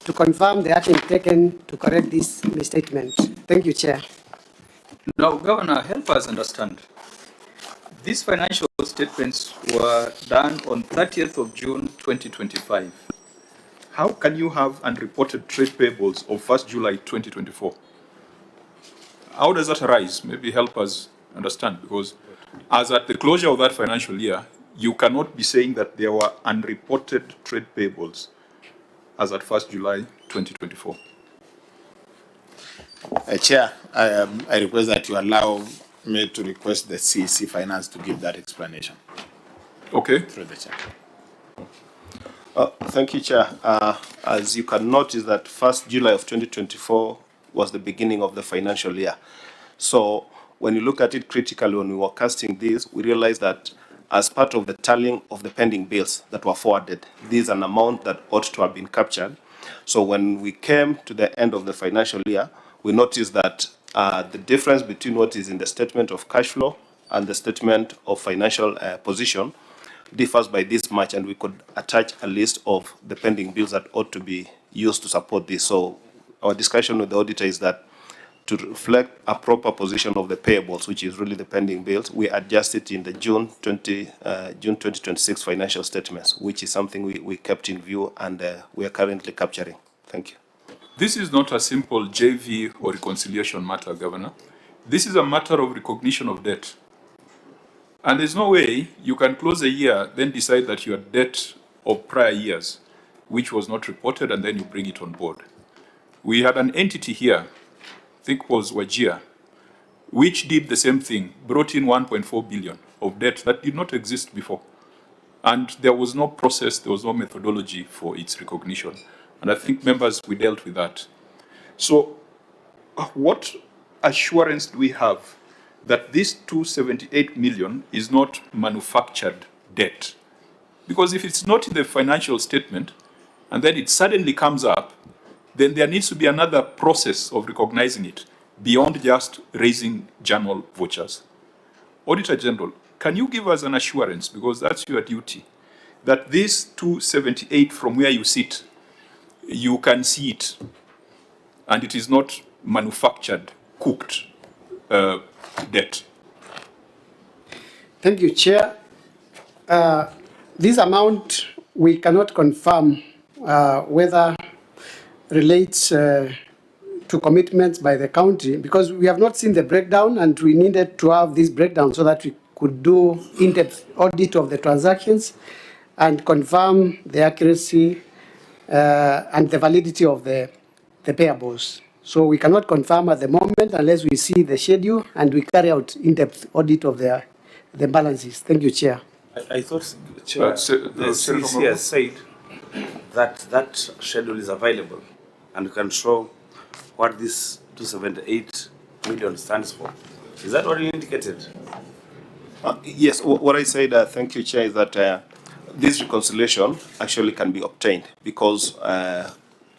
to confirm the action taken to correct this misstatement. Thank you, Chair. Now, Governor, help us understand. These financial statements were done on 30th of June 2025. How can you have unreported trade payables of 1st July 2024? How does that arise? Maybe help us understand, because as at the closure of that financial year, you cannot be saying that there were unreported trade payables as at 1st July 2024. Chair, I request that you allow me to request the CEC Finance to give that explanation. Okay. Through the Chair. Thank you, Chair. As you can notice that 1st July of 2024 was the beginning of the financial year. So when you look at it critically, when we were casting this, we realized that as part of the tallying of the pending bills that were forwarded, this is an amount that ought to have been captured. So when we came to the end of the financial year, we noticed that the difference between what is in the statement of cash flow and the statement of financial position differs by this much, and we could attach a list of the pending bills that ought to be used to support this. So our discussion with the auditor is that to reflect a proper position of the payables, which is really the pending bills, we adjust it in the June 2026 financial statements, which is something we kept in view and we are currently capturing. Thank you. This is not a simple JV or reconciliation matter, Governor. This is a matter of recognition of debt. And there's no way you can close a year, then decide that your debt of prior years, which was not reported, and then you bring it on board. We had an entity here, I think it was Wajir, which did the same thing, brought in 1.4 billion of debt that did not exist before. And there was no process, there was no methodology for its recognition. And I think, members, we dealt with that. So what assurance do we have that this 278 million is not manufactured debt? Because if it's not in the financial statement and then it suddenly comes up, then there needs to be another process of recognizing it beyond just raising journal vouchers. Auditor General, can you give us an assurance, because that's your duty, that this 278 from where you sit, you can see it, and it is not manufactured, cooked debt? Thank you, Chair. This amount, we cannot confirm whether relates to commitments by the county, because we have not seen the breakdown, and we needed to have this breakdown so that we could do in-depth audit of the transactions and confirm the accuracy and the validity of the payables. So we cannot confirm at the moment unless we see the schedule and we carry out in-depth audit of the balances. Thank you, Chair. I thought, Chair, the CEC has said that that schedule is available and can show what this 278 million stands for. Is that what you indicated? Yes, what I said, thank you, Chair, is that this reconciliation actually can be obtained because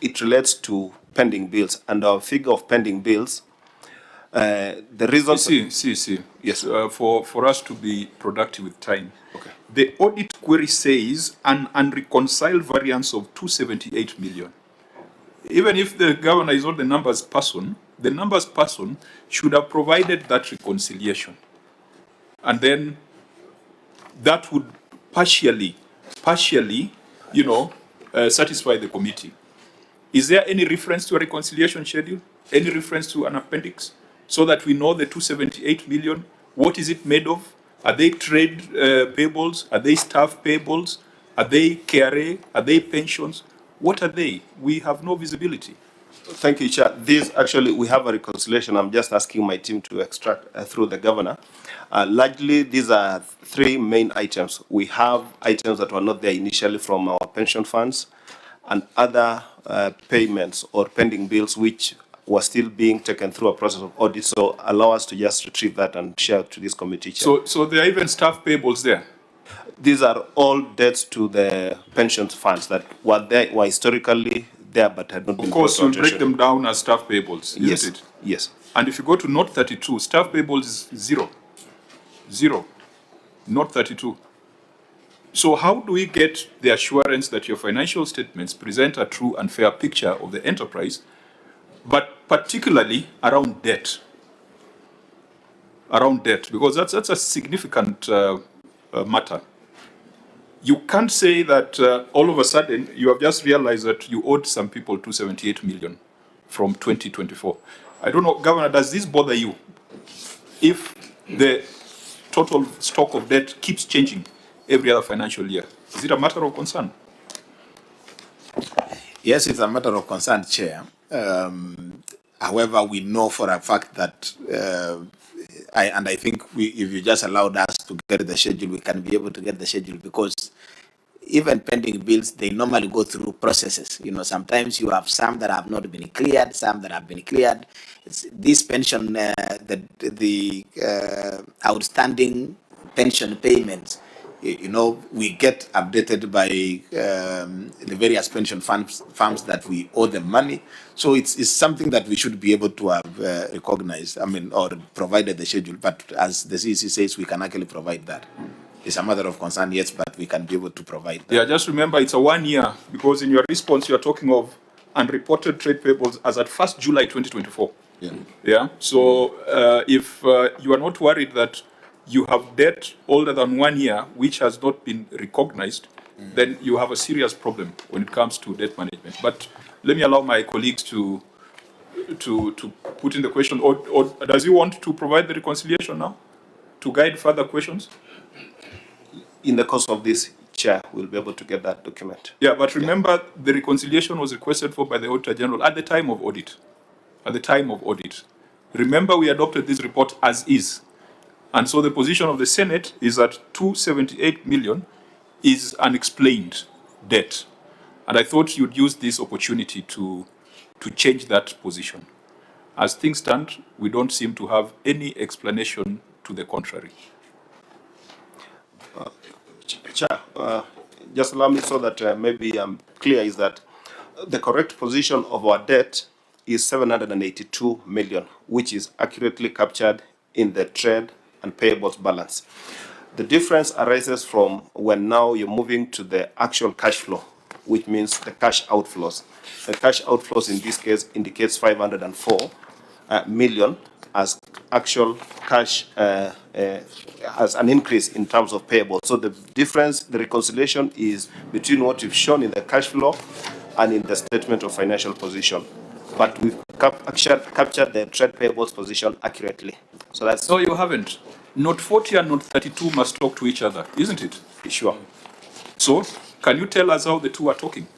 it relates to pending bills, and our figure of pending bills, the reason... See. Yes. For us to be productive with time, okay. The audit query says an unreconciled variance of 278 million. Even if the governor is not the numbers person, the numbers person should have provided that reconciliation. And then that would partially, satisfy the committee. Is there any reference to a reconciliation schedule? Any reference to an appendix? So that we know the 278 million, what is it made of? Are they trade payables? Are they staff payables? Are they KRA? Are they pensions? What are they? We have no visibility. Thank you, Chair. This actually, we have a reconciliation. I'm just asking my team to extract through the governor. Largely, these are three main items. We have items that were not there initially from our pension funds and other payments or pending bills which were still being taken through a process of audit. So allow us to just retrieve that and share to this committee, Chair. So there are even staff payables there? These are all debts to the pension funds that were historically there but had not been. Of course, you'll break them down as staff payables, isn't it? Yes. And if you go to note 32, staff payables is zero. Note 32. So how do we get the assurance that your financial statements present a true and fair picture of the enterprise, but particularly around debt? Around debt, because that's a significant matter. You can't say that all of a sudden you have just realized that you owed some people 278 million from 2024. I don't know, Governor, does this bother you? If the total stock of debt keeps changing every other financial year, is it a matter of concern? Yes, it's a matter of concern, Chair. However, we know for a fact that, I think if you just allowed us to get the schedule, we can be able to get the schedule, because even pending bills, they normally go through processes. You know, sometimes you have some that have not been cleared, some that have been cleared. This pension, the outstanding pension payments, you know, we get updated by the various pension firms that we owe them money. So it's something that we should be able to have recognized, or provided the schedule. But as the CEC says, we can actually provide that. It's a matter of concern, yes, but we can be able to provide that. Yeah, just remember it's a 1 year, because in your response you're talking of unreported trade payables as at 1st July 2024. Yeah. So if you are not worried that you have debt older than 1 year which has not been recognized, then you have a serious problem when it comes to debt management. But let me allow my colleagues to put in the question, or does he want to provide the reconciliation now to guide further questions? In the course of this, Chair, we'll be able to get that document. Yeah, but remember, the reconciliation was requested for by the Auditor General at the time of audit. At the time of audit. Remember, we adopted this report as is. And so the position of the Senate is that 278 million is unexplained debt. And I thought you'd use this opportunity to change that position. As things stand, we don't seem to have any explanation to the contrary. Chair, just allow me so that maybe I'm clear, is that the correct position of our debt is 782 million, which is accurately captured in the trade and payables balance. The difference arises from when now you're moving to the actual cash flow, which means the cash outflows. The cash outflows in this case indicates 504 million as actual cash as an increase in terms of payables. So the difference, the reconciliation, is between what you've shown in the cash flow and in the statement of financial position. But we've captured the trade payables position accurately. So that's... No, you haven't. Note 40 and Note 32 must talk to each other, isn't it? Sure. So, can you tell us how the two are talking?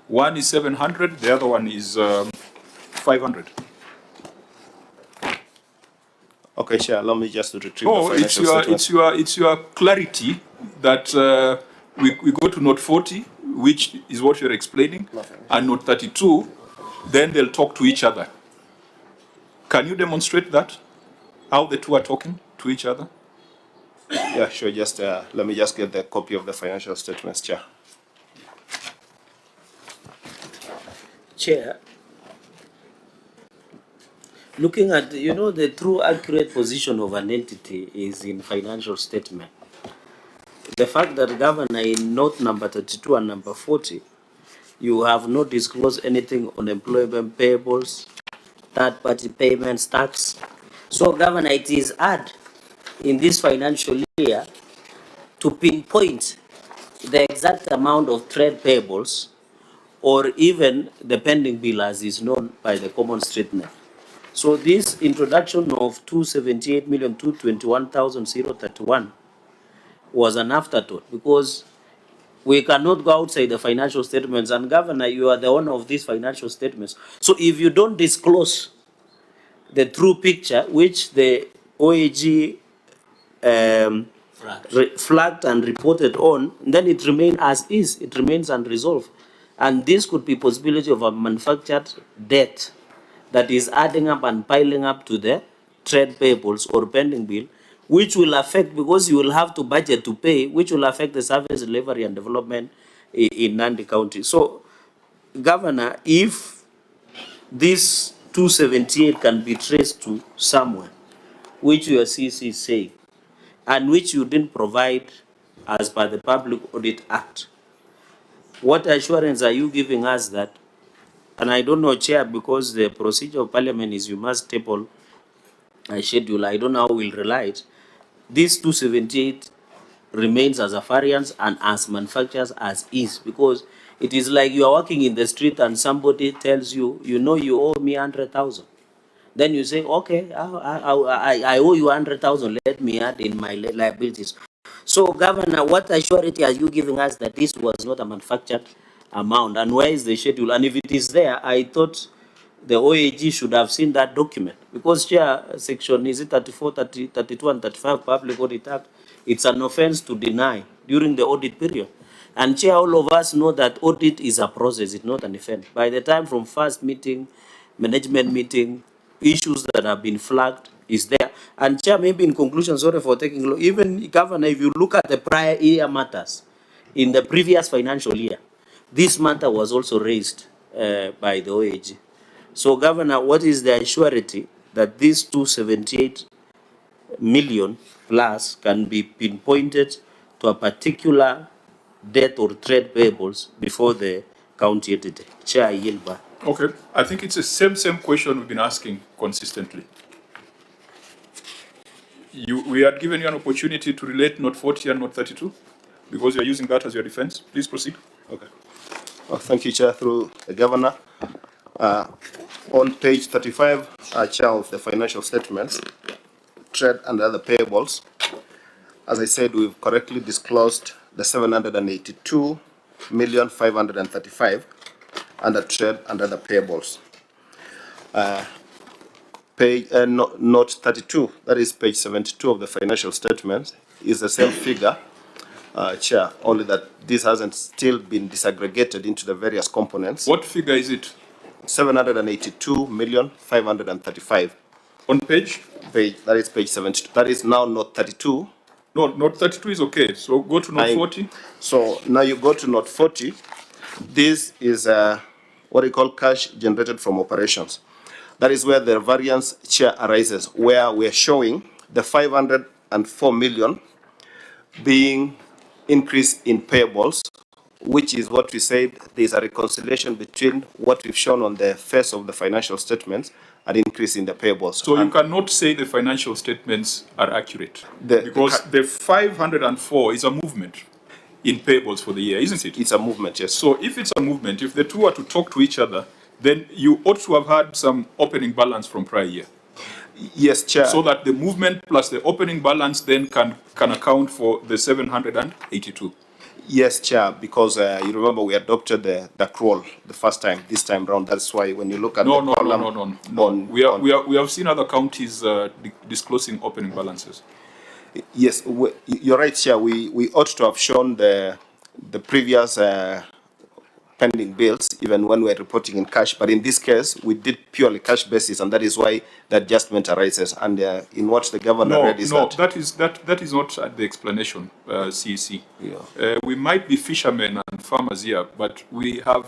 One is 700, the other one is 500. Okay, sure. Allow me just to retrieve the financial statement. It's your clarity that we go to Note 40, which is what you're explaining, and Note 32, then they'll talk to each other. Can you demonstrate that? How the two are talking to each other? Yeah, sure. Just let me just get the copy of the financial statements, Chair. Chair, looking at, the true accurate position of an entity is in financial statement. The fact that, Governor, in note number 32 and number 40, you have not disclosed anything on employment payables, third-party payments, tax. So, Governor, it is hard in this financial year to pinpoint the exact amount of trade payables or even the pending bill as is known by the common street name. So this introduction of 278,221,031 was an afterthought, because we cannot go outside the financial statements, and Governor, you are the owner of these financial statements. So if you don't disclose the true picture, which the OAG flagged and reported on, then it remains as is, it remains unresolved. And this could be possibility of a manufactured debt that is adding up and piling up to the trade payables or pending bill, which will affect, because you will have to budget to pay, which will affect the service delivery and development in Nandi County. So, Governor, if this 278 can be traced to somewhere, which your CC is saying, and which you didn't provide as per the Public Audit Act. What assurance are you giving us that, and I don't know, Chair, because the procedure of Parliament is you must table a schedule, I don't know how we'll rely it. This 278 remains as a variance and as manufacturers as is, because it is like you are walking in the street and somebody tells you, you know, you owe me 100,000. Then you say, okay, I owe you 100,000, let me add in my liabilities. So, Governor, what assurance are you giving us that this was not a manufactured amount, and where is the schedule? And if it is there, I thought the OAG should have seen that document, because Chair, section is it 34, 30, 32, and 35 Public Audit Act, it's an offense to deny during the audit period. And Chair, all of us know that audit is a process, it's not an event. By the time from first meeting, management meeting, issues that have been flagged is there. And Chair, maybe in conclusion, sorry for taking long, even Governor, if you look at the prior year matters, in the previous financial year, this matter was also raised by the OAG. So, Governor, what is the surety that these 278 million plus can be pinpointed to a particular debt or trade payables before the county entity? Chair, I yield back. Okay, I think it's the same question we've been asking consistently. We had given you an opportunity to relate Note 40 and Note 32 because you're using that as your defense. Please proceed. Okay. Well, thank you, Chair, through the Governor. On page 35, Chair, of the financial statements, trade and other payables, as I said, we've correctly disclosed the 782,535,000 under trade and other payables. Note 32, that is page 72 of the financial statements, is the same figure, Chair, only that this hasn't still been disaggregated into the various components. What figure is it? 782,535,000. On page? That is page 72. That is now Note 32. No, Note 32 is okay. So go to Note 40. So now you go to Note 40. This is what we call cash generated from operations. That is where the variance, Chair, arises, where we're showing the 504 million being increase in payables, which is what we said there's a reconciliation between what we've shown on the face of the financial statements and increase in the payables. So you cannot say the financial statements are accurate because the 504 is a movement in payables for the year, isn't it? It's a movement, yes. So if it's a movement, if the two are to talk to each other, then you ought to have had some opening balance from prior year. Yes, Chair. So that the movement plus the opening balance then can account for the 782. Yes, Chair, because you remember we adopted the accrual the first time, this time round. That's why when you look at No. We have seen other counties disclosing opening balances. Yes, you're right, Chair. We ought to have shown the previous pending bills, even when we're reporting in cash. But in this case, we did purely cash basis, and that is why the adjustment arises. And in what the Governor read is that is not the explanation, CEC. Yeah. We might be fishermen and farmers here, but we have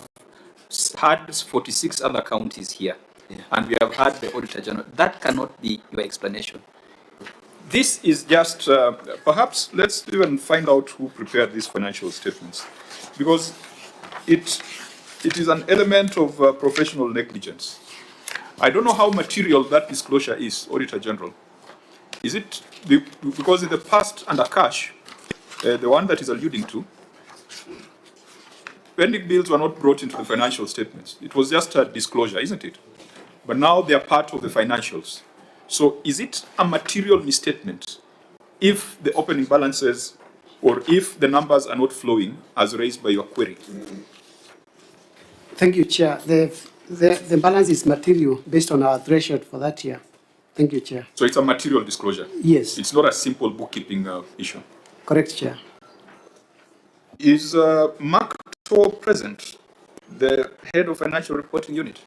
had 46 other counties here, and we have had the Auditor General. That cannot be your explanation. This is just, perhaps let's even find out who prepared these financial statements, because it is an element of professional negligence. I don't know how material that disclosure is, Auditor General. Is it, because in the past under cash, the one that is alluding to, pending bills were not brought into the financial statements. It was just a disclosure, isn't it? But now they are part of the financials. So is it a material misstatement if the opening balances or if the numbers are not flowing as raised by your query? Thank you, Chair. The balance is material based on our threshold for that year. Thank you, Chair. So it's a material disclosure? Yes. It's not a simple bookkeeping issue? Correct, Chair. Is Mark Tour present, the head of financial reporting unit?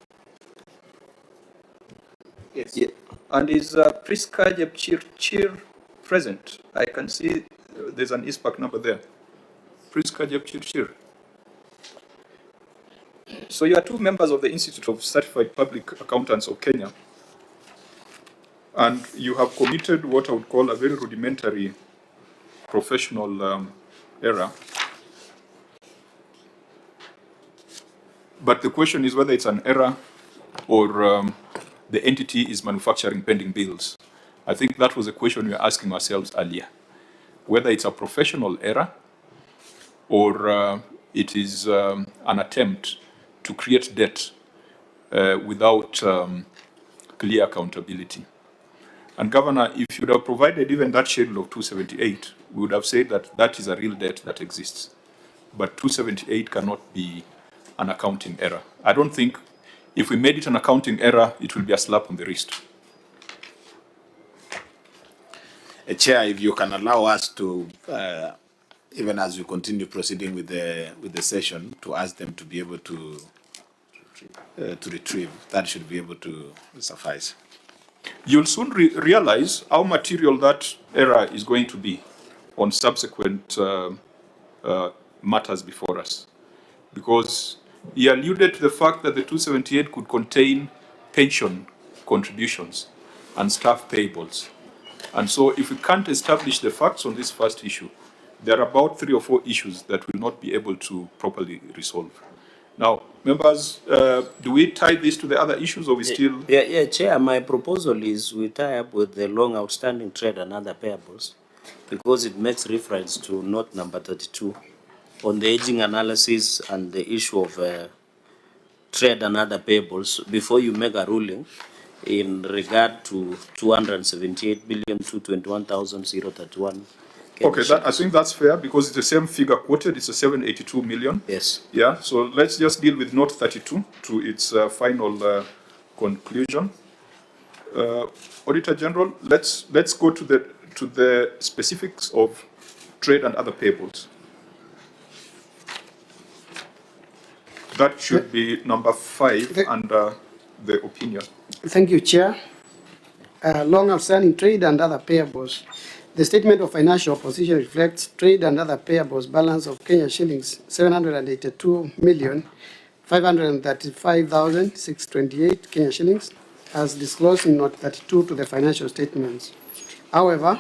Yes. Yeah. And is Priska Jepchirchir present? I can see there's an ISPAC number there. Priska Jepchirchir. So you are two members of the Institute of Certified Public Accountants of Kenya, and you have committed what I would call a very rudimentary professional error. But the question is whether it's an error or the entity is manufacturing pending bills. I think that was a question we were asking ourselves earlier, whether it's a professional error or it is an attempt to create debt without clear accountability. And Governor, if you would have provided even that schedule of 278, we would have said that that is a real debt that exists. But 278 cannot be an accounting error. I don't think if we made it an accounting error, it will be a slap on the wrist. Chair, if you can allow us to, even as we continue proceeding with the session, to ask them to be able to retrieve, that should be able to suffice. You'll soon realize how material that error is going to be on subsequent matters before us. Because he alluded to the fact that the 278 could contain pension contributions and staff payables. And so if we can't establish the facts on this first issue, there are about 3 or 4 issues that will not be able to properly resolve. Now, members, do we tie this to the other issues or we still? Yeah, Chair, my proposal is we tie up with the long outstanding trade and other payables because it makes reference to note number 32 on the aging analysis and the issue of trade and other payables before you make a ruling in regard to 278,221,031. Okay, I think that's fair because it's the same figure quoted. It's a 782 million. Yes. Yeah. So let's just deal with note 32 to its final conclusion. Auditor General, let's go to the specifics of trade and other payables. That should be number 5 under the opinion. Thank you, Chair. Long outstanding trade and other payables. The statement of financial position reflects trade and other payables balance of Kenya shillings 782,535,628 Kenya shillings, as disclosed in note 32 to the financial statements. However,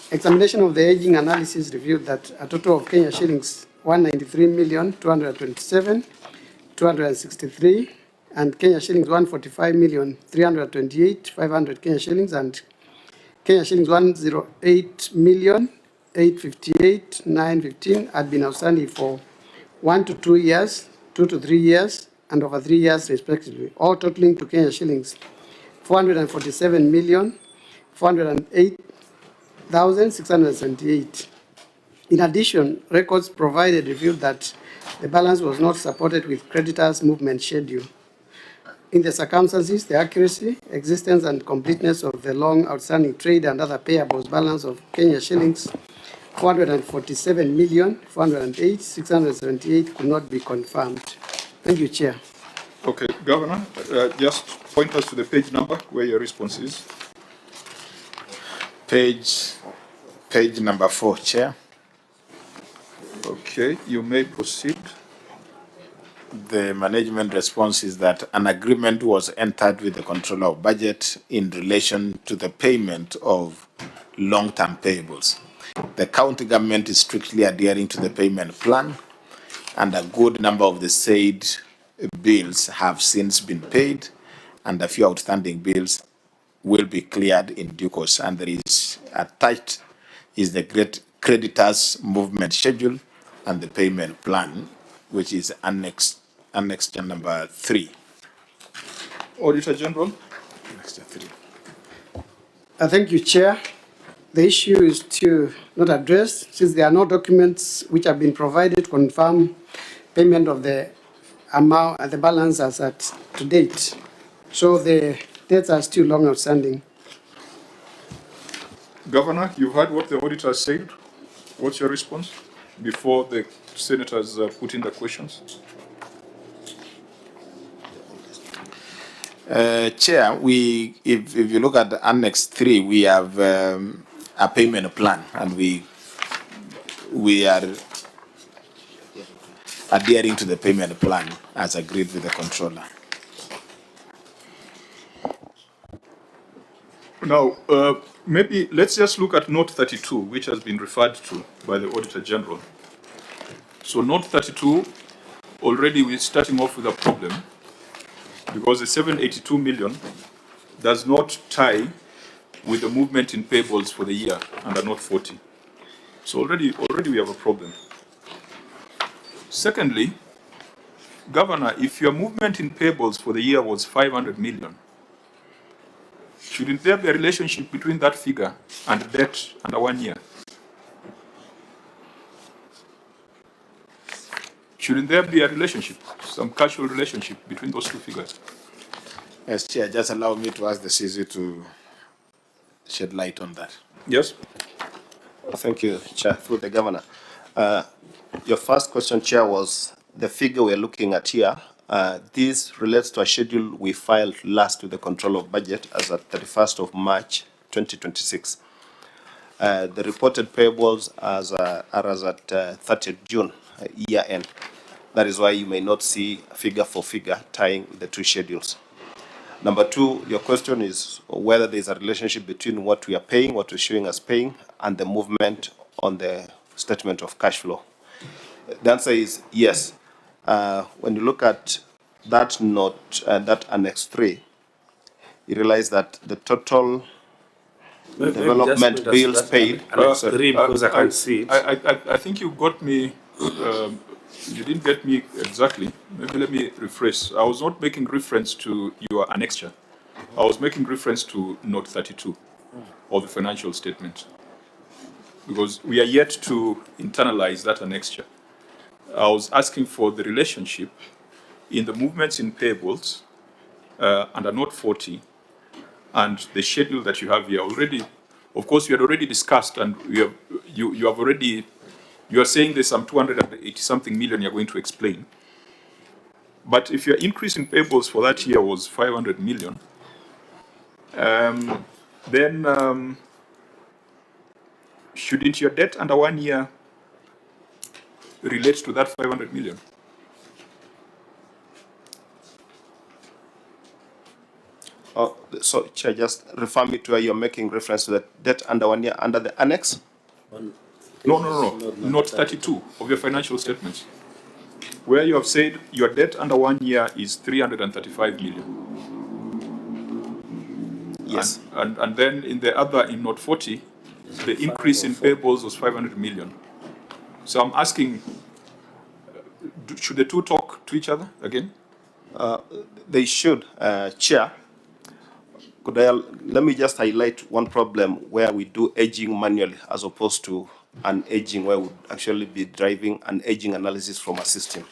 examination of the aging analysis revealed that a total of Kenya shillings 193,227,263 and Kenya shillings 145,328,500 Kenya shillings and Kenya shillings 108,858,915 had been outstanding for 1 to 2 years, 2 to 3 years, and over 3 years respectively, all totaling to Kenya shillings 447,408,678. In addition, records provided revealed that the balance was not supported with creditors' movement schedule. In the circumstances, the accuracy, existence, and completeness of the long outstanding trade and other payables balance of Kenya shillings 447,408,678 could not be confirmed. Thank you, Chair. Okay, Governor, just point us to the page number where your response is. Page number 4, Chair. Okay, you may proceed. The management response is that an agreement was entered with the controller of budget in relation to the payment of long-term payables. The county government is strictly adhering to the payment plan, and a good number of the said bills have since been paid, and a few outstanding bills will be cleared in due course. And there is attached is the creditors movement schedule and the payment plan, which is annexed number 3. Auditor General. Annexed 3. Thank you, Chair. The issue is still not addressed since there are no documents which have been provided to confirm payment of the amount and the balance as at to date. So the debts are still long outstanding. Governor, you've heard what the auditor said. What's your response before the senators put in the questions? Chair, if you look at the Annex 3, we have a payment plan, and we are adhering to the payment plan as agreed with the controller. Now, maybe let's just look at note 32, which has been referred to by the Auditor General. So note 32, already we're starting off with a problem because the 782 million does not tie with the movement in payables for the year under note 40. So already we have a problem. Secondly, Governor, if your movement in payables for the year was 500 million, shouldn't there be a relationship between that figure and debt under 1 year? Shouldn't there be a relationship, some casual relationship between those two figures? Yes, Chair, just allow me to ask the CZ to shed light on that. Yes. Thank you, Chair, through the Governor. Your first question, Chair, was the figure we're looking at here. This relates to a schedule we filed last with the Control of Budget as at 31st of March 2026. The reported payables are as at 30th June, year end. That is why you may not see figure for figure tying the two schedules. Number two, your question is whether there's a relationship between what we are paying, what we're showing as paying, and the movement on the statement of cash flow. The answer is yes. When you look at that note, that Annex 3, you realize that the total development bills paid. Annex 3, because I can't see it. I think you got me, you didn't get me exactly. Maybe let me rephrase. I was not making reference to your annexure. I was making reference to note 32 of the financial statement, because we are yet to internalize that annexure. I was asking for the relationship in the movements in payables under note 40 and the schedule that you have here already. Of course, we had already discussed, and you have already, you are saying there's some 280 something million you're going to explain. But if your increase in payables for that year was 500 million, then shouldn't your debt under 1 year relate to that 500 million? So, Chair, just refer me to where you're making reference to the debt under 1 year under the annex? No. Note 32 of your financial statements, where you have said your debt under 1 year is 335 million. Yes. And then in the other, in note 40, the increase in payables was 500 million. So I'm asking, should the two talk to each other again? They should, Chair. Let me just highlight one problem where we do aging manually as opposed to an aging where we would actually be driving an aging analysis from a system.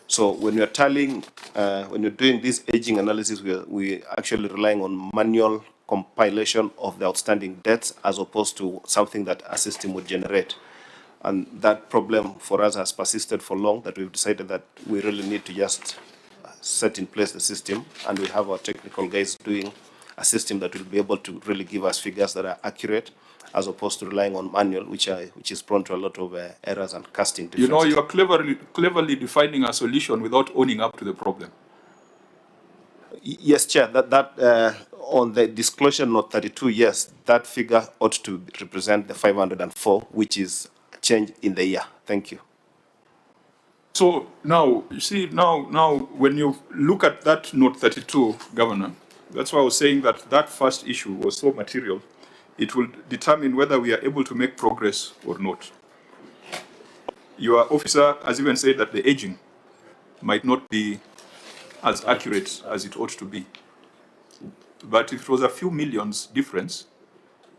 So when you're tallying, when you're doing this aging analysis, we're actually relying on manual compilation of the outstanding debts as opposed to something that a system would generate. And that problem for us has persisted for long, that we've decided that we really need to just set in place the system, and we have our technical guys doing a system that will be able to really give us figures that are accurate, as opposed to relying on manual, which is prone to a lot of errors and casting differences. You know, you are cleverly defining a solution without owning up to the problem. Yes, Chair, that on the disclosure note 32, yes, that figure ought to represent the 504, which is a change in the year. Thank you. So now, you see, now when you look at that note 32, Governor, that's why I was saying that that first issue was so material. It will determine whether we are able to make progress or not. Your officer has even said that the aging might not be as accurate as it ought to be. But if it was a few millions difference,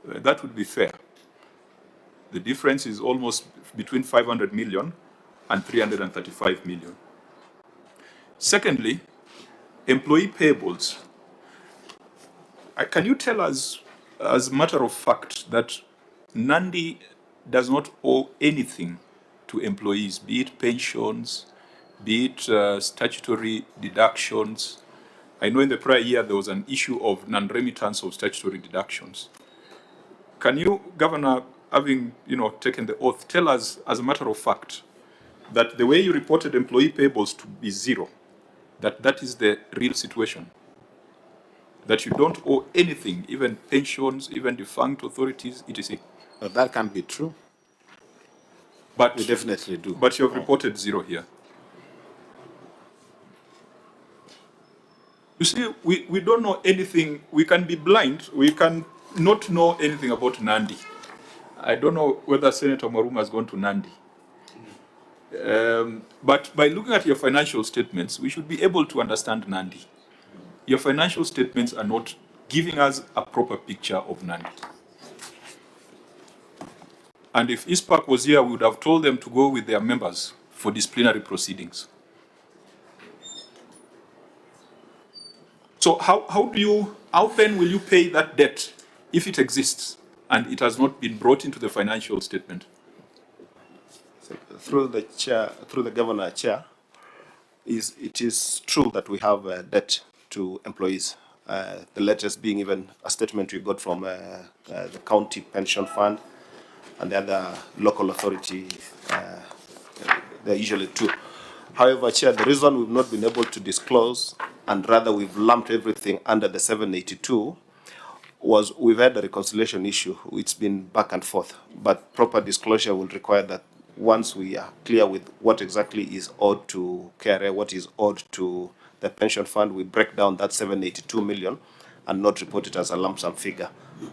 that would be fair. The difference is almost between 500 million and 335 million. Secondly, employee payables. Can you tell us, as a matter of fact, that Nandi does not owe anything to employees, be it pensions, be it statutory deductions? I know in the prior year there was an issue of non-remittance of statutory deductions. Can you, Governor, having taken the oath, tell us, as a matter of fact, that the way you reported employee payables to be zero, that is the real situation? That you don't owe anything, even pensions, even defunct authorities, etc. That can't be true. But We definitely do. But you have reported zero here. You see, we don't know anything. We can be blind. We can not know anything about Nandi. I don't know whether Senator Maruma has gone to Nandi. But by looking at your financial statements, we should be able to understand Nandi. Your financial statements are not giving us a proper picture of Nandi. And if ISPAC was here, we would have told them to go with their members for disciplinary proceedings. So how then will you pay that debt if it exists and it has not been brought into the financial statement? Through the chair, through the governor chair, it is true that we have debt to employees. The latest being even a statement we got from the county pension fund and the other local authority. There are usually two. However, Chair, the reason we've not been able to disclose and rather we've lumped everything under the 782 was we've had a reconciliation issue. It's been back and forth, but proper disclosure will require that once we are clear with what exactly is owed to KRA, what is owed to the pension fund, we break down that 782 million and not report it as a lump sum figure.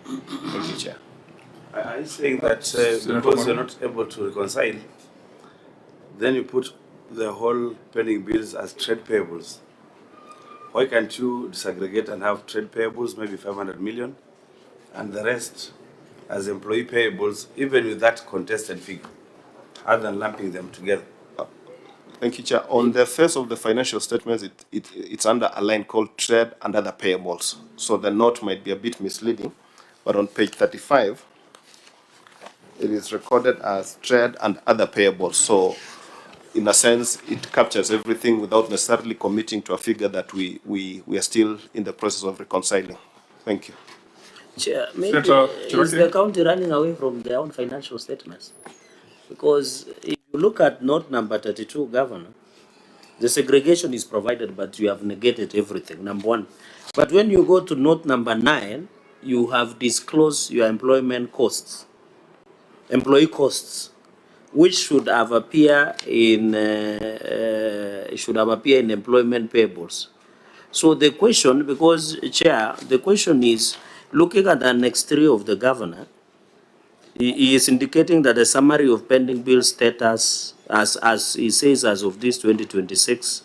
Thank you, Chair. Are you saying that because you're not able to reconcile, then you put the whole pending bills as trade payables? Why can't you disaggregate and have trade payables, maybe 500 million, and the rest as employee payables, even with that contested figure, other than lumping them together? Thank you, Chair. On the face of the financial statements, it's under a line called trade and other payables. So the note might be a bit misleading, but on page 35, it is recorded as trade and other payables. So in a sense, it captures everything without necessarily committing to a figure that we are still in the process of reconciling. Thank you. Chair, maybe is the county running away from their own financial statements? Because if you look at note number 32, Governor, the segregation is provided, but you have negated everything, number one. But when you go to note number 9, you have disclosed your employment costs, employee costs, which should have appear in employment payables. So the question, because Chair, the question is looking at Annex 3 of the Governor. He is indicating that a summary of pending bill status, as he says, as of this 2026,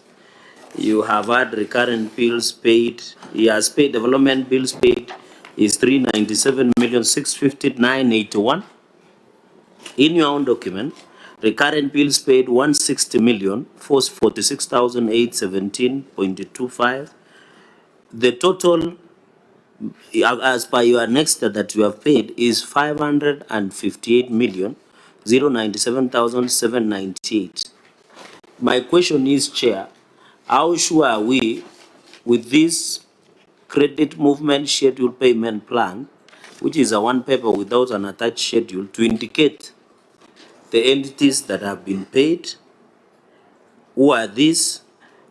you have had recurrent bills paid. He has paid development bills paid is 397,659,81. In your own document, recurrent bills paid 160,446,817.25. The total, as per your next that you have paid, is 558,097,798. My question is, Chair, how sure are we with this credit movement schedule payment plan, which is a one paper without an attached schedule, to indicate the entities that have been paid, who are these,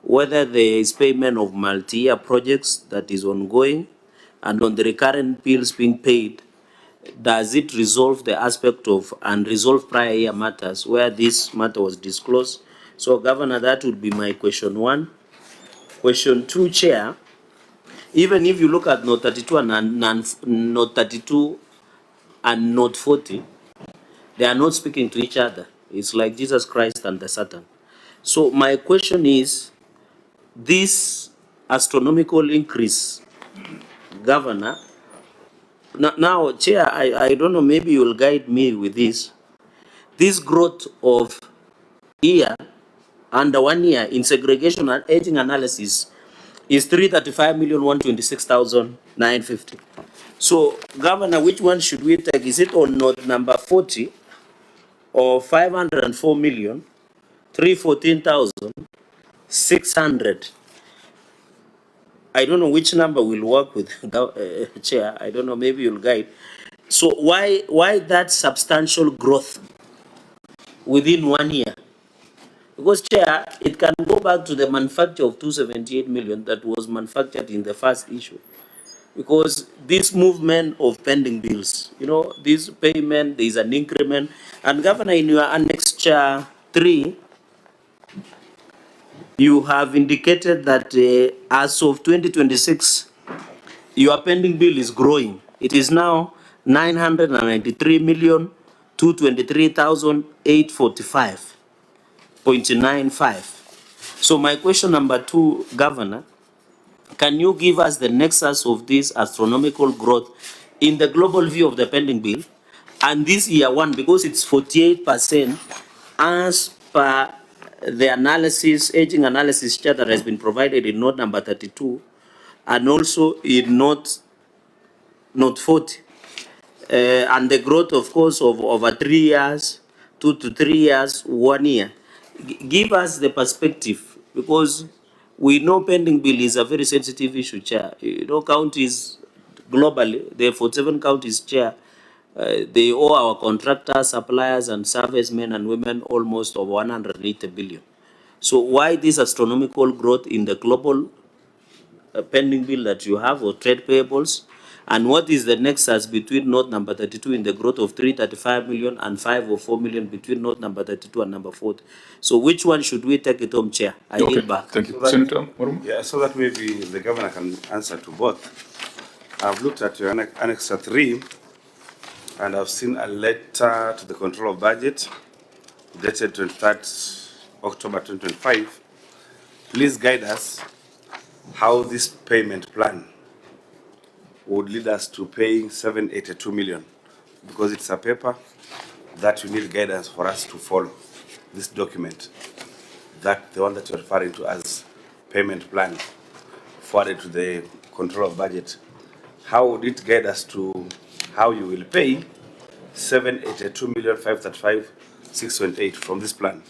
whether there is payment of multi-year projects that is ongoing, and on the recurrent bills being paid, does it resolve the aspect of unresolved prior year matters where this matter was disclosed? So, Governor, that would be my question 1. Question 2, Chair, even if you look at note 32 and note 32 and note 40, they are not speaking to each other. It's like Jesus Christ and the Satan. So my question is, this astronomical increase, Governor, now, Chair, I don't know, maybe you'll guide me with this. This growth of year under 1 year in segregation and aging analysis is 335,126,950. So, Governor, which one should we take? Is it on note number 40 or 504,314,600? I don't know which number will work with, Chair. I don't know, maybe you'll guide. So why that substantial growth within 1 year? Because, Chair, it can go back to the manufacture of 278 million that was manufactured in the first issue. Because this movement of pending bills, you know, this payment, there is an increment. And Governor, in your annex picture 3, you have indicated that as of 2026, your pending bill is growing. It is now 993,223,845.95. So my question number 2, Governor, can you give us the nexus of this astronomical growth in the global view of the pending bill and this year one, because it's 48% as per the analysis, aging analysis chart that has been provided in note number 32 and also in note 40. And the growth, of course, of over 3 years, 2 to 3 years, 1 year. Give us the perspective, because we know pending bill is a very sensitive issue, Chair. You know, counties globally, the 47 counties, Chair, they owe our contractors, suppliers, and servicemen and women almost over 180 billion. So why this astronomical growth in the global pending bill that you have, or trade payables? And what is the nexus between note number 32 in the growth of 335 million and 504 million between note number 32 and number 40? So which one should we take it home, Chair? I yield back. Thank you. So that- Senator Morum? Yeah, so that maybe the governor can answer to both. I've looked at your Annex 3, and I've seen a letter to the Control of Budget dated 23rd October 2025. Please guide us how this payment plan would lead us to paying 782 million, because it's a paper that you need guidance for us to follow. This document, that the one that you're referring to as payment plan, forwarded to the Control of Budget, how would it guide us to how you will pay 782,535,628 from this plan?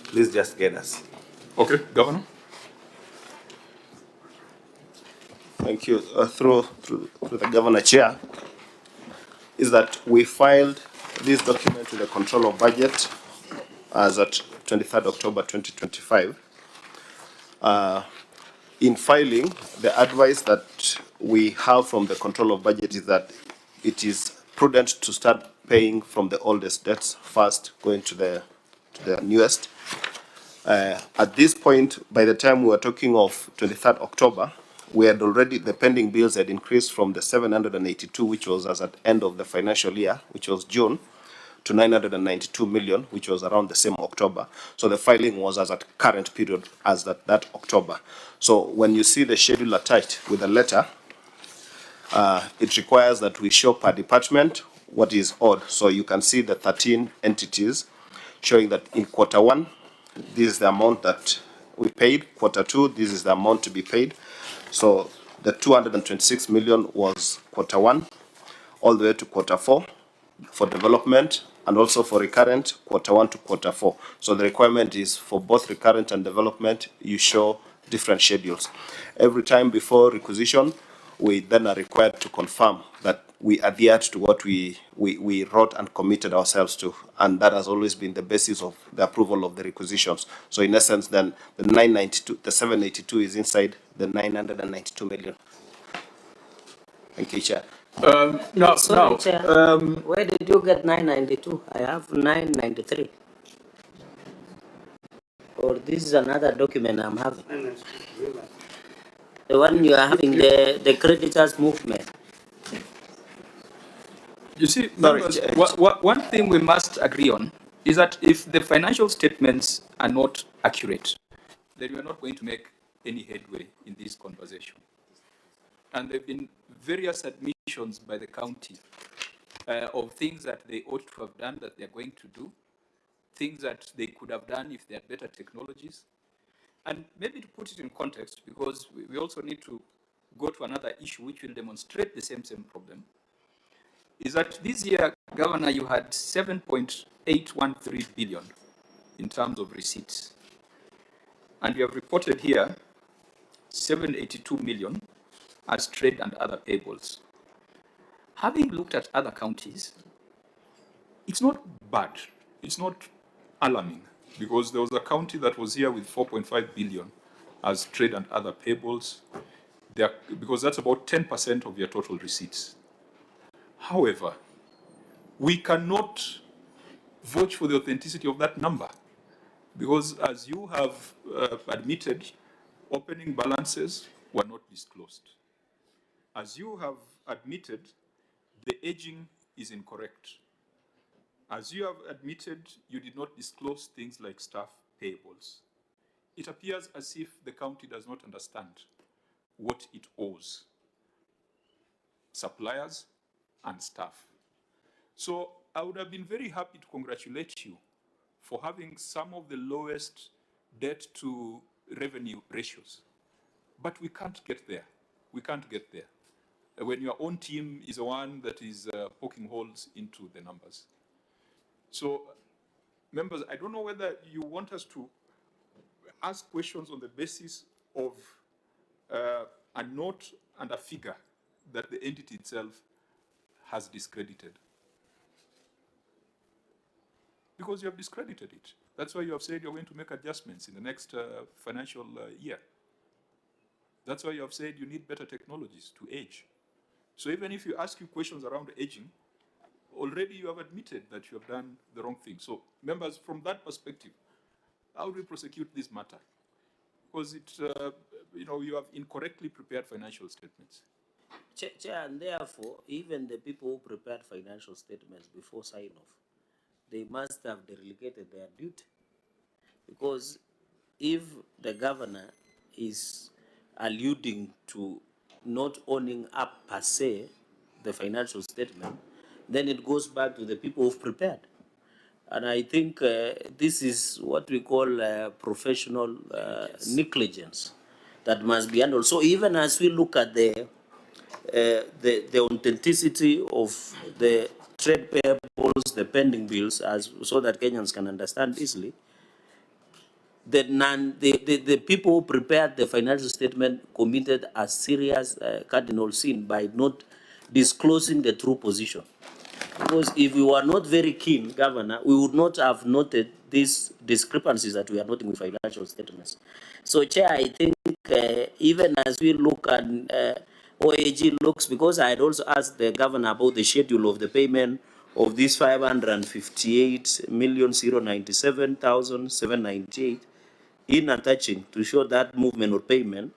Please just guide us. Okay, Governor? Thank you. Through the Governor Chair, is that we filed this document to the Control of Budget as at 23rd October 2025. In filing, the advice that we have from the Control of Budget is that it is prudent to start paying from the oldest debts first, going to the newest. At this point, by the time we were talking of 23rd October, we had already, the pending bills had increased from the 782, which was as at end of the financial year, which was June, to 992 million, which was around the same October. So the filing was as at current period as that October. So when you see the schedule attached with the letter, it requires that we show per department what is owed. So you can see the 13 entities showing that in quarter 1, this is the amount that we paid. Quarter 2, this is the amount to be paid. So the 226 million was quarter 1, all the way to quarter 4 for development, and also for recurrent, quarter 1 to quarter 4. So the requirement is for both recurrent and development, you show different schedules. Every time before requisition, we then are required to confirm that we adhered to what we wrote and committed ourselves to, and that has always been the basis of the approval of the requisitions. So in essence, then the 992, the 782 is inside the 992 million. Thank you, Chair. Sorry, Chair. Where did you get 992? I have 993. Or this is another document I'm having. The one you are having, the creditors movement. You see, members, one thing we must agree on is that if the financial statements are not accurate, then we are not going to make any headway in this conversation. And there have been various admissions by the county of things that they ought to have done that they're going to do, things that they could have done if they had better technologies. And maybe to put it in context, because we also need to go to another issue which will demonstrate the same problem, is that this year, Governor, you had 7.813 billion in terms of receipts. And you have reported here 782 million as trade and other payables. Having looked at other counties, it's not bad, it's not alarming, because there was a county that was here with 4.5 billion as trade and other payables, because that's about 10% of your total receipts. However, we cannot vouch for the authenticity of that number. Because as you have admitted, opening balances were not disclosed. As you have admitted, the aging is incorrect. As you have admitted, you did not disclose things like staff payables. It appears as if the county does not understand what it owes suppliers and staff. So I would have been very happy to congratulate you for having some of the lowest debt to revenue ratios. But we can't get there. We can't get there. When your own team is the one that is poking holes into the numbers. So, members, I don't know whether you want us to ask questions on the basis of a note and a figure that the entity itself has discredited. Because you have discredited it. That's why you have said you're going to make adjustments in the next financial year. That's why you have said you need better technologies to age. So even if you ask you questions around aging, already you have admitted that you have done the wrong thing. So members, from that perspective, how do we prosecute this matter? Because it, you have incorrectly prepared financial statements. Chair, and therefore, even the people who prepared financial statements before sign-off, they must have delegated their duty. Because if the governor is alluding to not owning up per se the financial statement, then it goes back to the people who've prepared. And I think this is what we call professional negligence that must be handled. So even as we look at the authenticity of the trade payables, the pending bills, so that Kenyans can understand easily, the people who prepared the financial statement committed a serious cardinal sin by not disclosing the true position. Because if we were not very keen, Governor, we would not have noted these discrepancies that we are noting with financial statements. So, Chair, I think even as we look at OAG looks, because I had also asked the Governor about the schedule of the payment of these 558,097,798 in attaching to show that movement or payment.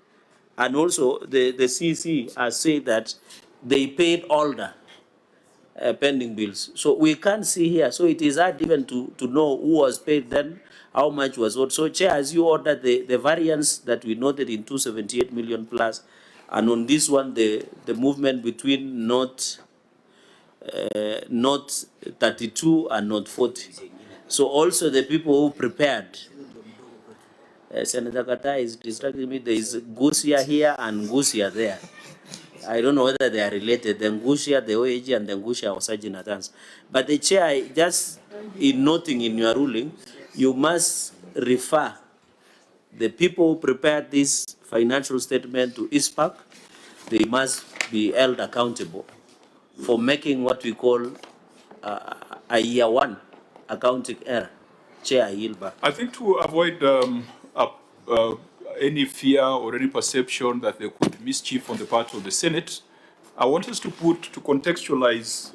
And also the CC has said that they paid all the pending bills. So we can't see here. So it is hard even to know who was paid then, how much was owed. So Chair, as you ordered the variance that we noted in 278 million plus, and on this one, the movement between not 32 and not 40. So also the people who prepared, Senator Kata is distracting me, there is Gusia here and Gusia there. I don't know whether they are related, the Ngusia, the OAG, and the Ngusia or Sergeant Advance. But the Chair, just in noting in your ruling, you must refer the people who prepared this financial statement to ISPAC. They must be held accountable for making what we call a year one accounting error. Chair, I yield back. I think to avoid any fear or any perception that there could be mischief on the part of the Senate, I want us to contextualize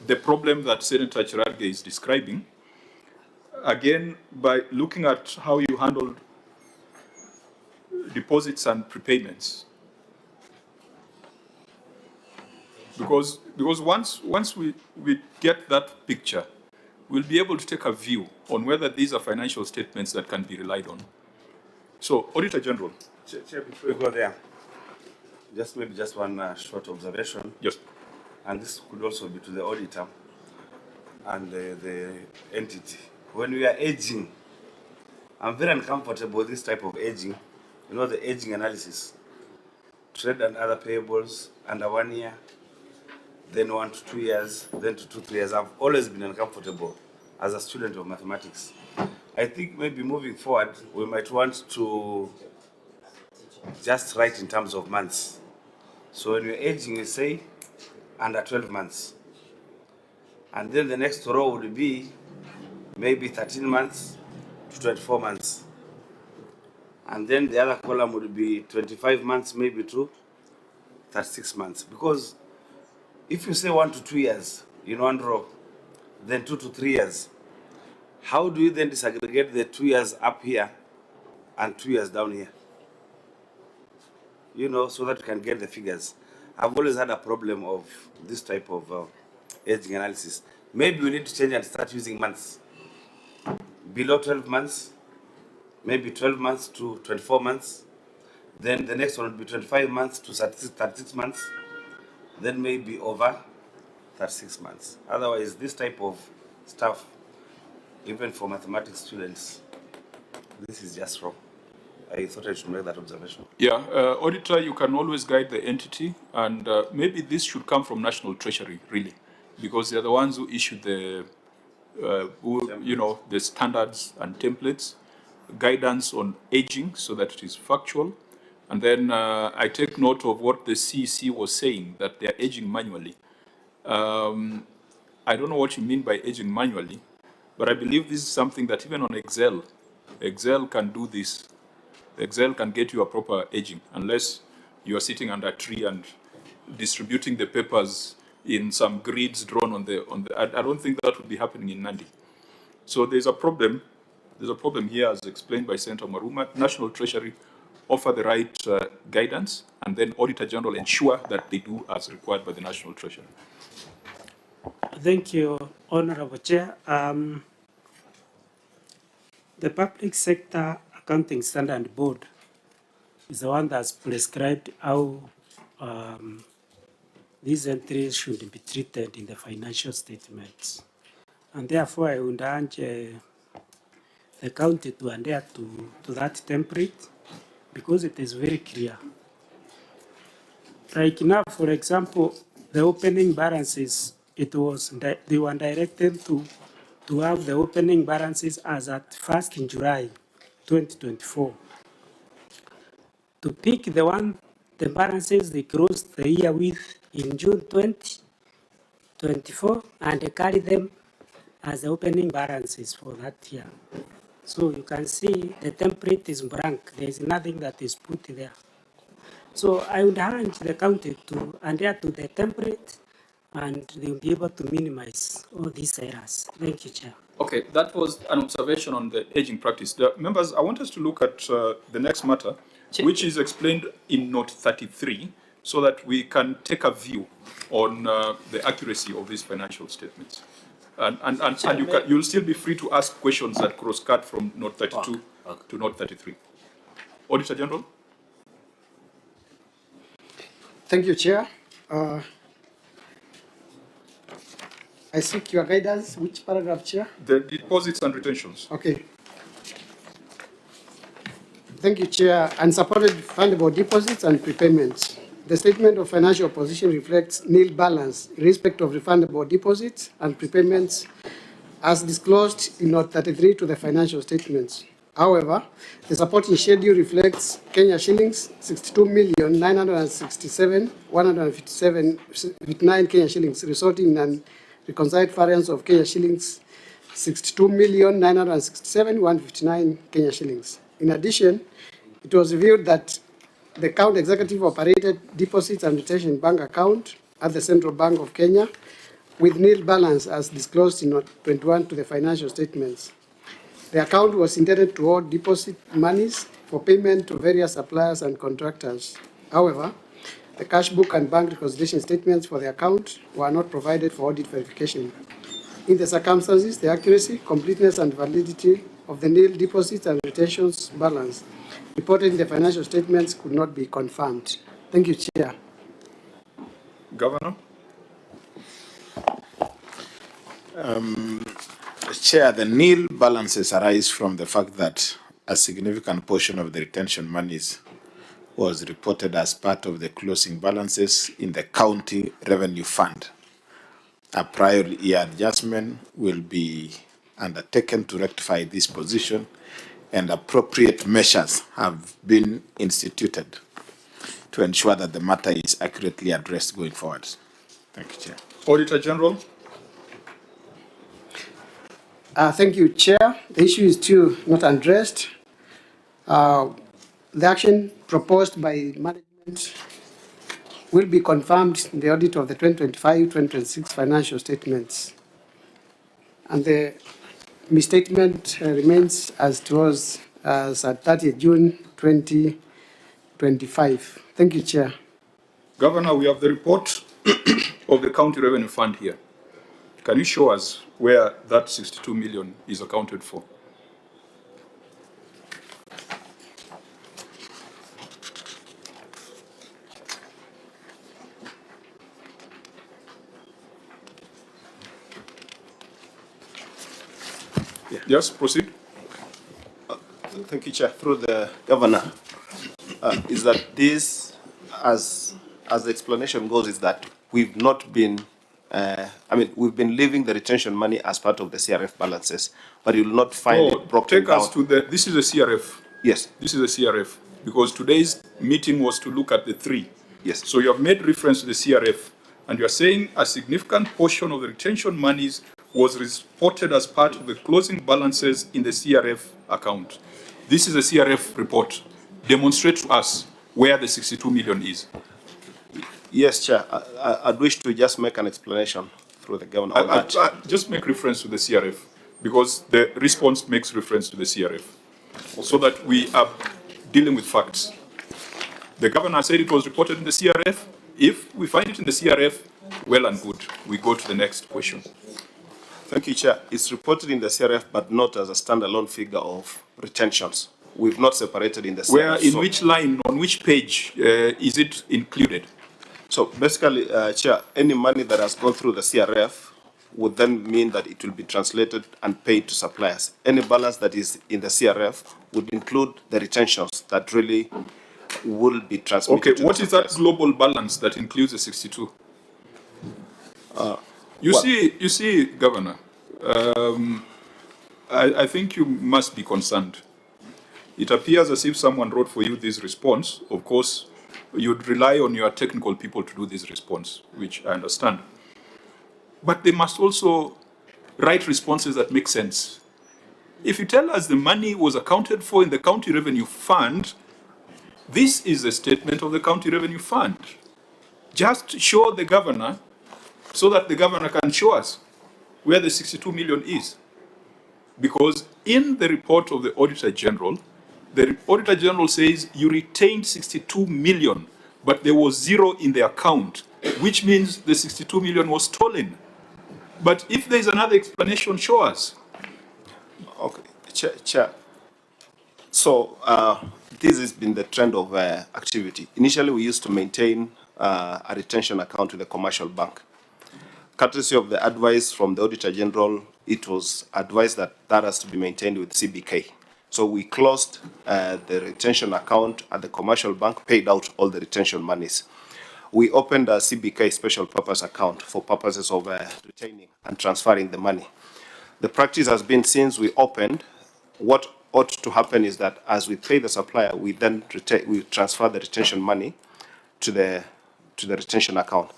the problem that Senator Cherargei is describing, again, by looking at how you handled deposits and prepayments. Because once we get that picture, we'll be able to take a view on whether these are financial statements that can be relied on. So, Auditor General. Chair, before we go there, maybe just one short observation. Yes. And this could also be to the auditor and the entity. When we are aging, I'm very uncomfortable with this type of aging. You know, the aging analysis. Trade and other payables under 1 year, then 1 to 2 years, then to 2 to 3 years. I've always been uncomfortable as a student of mathematics. I think maybe moving forward, we might want to just write in terms of months. So when we're aging, we say under 12 months. And then the next row would be maybe 13 months to 24 months. And then the other column would be 25 months maybe to 36 months. Because if you say 1 to 2 years in one row, then 2 to 3 years. How do you then disaggregate the 2 years up here and 2 years down here? You know, so that you can get the figures. I've always had a problem of this type of aging analysis. Maybe we need to change and start using months. Below 12 months, maybe 12 months to 24 months. Then the next one would be 25 months to 36 months. Then maybe over 36 months. Otherwise, this type of stuff, even for mathematics students, this is just wrong. I thought I should make that observation. Yeah, auditor, you can always guide the entity, and maybe this should come from National Treasury, really, because they're the ones who issue the, the standards and templates, guidance on aging, so that it is factual. And then I take note of what the CEC was saying, that they are aging manually. I don't know what you mean by aging manually, but I believe this is something that even on Excel can do this. Excel can get you a proper aging, unless you are sitting under a tree and distributing the papers in some grids drawn on the. I don't think that would be happening in Nandi. So there's a problem. There's a problem here, as explained by Senator Maruma. National Treasury offer the right guidance, and then Auditor General ensure that they do as required by the National Treasury. Thank you, Honorable Chair. The Public Sector Accounting Standard Board is the one that's prescribed how these entries should be treated in the financial statements. And therefore, I would urge the county to adhere to that template, because it is very clear. Like now, for example, the opening balances, they were directed to have the opening balances as at 1st in July 2024. To pick the balances they closed the year with in June 2024 and carry them as the opening balances for that year. So you can see the template is blank. There is nothing that is put there. So I would urge the county to adhere to the template, and they'll be able to minimize all these errors. Thank you, Chair. Okay, that was an observation on the aging practice. The members, I want us to look at the next matter, which is explained in note 33, so that we can take a view on the accuracy of these financial statements. And you'll still be free to ask questions that cross-cut from note 32 to note 33. Auditor General. Thank you, Chair. I seek your guidance. Which paragraph, Chair? The deposits and retentions. Okay. Thank you, Chair. Unsupported fundable deposits and prepayments. The statement of financial position reflects nil balance in respect of refundable deposits and prepayments as disclosed in note 33 to the financial statements. However, the supporting schedule reflects Kenya shillings 62,967,157.59 Kenya shillings, resulting in an reconciled variance of Kenya shillings 62,967,159 Kenya shillings. In addition, it was revealed that the county executive operated deposits and retention bank account at the Central Bank of Kenya with nil balance as disclosed in note 21 to the financial statements. The account was intended to hold deposit monies for payment to various suppliers and contractors. However, the cash book and bank reconciliation statements for the account were not provided for audit verification. In the circumstances, the accuracy, completeness, and validity of the nil deposits and retentions balance reported in the financial statements could not be confirmed. Thank you, Chair. Governor. Chair, the nil balances arise from the fact that a significant portion of the retention monies was reported as part of the closing balances in the county revenue fund. A prior year adjustment will be undertaken to rectify this position, and appropriate measures have been instituted to ensure that the matter is accurately addressed going forward. Thank you, Chair. Auditor General. Thank you, Chair. The issue is still not addressed. The action proposed by management will be confirmed in the audit of the 2025-2026 financial statements. and the misstatement remains as it was as at 30 June 2025. Thank you, Chair. Governor, we have the report of the County Revenue Fund here. Can you show us where that 62 million is accounted for? Yes, proceed. Thank you, Chair. Through the Governor, is that this, as the explanation goes, is that we've not been, we've been leaving the retention money as part of the CRF balances, but you will not find it broken take down. us to this is a CRF. Yes. This is a CRF, because today's meeting was to look at the three. Yes. So you have made reference to the CRF, and you are saying a significant portion of the retention monies was reported as part of the closing balances in the CRF account. This is a CRF report. Demonstrate to us where the 62 million is. Yes, Chair. I'd wish to just make an explanation through the Governor on that. Just make reference to the CRF, because the response makes reference to the CRF, so that we are dealing with facts. The Governor said it was reported in the CRF. If we find it in the CRF, well and good. We go to the next question. Thank you, Chair. It's reported in the CRF, but not as a standalone figure of retentions. We've not separated in the CRF. Where, in which line, on which page is it included? So basically, Chair, any money that has gone through the CRF would then mean that it will be translated and paid to suppliers. Any balance that is in the CRF would include the retentions that really will be transmitted. Okay, what is that global balance that includes the 62? You see, Governor, I think you must be concerned. It appears as if someone wrote for you this response. Of course, you'd rely on your technical people to do this response, which I understand. But they must also write responses that make sense. If you tell us the money was accounted for in the County Revenue Fund, this is a statement of the County Revenue Fund. Just show the Governor so that the Governor can show us where the 62 million is. Because in the report of the Auditor General, the Auditor General says you retained 62 million, but there was zero in the account, which means the 62 million was stolen. But if there's another explanation, show us. Okay, Chair. So this has been the trend of activity. Initially, we used to maintain a retention account with the commercial bank. Courtesy of the advice from the Auditor General, it was advised that that has to be maintained with CBK. So we closed the retention account at the commercial bank, paid out all the retention monies. We opened a CBK special purpose account for purposes of retaining and transferring the money. The practice has been, since we opened, what ought to happen is that as we pay the supplier, we then transfer the retention money to the retention account.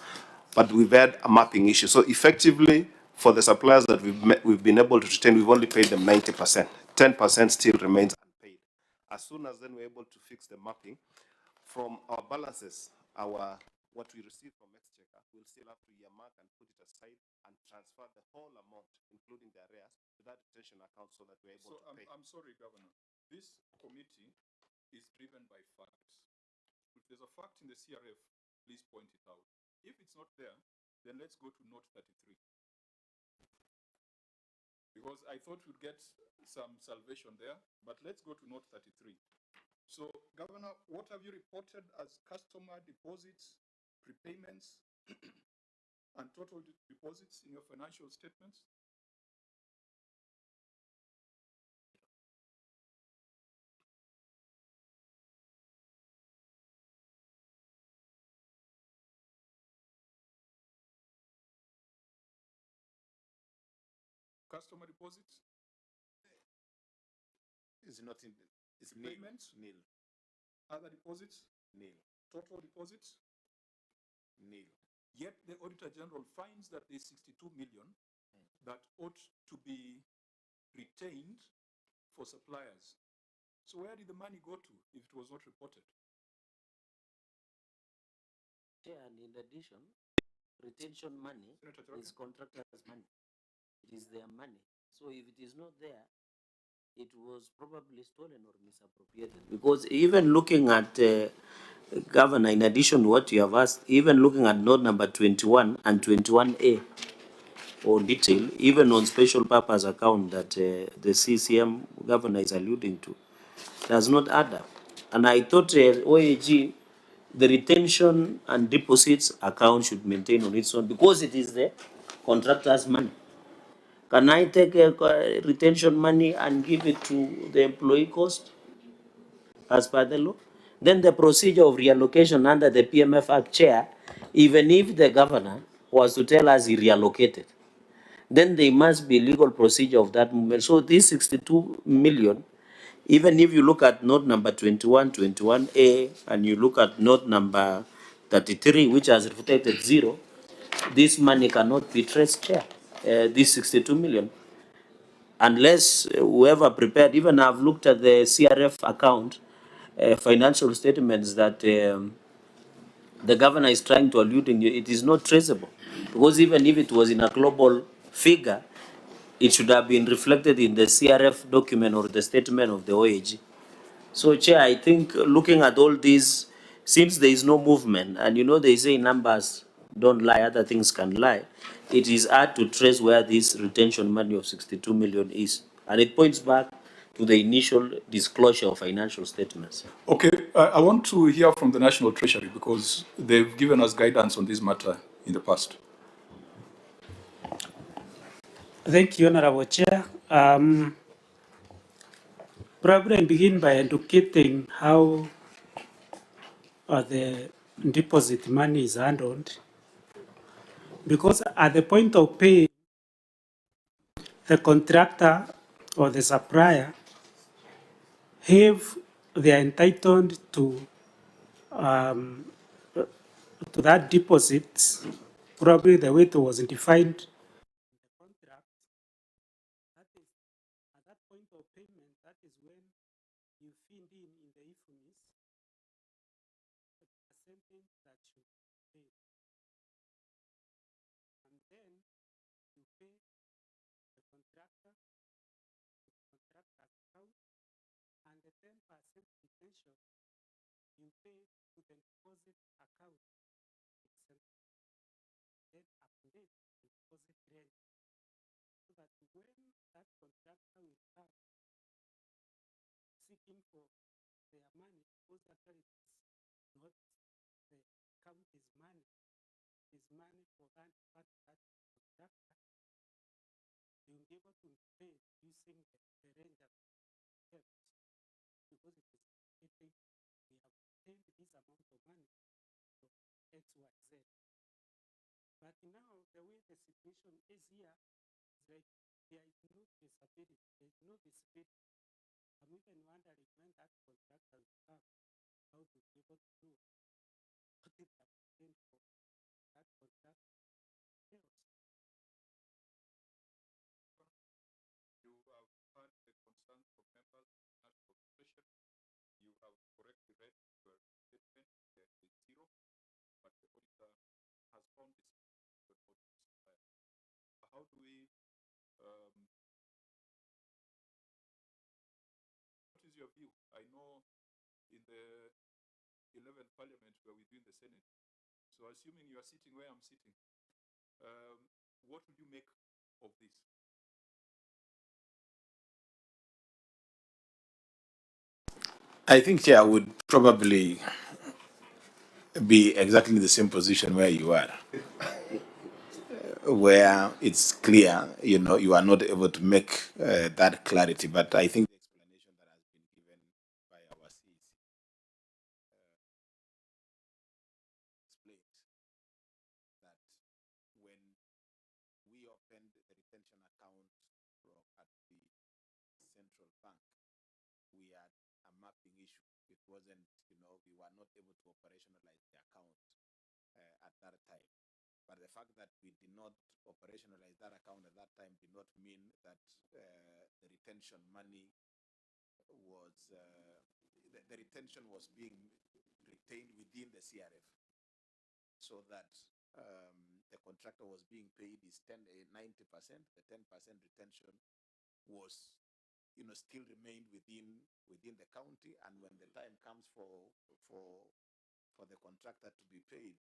But we've had a mapping issue. So effectively, for the suppliers that we've been able to retain, we've only paid them 90%. 10% still remains unpaid. As soon as then we're able to fix the mapping, from our balances, what we receive from Exchequer, we'll still have to earmark and put it aside and transfer the whole amount, including the arrears, to that retention account so that we're able to pay. I'm sorry, Governor. This committee is driven by facts. If there's a fact in the CRF, please point it out. If it's not there, then let's go to note 33. Because I thought we'd get some salvation there, but let's go to note 33. So, Governor, what have you reported as customer deposits, prepayments, and total deposits in your financial statements? Customer deposits? It's not in. It's Payments? Nil. Other deposits? Nil. Total deposits? Nil. Yet the Auditor General finds that there's 62 million that ought to be retained for suppliers. So where did the money go to if it was not reported? And in addition, retention money is contractors' money. It is their money. So if it is not there, it was probably stolen or misappropriated. Because even looking at Governor, in addition to what you have asked, even looking at note number 21 and 21A or detail, even on special purpose account that the CCM Governor is alluding to, does not add up. And I thought OAG, the retention and deposits account should maintain on its own because it is the contractor's money. Can I take retention money and give it to the employee cost as per the law? Then the procedure of reallocation under the PMF Act, Chair, even if the governor was to tell us he reallocated, then there must be legal procedure of that movement. So this 62 million, even if you look at note number 21, 21A, and you look at note number 33, which has reflected zero, this money cannot be traced, Chair. This 62 million, unless whoever prepared, even I've looked at the CRF account, financial statements that the governor is trying to allude in, it is not traceable. Because even if it was in a global figure, it should have been reflected in the CRF document or the statement of the OAG. So, Chair, I think looking at all these, since there is no movement, and you know they say numbers don't lie, other things can lie, it is hard to trace where this retention money of 62 million is. And it points back to the initial disclosure of financial statements. Okay, I want to hear from the National Treasury because they've given us guidance on this matter in the past. Thank you, Honorable Chair. Probably I begin by educating how the deposit money is handled. Because at the point of pay, the contractor or the supplier have they are entitled um, to that deposit. Probably the way it was defined in the contract. That is at that point of payment. That is when you fill in the IFUMIS the percentage that should pay, and then you pay the contractor account, and the 10% retention you pay to the deposit account itself. Then update the deposit rate so that when that contractor will come seeking for their money, because actually it is not the account is money for that contractor, you'll be able to pay using the range of kept because it is stating we have paid this amount of money from XYZ. But now the way the situation is here is like there is no traceability, there is no visibility. I'm even wondering when that contractor will come, how to be able to do what is the percent for that contractor sales. You have heard the concerns from members of the National Treasury. You have correctly read your statement. There is zero, but the auditor has found this. How do we? What is your view? I know in the 11th Parliament where we do in the Senate. So assuming you are sitting where I'm sitting, what would you make of this? I think, Chair, I would probably be exactly in the same position where you are, where it's clear, you are not able to make that clarity. But I think the explanation that has been given by our CEC explains that when we opened the retention account at the central bank, we had a mapping issue. It wasn't, we were not able to operationalize the account at that time. But the fact that we did not operationalize that account at that time did not mean that the retention money was, the retention was being retained within the CRF, so that the contractor was being paid is 90%. The 10% retention was, still remained within the county, and when the time comes for the contractor to be paid,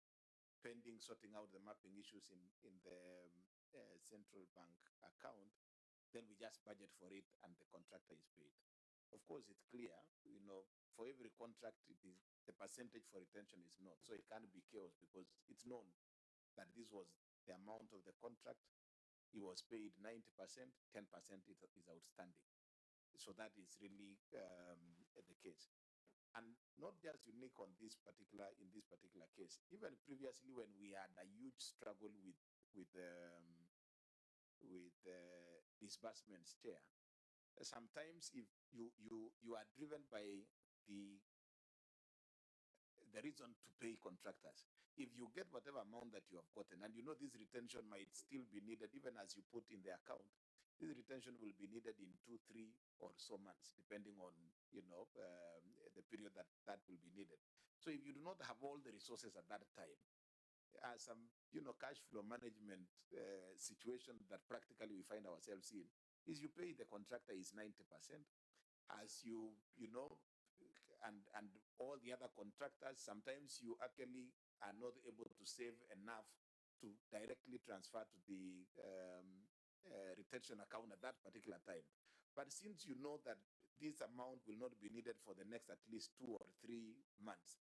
pending sorting out the mapping issues in the central bank account, then we just budget for it and the contractor is paid. Of course, it's clear, for every contract, the percentage for retention is not. So it can't be chaos because it's known that this was the amount of the contract. He was paid 90%, 10% is outstanding. So that is really the case. And not just unique in this particular case. Even previously, when we had a huge struggle with disbursements, Chair, sometimes if you are driven by the reason to pay contractors, if you get whatever amount that you have gotten, and this retention might still be needed, even as you put in the account, this retention will be needed in 2, 3 or so months, depending on the period that will be needed. So if you do not have all the resources at that time, some cash flow management situation that practically we find ourselves in is you pay the contractor is 90%, as and all the other contractors, sometimes you actually are not able to save enough to directly transfer to the retention account at that particular time. But since you know that this amount will not be needed for the next at least 2 or 3 months,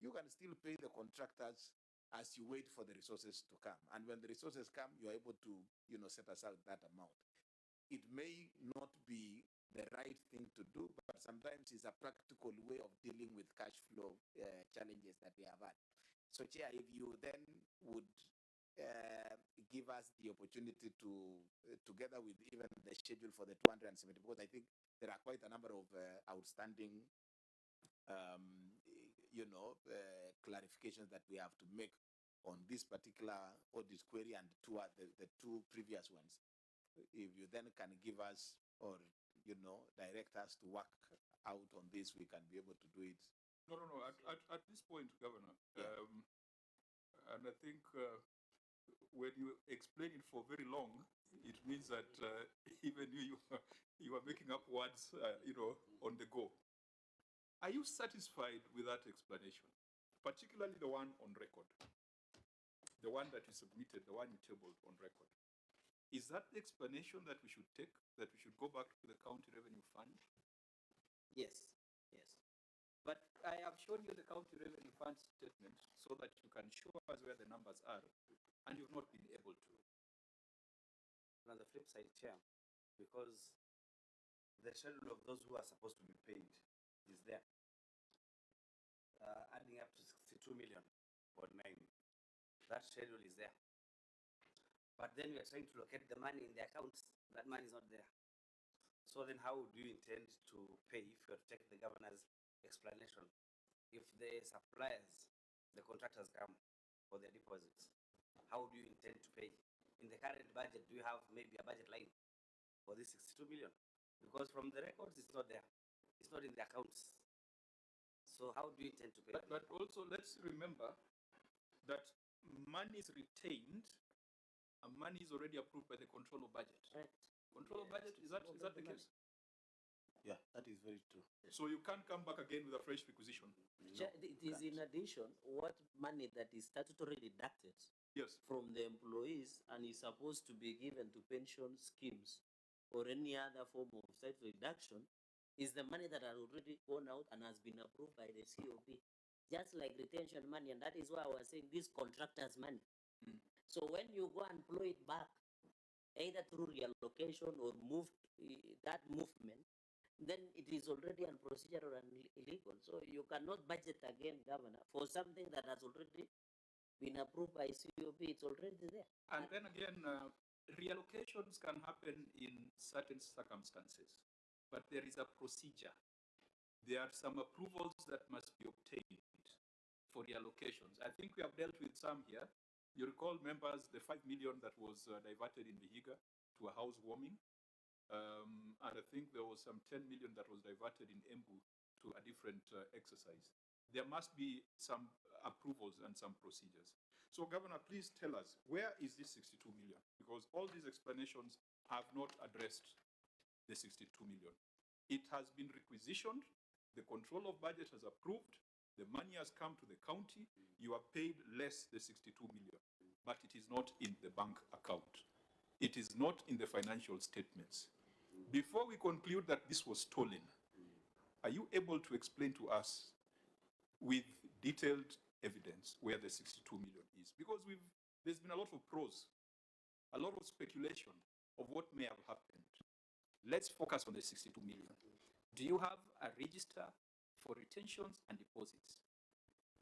you can still pay the contractors as you wait for the resources to come. And when the resources come, you're able to set aside that amount. It may not be the right thing to do, but sometimes it's a practical way of dealing with cash flow challenges that we have had. So, Chair, if you then would give us the opportunity to, together with even the schedule for the 270, because I think there are quite a number of outstanding, clarifications that we have to make on this particular audit query and the 2 previous ones. If you then can give us or direct us to work out on this, we can be able to do it. No. At this point, Governor, yeah. And I think when you explain it for very long, it means that even you are making up words, on the go. Are you satisfied with that explanation, particularly the one on record, the one that you submitted, the one you tabled on record? Is that the explanation that we should take, that we should go back to the county revenue fund? Yes. But I have shown you the county revenue fund statement so that you can show us where the numbers are, and you've not been able to. On the flip side, Chair, because the schedule of those who are supposed to be paid is there, adding up to 62 million or 9. That schedule is there. But then we are trying to locate the money in the accounts. That money is not there. So then how do you intend to pay if you have to take the governor's explanation? If the suppliers, the contractors come for their deposits, how do you intend to pay? In the current budget, do you have maybe a budget line for this 62 million? Because from the records, it's not there. It's not in the accounts. So how do you intend to pay? But also, let's remember that money is retained and money is already approved by the control of budget. Right. Control of budget, is that the case? Yeah, that is very true. So you can't come back again with a fresh requisition? No, it is in addition, what money that is statutorily deducted from the employees and is supposed to be given to pension schemes or any other form of statutory deduction is the money that has already gone out and has been approved by the COP. Just like retention money, and that is why I was saying this contractors' money. So when you go and employ it back, either through reallocation or that movement, then it is already unprocedural and illegal. So you cannot budget again, Governor, for something that has already been approved by COP. It's already there. And then again, reallocations can happen in certain circumstances, but there is a procedure. There are some approvals that must be obtained for reallocations. I think we have dealt with some here. You recall, members, the 5 million that was diverted in Vihiga to a housewarming. And I think there was some 10 million that was diverted in Embu to a different exercise. There must be some approvals and some procedures. So, Governor, please tell us, where is this 62 million? Because all these explanations have not addressed the 62 million. It has been requisitioned, the control of budget has approved, the money has come to the county, you are paid less than 62 million, but it is not in the bank account. It is not in the financial statements. Before we conclude that this was stolen, are you able to explain to us with detailed evidence where the 62 million is? Because there's been a lot of prose, a lot of speculation of what may have happened. Let's focus on the 62 million. Do you have a register for retentions and deposits?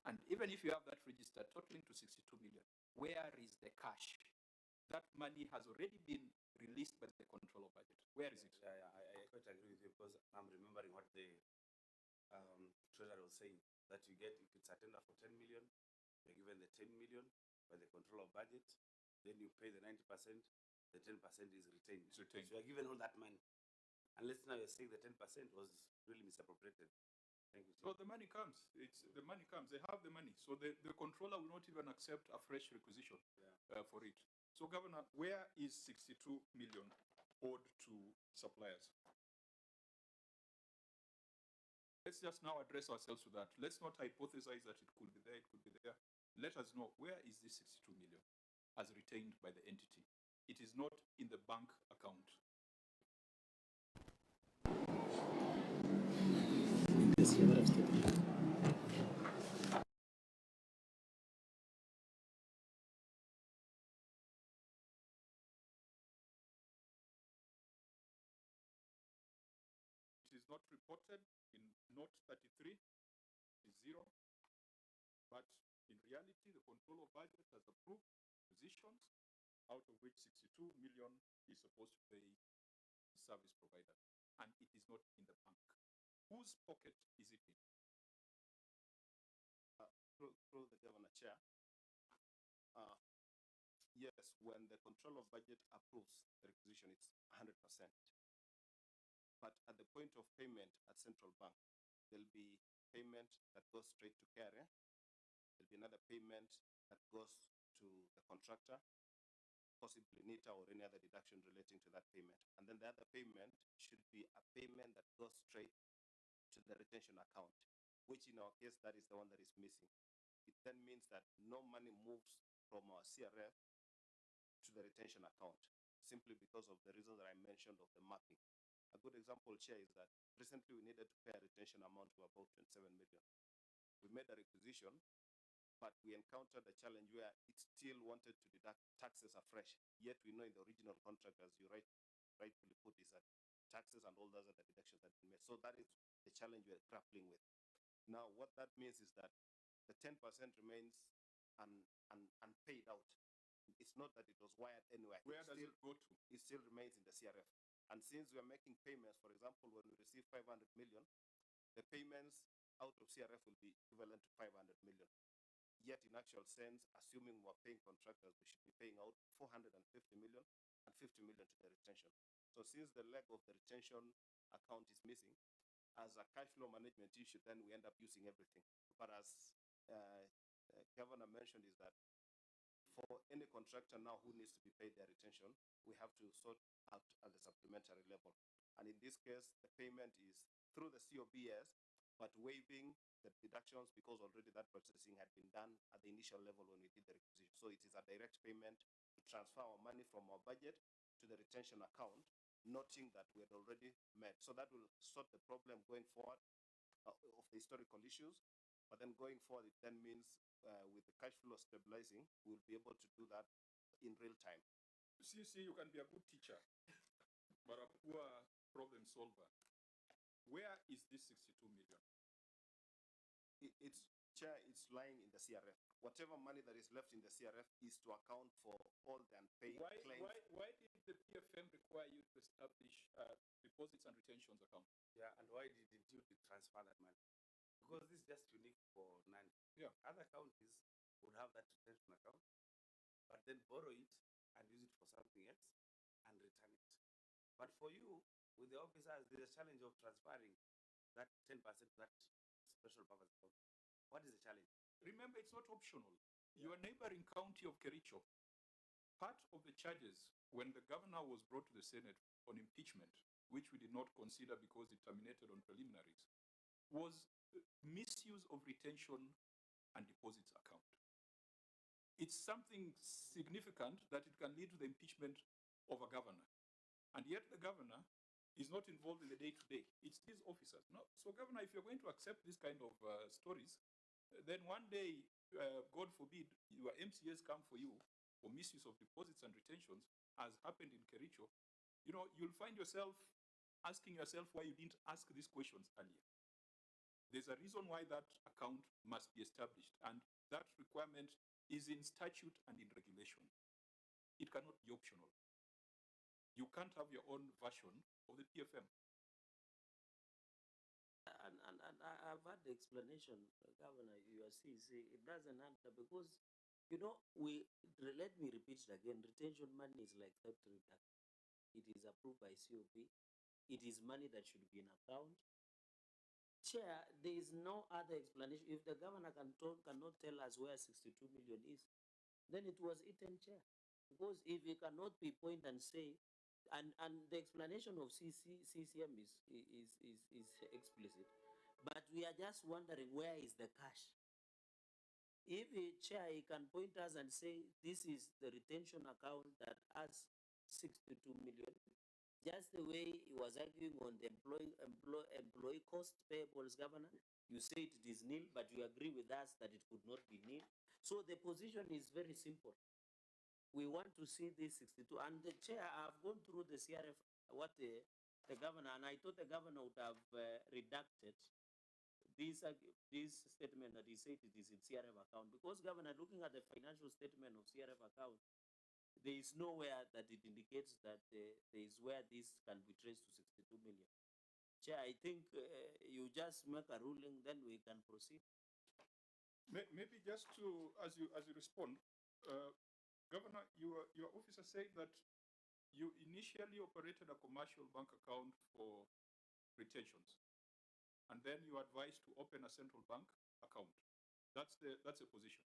And even if you have that register totaling to 62 million, where is the cash? That money has already been released by the control of budget. Where is it? I quite agree with you, because I'm remembering what the treasurer was saying, that you get, if it's a tender for 10 million, you're given the 10 million by the control of budget, then you pay the 90%, the 10% is retained. It's retained. So you're given all that money. Unless now you're saying the 10% was really misappropriated. Thank you. So the money comes. The money comes. They have the money. So the controller will not even accept a fresh requisition for it. So, Governor, where is 62 million owed to suppliers? Let's just now address ourselves to that. Let's not hypothesize that it could be there, it could be there. Let us know, where is this 62 million as retained by the entity? It is not in the bank account. It is not reported in note 33, is zero. But in reality, the control of budget has approved positions, out of which 62 million is supposed to pay service provider, and it is not in the bank. Whose pocket is it in? Through the Governor Chair, yes, when the control of budget approves the requisition, it's 100%. But at the point of payment at central bank, there'll be payment that goes straight to carrier. There'll be another payment that goes to the contractor, possibly NITA or any other deduction relating to that payment. And then the other payment should be a payment that goes straight to the retention account, which in our case, that is the one that is missing. It then means that no money moves from our CRF to the retention account, simply because of the reasons that I mentioned of the mapping. A good example, Chair, is that recently we needed to pay a retention amount of about 27 million. We made a requisition, but we encountered a challenge where it still wanted to deduct taxes afresh. Yet we know in the original contract, as you rightfully put, is that taxes and all those other deductions that we made. So that is the challenge we're grappling with. Now, what that means is that the 10% remains unpaid out. It's not that it was wired anywhere. Where does it go to? It still remains in the CRF. And since we are making payments, for example, when we receive 500 million, the payments out of CRF will be equivalent to 500 million. Yet in actual sense, assuming we're paying contractors, we should be paying out 450 million and 50 million to the retention. So since the leg of the retention account is missing, as a cash flow management issue, then we end up using everything. But as Governor mentioned, is that for any contractor now who needs to be paid their retention, we have to sort out at the supplementary level. And in this case, the payment is through the COBS, but waiving the deductions because already that processing had been done at the initial level when we did the requisition. So it is a direct payment to transfer our money from our budget to the retention account, noting that we had already met. So that will sort the problem going forward of the historical issues. But then going forward, it then means with the cash flow stabilizing, we'll be able to do that in real time. See, you can be a good teacher, but a poor problem solver. Where is this 62 million? Chair, it's lying in the CRF. Whatever money that is left in the CRF is to account for all the unpaid claims. Why did the PFM require you to establish deposits and retentions account? Yeah, and why did you transfer that money? Because this is just unique for Nandi. Yeah. Other counties would have that retention account, but then borrow it and use it for something else and return it. But for you, with the officers, there's a challenge of transferring that 10% that special purpose account. What is the challenge? remember, it's not optional. Your neighboring county of Kericho, part of the charges when the governor was brought to the Senate on impeachment, which we did not consider because it terminated on preliminaries, was misuse of retention and deposits account. It's something significant that it can lead to the impeachment of a governor. And yet the governor is not involved in the day-to-day. It's these officers. No. So governor, if you're going to accept this kind of stories, then one day, God forbid, your MCAs come for you for misuse of deposits and retentions, as happened in Kericho, you'll find yourself asking yourself why you didn't ask these questions earlier. There's a reason why that account must be established, and that requirement is in statute and in regulation. It cannot be optional. You can't have your own version of the PFM. And I've had the explanation, Governor, you see, it doesn't answer because, let me repeat it again, retention money is like debt reduction. It is approved by COP. It is money that should be in account. Chair, there is no other explanation. If the governor cannot tell us where 62 million is, then it was eaten, Chair. Because if he cannot be point and say, and the explanation of CCM is explicit, but we are just wondering where is the cash. If a chair he can point us and say this is the retention account that has 62 million, just the way he was arguing on the employee cost payables, Governor, you say it is nil, but you agree with us that it could not be nil. So the position is very simple. We want to see this 62. And the chair, I've gone through the CRF, what the governor, and I thought the governor would have redacted this statement that he said it is in CRF account. Because, Governor, looking at the financial statement of CRF account, there is nowhere that it indicates that there is where this can be traced to 62 million. Chair, I think you just make a ruling, then we can proceed. Maybe just to, as you respond, Governor, your officer said that you initially operated a commercial bank account for retentions, and then you advised to open a central bank account. That's a position.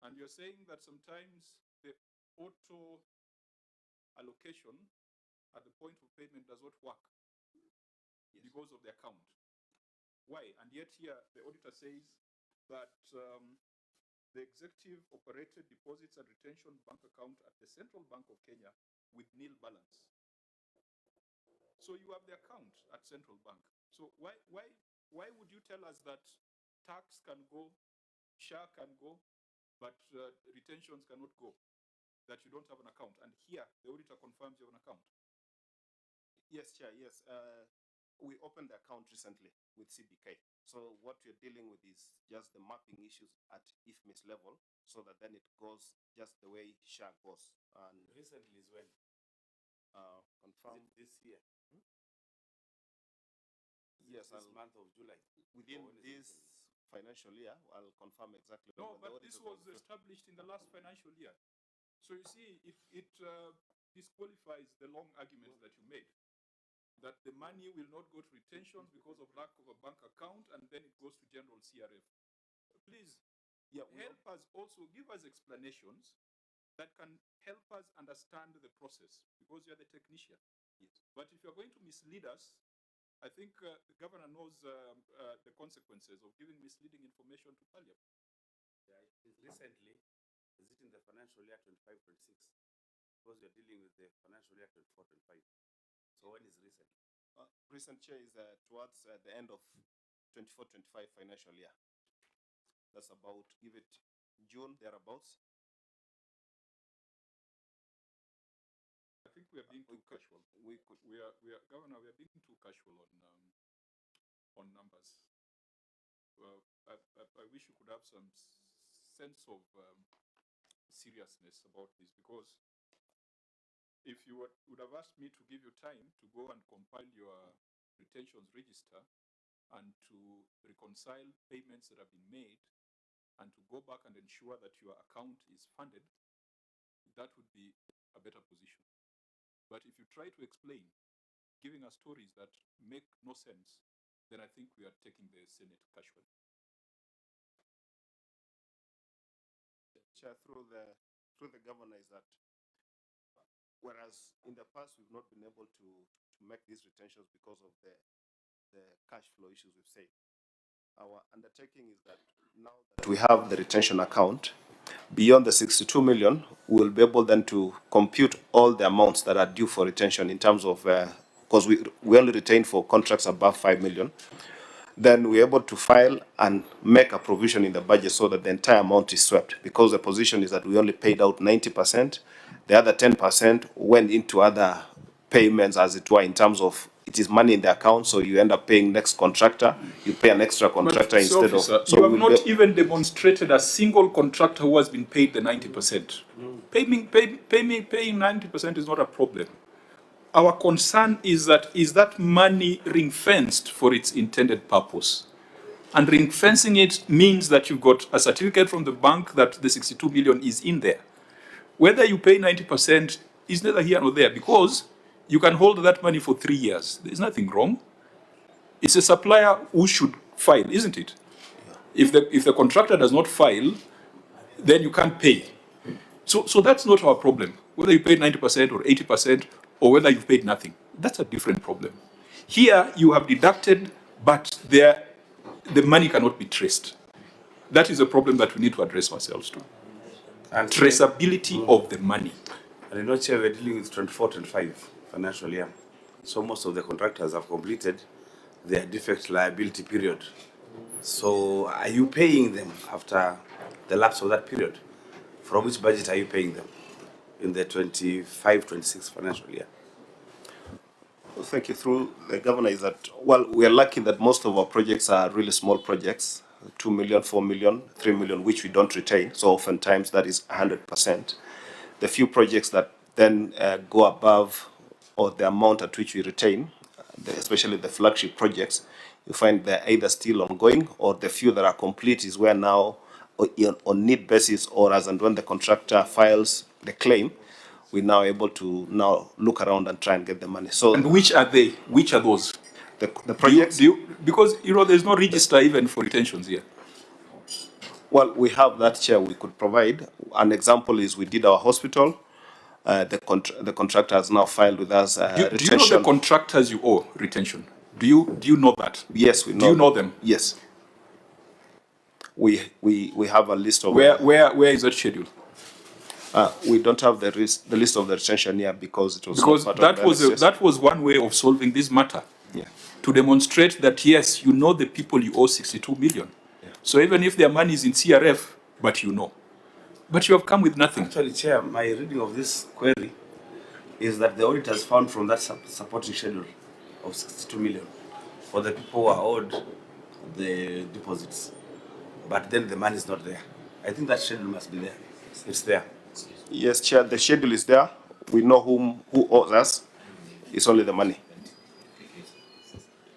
And you're saying that sometimes the auto allocation at the point of payment does not work because of the account. Why? And yet here the auditor says that the executive operated deposits and retention bank account at the Central Bank of Kenya with nil balance. So you have the account at Central Bank. So why would you tell us that tax can go, SHA can go, but retentions cannot go? That you don't have an account, and here the auditor confirms you have an account. Yes, Chair. Yes, we opened the account recently with CBK. So what we're dealing with is just the mapping issues at IFMIS level, so that then it goes just the way SHA goes. And recently is when? Confirm this year. Yes, this month of July. Within this financial year, I'll confirm exactly. No, but this was established in the last financial year. So you see, if it disqualifies the long arguments that you made, that the money will not go to retentions because of lack of a bank account, and then it goes to general CRF. Please help us also, give us explanations that can help us understand the process, because you're the technician. Yes. But if you're going to mislead us, I think the governor knows the consequences of giving misleading information to Parliament. Yeah, recently, is it in the financial year 25-26? Because you're dealing with the financial year 24-25. So when is recent? Recent, Chair, is towards the end of 24-25 financial year. That's about, give it June, thereabouts. I think we are being too casual. Governor, we are being too casual on numbers. I wish you could have some sense of seriousness about this, because if you would have asked me to give you time to go and compile your retentions register and to reconcile payments that have been made and to go back and ensure that your account is funded, that would be a better position. But if you try to explain, giving us stories that make no sense, then I think we are taking the Senate casually. Chair, through the governor, is that whereas in the past we've not been able to make these retentions because of the cash flow issues we've said, our undertaking is that now that we have the retention account, beyond the 62 million, we'll be able then to compute all the amounts that are due for retention in terms of, because we only retain for contracts above 5 million, then we're able to file and make a provision in the budget so that the entire amount is swept, because the position is that we only paid out 90%, the other 10% went into other payments, as it were, in terms of it is money in the account, so you end up paying next contractor, you pay an extra contractor instead of... So you have not even demonstrated a single contractor who has been paid the 90%. Paying 90% is not a problem. Our concern is that money ring-fenced for its intended purpose? And ring-fencing it means that you've got a certificate from the bank that the 62 million is in there. Whether you pay 90% is neither here nor there, because you can hold that money for 3 years. There's nothing wrong. It's a supplier who should file, isn't it? If the contractor does not file, then you can't pay. So that's not our problem. Whether you paid 90% or 80%, or whether you've paid nothing, that's a different problem. Here, you have deducted, but the money cannot be traced. That is a problem that we need to address ourselves to. And traceability of the money. And you know, Chair, we're dealing with 24-25 financial year. So most of the contractors have completed their defect liability period. So are you paying them after the lapse of that period? From which budget are you paying them in the 25-26 financial year? Well, thank you. Through the governor, is that, well, we are lucky that most of our projects are really small projects, 2 million, 4 million, 3 million, which we don't retain. So oftentimes that is 100%. The few projects that then go above or the amount at which we retain, especially the flagship projects, you find they're either still ongoing, or the few that are complete is where now on need basis, or as and when the contractor files the claim, we're now able to now look around and try and get the money. So, and which are they? Which are those? The projects? Because there's no register even for retentions here. Well, we have that, Chair, we could provide. An example is we did our hospital. The contractor has now filed with us retention. Do you know the contractors you owe retention? Do you know that? Yes, we know. Do you know them? Yes. We have a list of... Where is that schedule? We don't have the list of the retention here because it was not part of the that was one way of solving this matter. Yeah. To demonstrate that, yes, you know the people you owe 62 million. Yeah. So even if their money is in CRF, but you know. But you have come with nothing. Actually, Chair, my reading of this query is that the audit has found from that supporting schedule of 62 million for the people who are owed the deposits. But then the money is not there. I think that schedule must be there. It's there. Yes, Chair, the schedule is there. We know who owes us. It's only the money.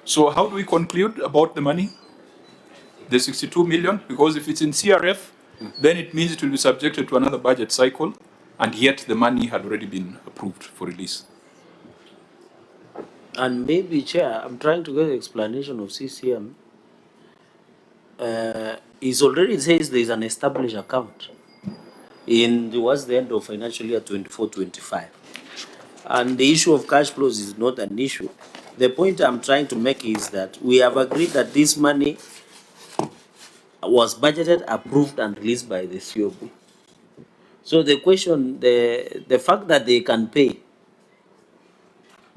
So how do we conclude about the money? The 62 million? Because if it's in CRF, then it means it will be subjected to another budget cycle, and yet the money had already been approved for release. And maybe, Chair, I'm trying to get an explanation of CCM. It already says there is an established account towards the end of financial year 24-25. And the issue of cash flows is not an issue. The point I'm trying to make is that we have agreed that this money was budgeted, approved, and released by the COB. So the question, the fact that they can pay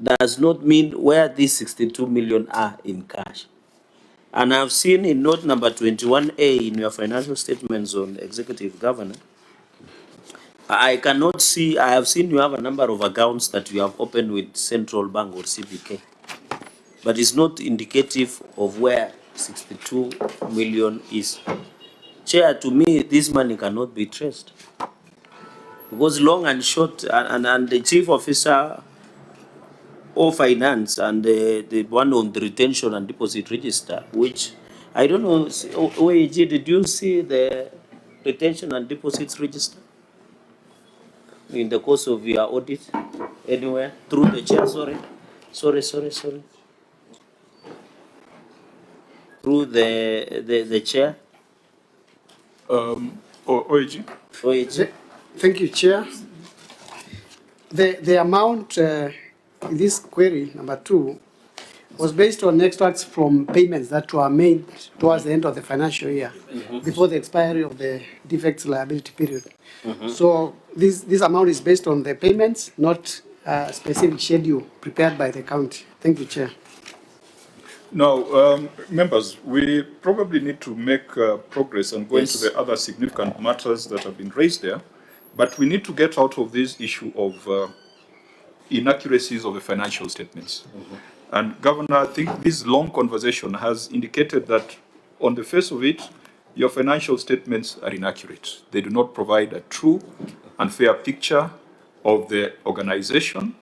does not mean where these 62 million are in cash. And I've seen in note number 21A in your financial statements on executive governance, I cannot see, I have seen you have a number of accounts that you have opened with Central Bank or CBK, but it's not indicative of where 62 million is. Chair, to me, this money cannot be traced. Because long and short, and the chief officer of finance and the one on the retention and deposit register, which I don't know, OAG, did you see the retention and deposits register in the course of your audit anywhere through the chair? Sorry. Through the chair? OAG. Thank you, Chair. The amount in this query, number 2, was based on extracts from payments that were made towards the end of the financial year, before the expiry of the defects liability period. So this amount is based on the payments, not a specific schedule prepared by the county. Thank you, Chair. Now, members, we probably need to make progress and go into the other significant matters that have been raised there, but we need to get out of this issue of inaccuracies of the financial statements. And Governor, I think this long conversation has indicated that on the face of it, your financial statements are inaccurate. They do not provide a true and fair picture of the organization.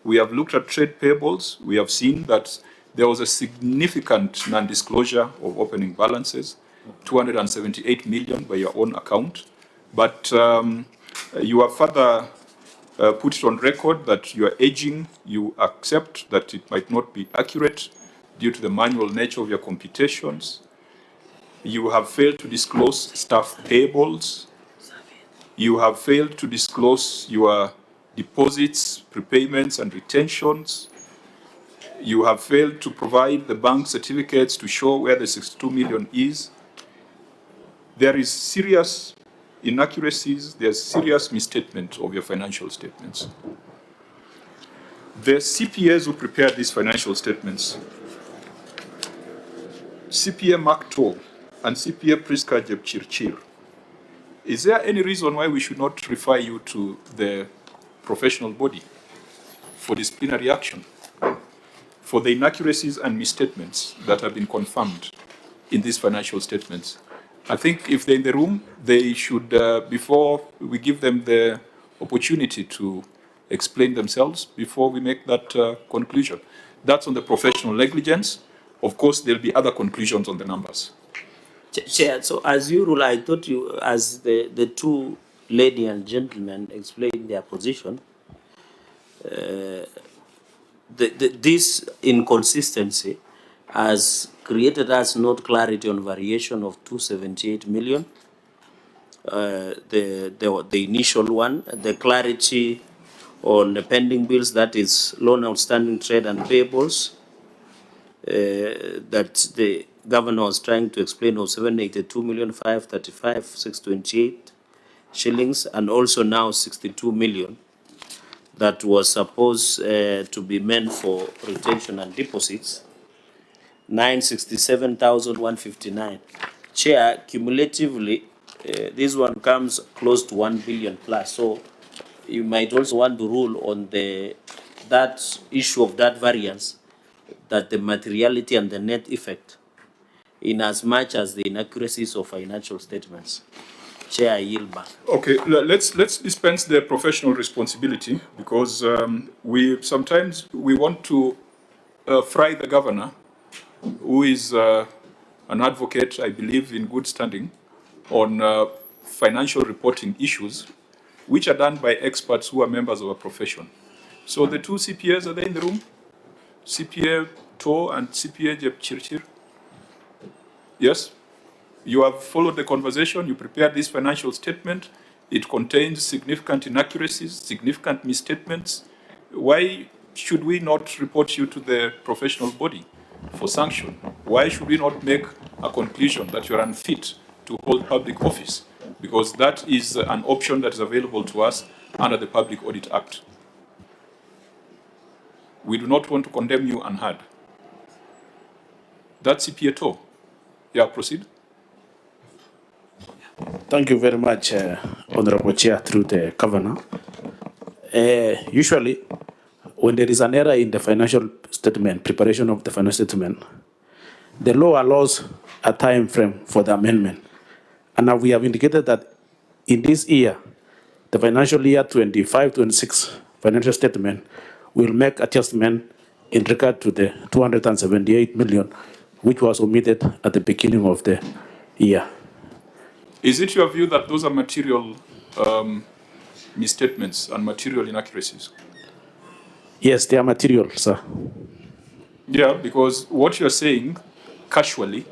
We have looked at trade payables. We have seen that there was a significant non-disclosure of opening balances, 278 million by your own account. But you have further put it on record that you are aging. You accept that it might not be accurate due to the manual nature of your computations. You have failed to disclose staff payables. You have failed to disclose your deposits, prepayments, and retentions. You have failed to provide the bank certificates to show where the 62 million is. There is serious inaccuracies, there's serious misstatement of your financial statements. The CPAs who prepared these financial statements, CPA Mark Toll and CPA Priska Jepchirchir, is there any reason why we should not refer you to the professional body for disciplinary action for the inaccuracies and misstatements that have been confirmed in these financial statements? I think if they're in the room, they should, before we give them the opportunity to explain themselves, before we make that conclusion. That's on the professional negligence. Of course, there'll be other conclusions on the numbers. Chair, so as you rule, I thought you, as the two lady and gentlemen explained their position, this inconsistency has created us not clarity on variation of 278 million. The initial one, the clarity on the pending bills, that is loan outstanding trade and payables, that the governor was trying to explain of 782,535,628 shillings, and also now 62 million that was supposed to be meant for retention and deposits, 967,159. Chair, cumulatively, this one comes close to 1 billion plus. So you might also want to rule on that issue of that variance, that the materiality and the net effect, in as much as the inaccuracies of financial statements. Chair, I yield back. Okay, let's dispense the professional responsibility, because we sometimes want to fry the governor, who is an advocate, I believe, in good standing on financial reporting issues, which are done by experts who are members of a profession. So the two CPAs, are they in the room? CPA To and CPA Jepchirchir? Yes? You have followed the conversation, you prepared this financial statement. It contains significant inaccuracies, significant misstatements. Why should we not report you to the professional body for sanction? Why should we not make a conclusion that you're unfit to hold public office? Because that is an option that is available to us under the Public Audit Act. We do not want to condemn you unheard. That's CPA To. Yeah, proceed. Thank you very much, Honorable Chair, through the Governor. Usually, when there is an error in the financial statement, preparation of the financial statement, the law allows a time frame for the amendment. And now we have indicated that in this year, the financial year 25-26 financial statement will make adjustment in regard to the 278 million, which was omitted at the beginning of the year. Is it your view that those are material misstatements and material inaccuracies? Yes, they are material, sir. Yeah, because what you're saying casually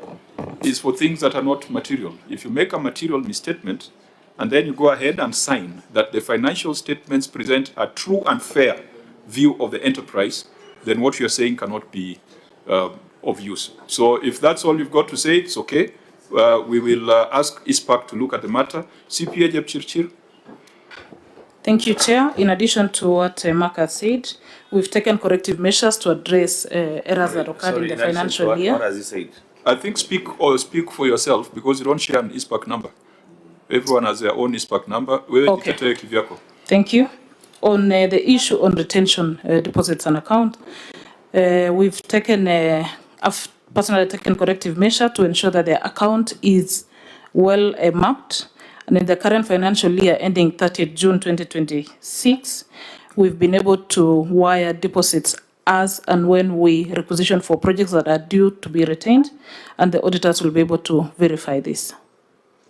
is for things that are not material. If you make a material misstatement, and then you go ahead and sign that the financial statements present a true and fair view of the enterprise, then what you're saying cannot be of use. So if that's all you've got to say, it's okay. We will ask ISPAC to look at the matter. CPA Jepchirchir. Thank you, Chair. In addition to what Mark has said, we've taken corrective measures to address errors that occurred in the financial year. What has he said? I think speak for yourself, because you don't share an ISPAC number. Everyone has their own ISPAC number. Okay. Thank you. On the issue on retention deposits and account, we've taken, I've personally taken corrective measure to ensure that the account is well mapped. And in the current financial year ending 30th June 2026, we've been able to wire deposits as and when we requisition for projects that are due to be retained, and the auditors will be able to verify this.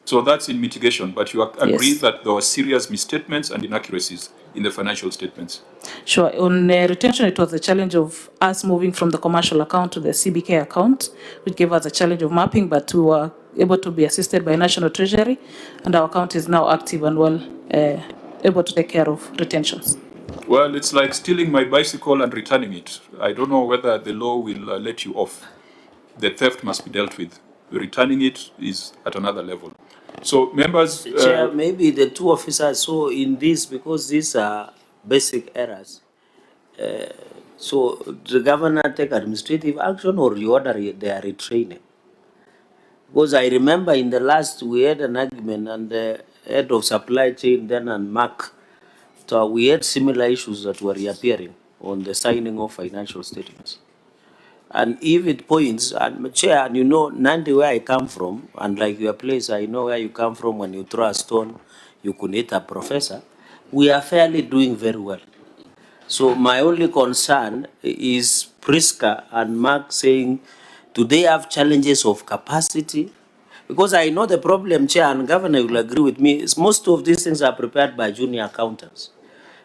So that's in mitigation, but you agree that there were serious misstatements and inaccuracies in the financial statements? Sure. On retention, it was a challenge of us moving from the commercial account to the CBK account, which gave us a challenge of mapping, but we were able to be assisted by National Treasury, and our account is now active and well able to take care of retentions. Well, it's like stealing my bicycle and returning it. I don't know whether the law will let you off. The theft must be dealt with. Returning it is at another level. So, members... Chair, maybe the two officers saw in this, because these are basic errors. So, the governor take administrative action or you order their retraining? Because I remember in the last, we had an argument, and the head of supply chain then and Mark, so we had similar issues that were reappearing on the signing of financial statements. And if it points, and Chair, and you know, Nandi, where I come from, and like your place, I know where you come from. When you throw a stone, you could hit a professor. We are fairly doing very well. So my only concern is Priska and Mark saying, do they have challenges of capacity? Because I know the problem, Chair, and Governor will agree with me, is most of these things are prepared by junior accountants.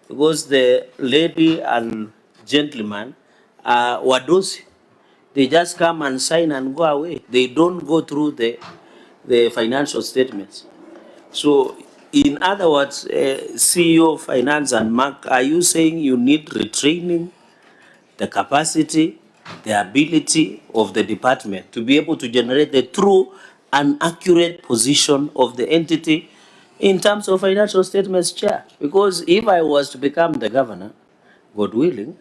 Because the lady and gentleman are wadosi. They just come and sign and go away. They don't go through the financial statements. So, in other words, CEO of Finance and Mark, are you saying you need retraining, the capacity, the ability of the department to be able to generate the true and accurate position of the entity in terms of financial statements, Chair? Because if I was to become the governor, God willing,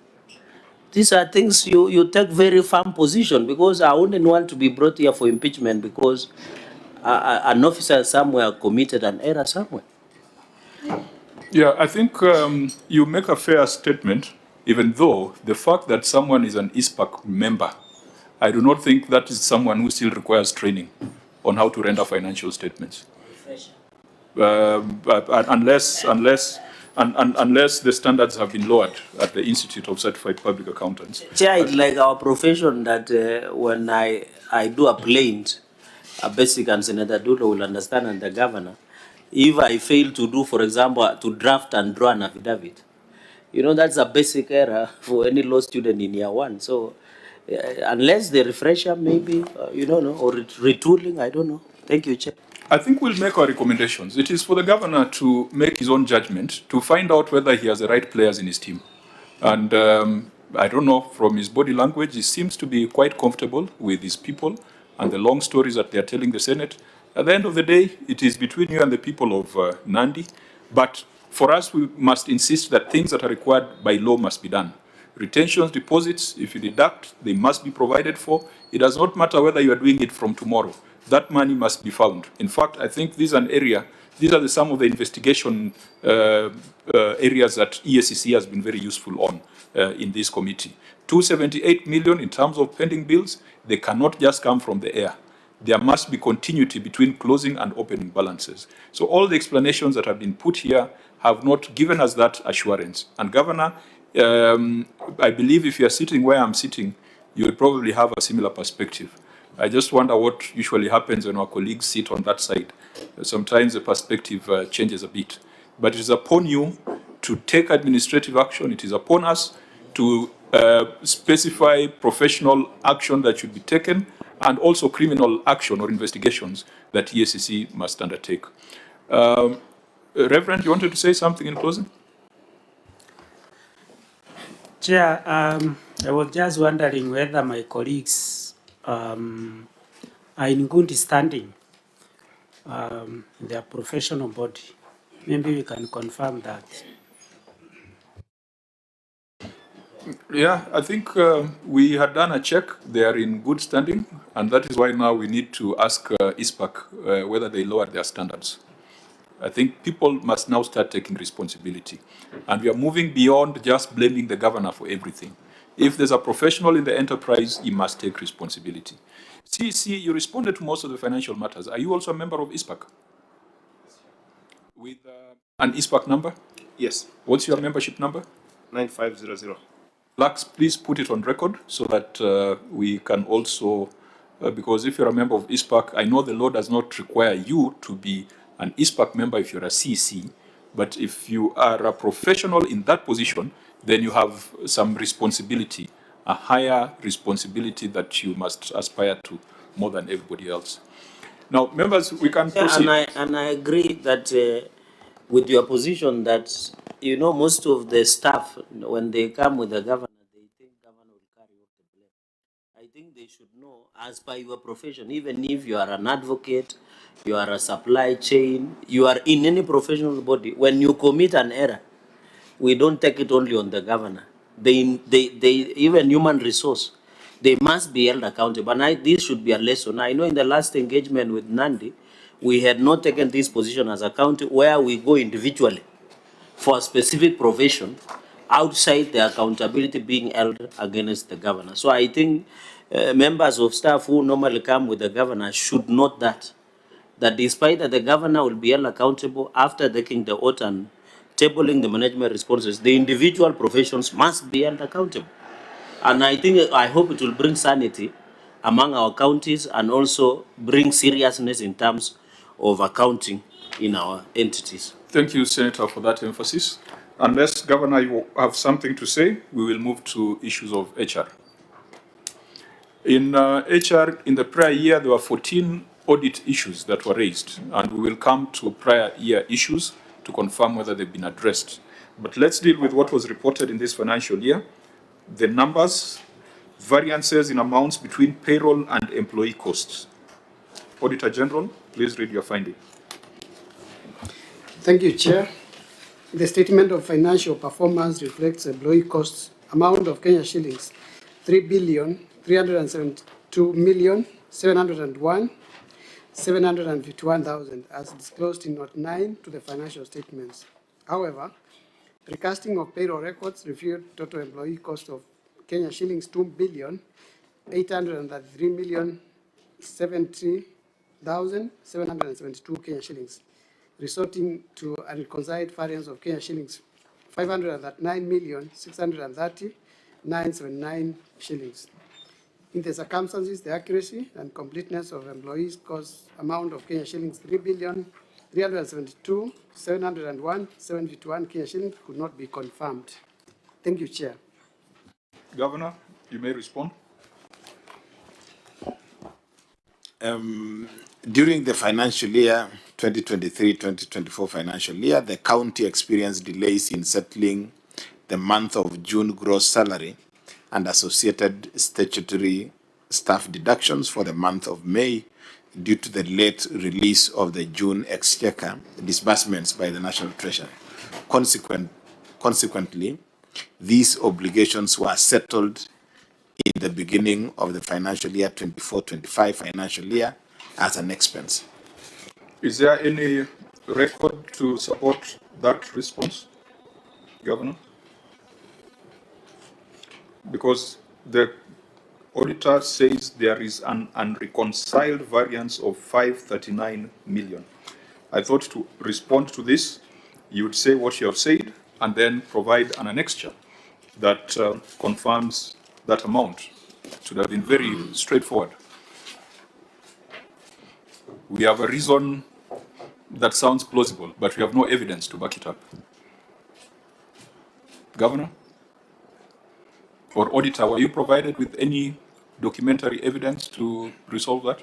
these are things you take very firm position, because I wouldn't want to be brought here for impeachment because an officer somewhere committed an error somewhere. Yeah, I think you make a fair statement, even though the fact that someone is an ISPAC member, I do not think that is someone who still requires training on how to render financial statements. Unless the standards have been lowered at the Institute of Certified Public Accountants. Chair, it's like our profession that when I do a plaint, a basic, and Senator Dulo will understand, and the governor, if I fail to do, for example, to draft and draw an affidavit, you know, that's a basic error for any law student in year one. So unless the refresher maybe, you don't know, or retooling, I don't know. Thank you, Chair. I think we'll make our recommendations. It is for the governor to make his own judgment to find out whether he has the right players in his team. And I don't know, from his body language, he seems to be quite comfortable with his people and the long stories that they're telling the Senate. At the end of the day, it is between you and the people of Nandi. But for us, we must insist that things that are required by law must be done. Retentions, deposits, if you deduct, they must be provided for. It does not matter whether you are doing it from tomorrow. That money must be found. In fact, I think this is an area, these are some of the investigation areas that ESCC has been very useful on in this committee. 278 million in terms of pending bills, they cannot just come from the air. There must be continuity between closing and opening balances. So all the explanations that have been put here have not given us that assurance. And Governor, I believe if you are sitting where I'm sitting, you will probably have a similar perspective. I just wonder what usually happens when our colleagues sit on that side. Sometimes the perspective changes a bit. But it is upon you to take administrative action. It is upon us to specify professional action that should be taken, and also criminal action or investigations that ESCC must undertake. Reverend, you wanted to say something in closing? Chair, I was just wondering whether my colleagues are in good standing in their professional body. Maybe we can confirm that. Yeah, I think we had done a check. They are in good standing, and that is why now we need to ask ISPAC whether they lowered their standards. I think people must now start taking responsibility. And we are moving beyond just blaming the governor for everything. If there's a professional in the enterprise, he must take responsibility. See, you responded to most of the financial matters. Are you also a member of ISPAC? With an ISPAC number? Yes. What's your membership number? 9500. Lux, please put it on record so that we can also, because if you're a member of ISPAC, I know the law does not require you to be an ISPAC member if you're a CC, but if you are a professional in that position, then you have some responsibility, a higher responsibility that you must aspire to more than everybody else. Now, members, we can proceed. And I agree that with your position that, you know, most of the staff, when they come with the governor, they think governor will carry out the blame. I think they should know, as per your profession, even if you are an advocate, you are a supply chain, you are in any professional body, when you commit an error, we don't take it only on the governor. They even human resource, they must be held accountable. And this should be a lesson. I know in the last engagement with Nandi, we had not taken this position as a county where we go individually for a specific profession outside the accountability being held against the governor. So I think members of staff who normally come with the governor should note that despite that the governor will be held accountable after taking the oath and tabling the management responses, the individual professions must be held accountable. And I hope it will bring sanity among our counties and also bring seriousness in terms of accounting in our entities. Thank you, Senator, for that emphasis. Unless, Governor, you have something to say, we will move to issues of HR. In HR, in the prior year, there were 14 audit issues that were raised, and we will come to prior year issues to confirm whether they've been addressed. But let's deal with what was reported in this financial year. The numbers, variances in amounts between payroll and employee costs. Auditor General, please read your finding. Thank you, Chair. The statement of financial performance reflects employee costs amount of Kenya shillings 3,372,701,751,000 as disclosed in Note 9 to the financial statements. However, recasting of payroll records revealed total employee cost of Kenya shillings 2,833,070,772 Kenya shillings, resulting to a reconciled variance of Kenya shillings 539,630,979 shillings. In the circumstances, the accuracy and completeness of employees' cost amount of Kenya shillings 3,372,701,751 Kenya shillings could not be confirmed. Thank you, Chair. Governor, you may respond. During the financial year 2023-2024 financial year, the county experienced delays in settling the month of June gross salary and associated statutory staff deductions for the month of May due to the late release of the June exchequer disbursements by the National Treasury. Consequently, these obligations were settled in the beginning of the financial year 24-25 financial year as an expense. Is there any record to support that response, Governor? Because the auditor says there is an unreconciled variance of 539 million. I thought to respond to this, you would say what you have said and then provide an annexure that confirms that amount. It should have been very straightforward. We have a reason that sounds plausible, but we have no evidence to back it up. Governor? Or auditor, were you provided with any documentary evidence to resolve that?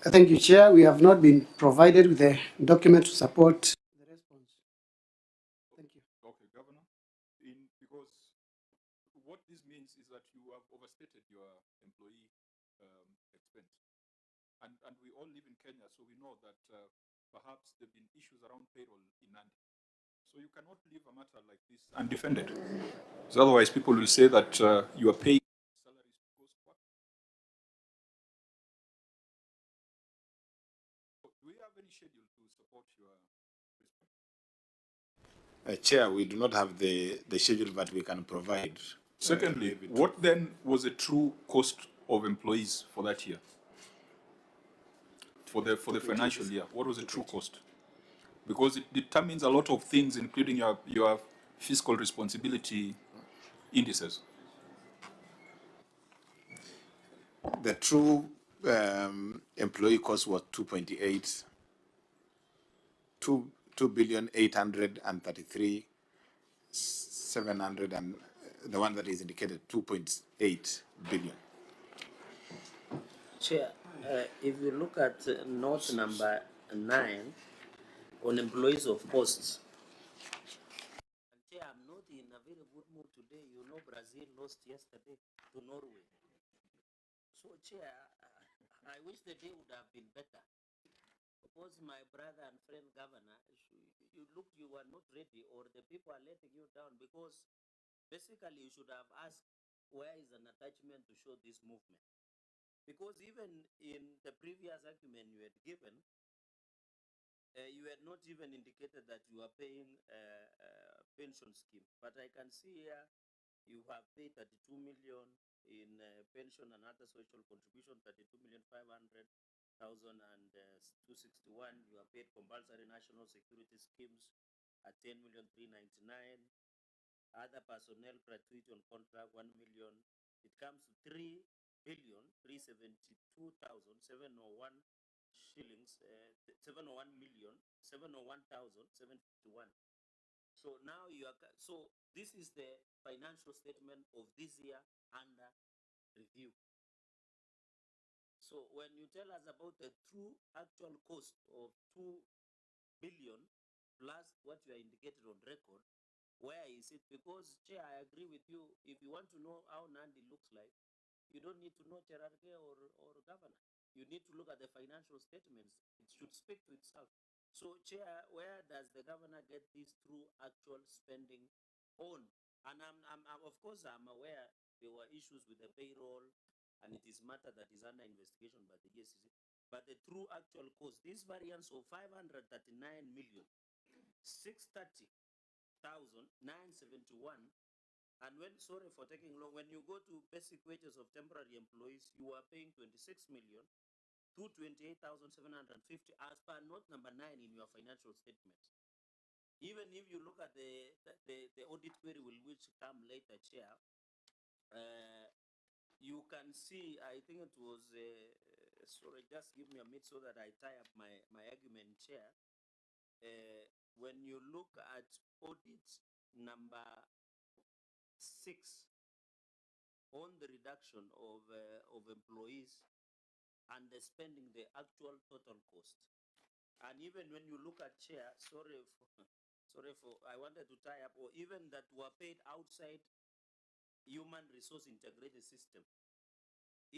Thank you, Chair. We have not been provided with a document to support the response. Thank you. Okay, Governor. Because what this means is that you have overstated your employee expense. And we all live in Kenya, so we know that perhaps there have been issues around payroll in Nandi. So you cannot leave a matter like this undefended. So otherwise, people will say that you are paying salaries because what? Do we have any schedule to support your response? Chair, we do not have the schedule, but we can provide. Secondly, what then was the true cost of employees for that year? For the financial year, what was the true cost? Because it determines a lot of things, including your fiscal responsibility indices. The true employee cost was 2.833,700, and the one that is indicated 2.8 billion. Chair, if you look at note number 9 on employees of posts, Chair, I'm not in a very good mood today. You know, Brazil lost yesterday to Norway. So, Chair, I wish the day would have been better. Because my brother and friend governor, you looked, you were not ready, or the people are letting you down, because basically you should have asked where is an attachment to show this movement. Because even in the previous argument you had given, you had not even indicated that you are paying pension scheme. But I can see here you have paid 32 million in pension and other social contribution, 32,500,000 and 261. You have paid compulsory national security schemes at 10,399. Other personnel gratuity on contract 1 million. It comes to 3,372,701 shillings, 701,751. So now you are, so this is the financial statement of this year under review. So when you tell us about the true actual cost of 2 billion plus what you are indicated on record, where is it? Because, Chair, I agree with you. If you want to know how Nandi looks like, you don't need to know Cherargei or governor. You need to look at the financial statements. It should speak to itself. So, Chair, where does the governor get this true actual spending on? And of course, I'm aware there were issues with the payroll, and it is matter that is under investigation by the ESCC. But the true actual cost, this variance of 539 million, 630,971. And when, sorry for taking long, when you go to basic wages of temporary employees, you are paying 26,228,750 as per note number 9 in your financial statement. Even if you look at the audit query which come later, Chair, you can see, I think it was, sorry, just give me a minute so that I tie up my argument, Chair. When you look at audit number 6 on the reduction of employees and the spending the actual total cost, and even when you look at, Chair, sorry for I wanted to tie up, or even that were paid outside human resource integrated system.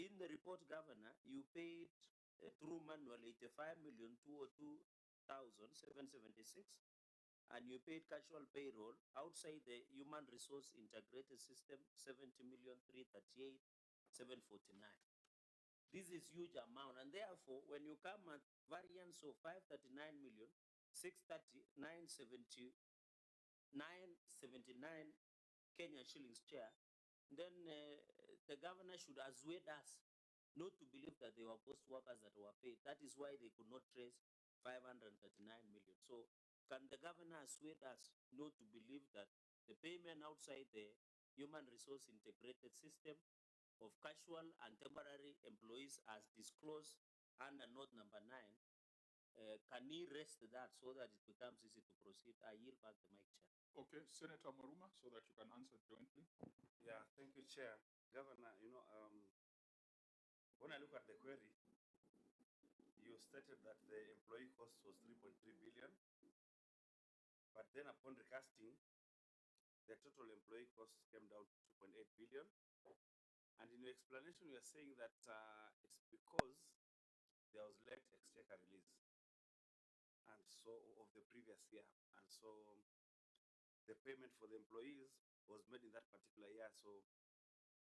In the report, Governor, you paid through manual 85,202,776, and you paid casual payroll outside the human resource integrated system 70,338,749. This is huge amount, and therefore, when you come at variance of 539,630,979 Kenyan shillings, Chair, then the governor should assuade us not to believe that they were post workers that were paid. That is why they could not trace 539 million. So can the governor assuade us not to believe that the payment outside the human resource integrated system of casual and temporary employees as disclosed under note number 9, can he rest that so that it becomes easy to proceed? I yield back the mic, Chair. Okay, Senator Maruma, so that you can answer jointly. Yeah, thank you, Chair. Governor, you know, when I look at the query, have stated that the employee cost was 3.3 billion, but then upon recasting, the total employee cost came down to 2.8 billion. And in your explanation, you are saying that it's because there was late exchequer release, and so of the previous year, and so the payment for the employees was made in that particular year, so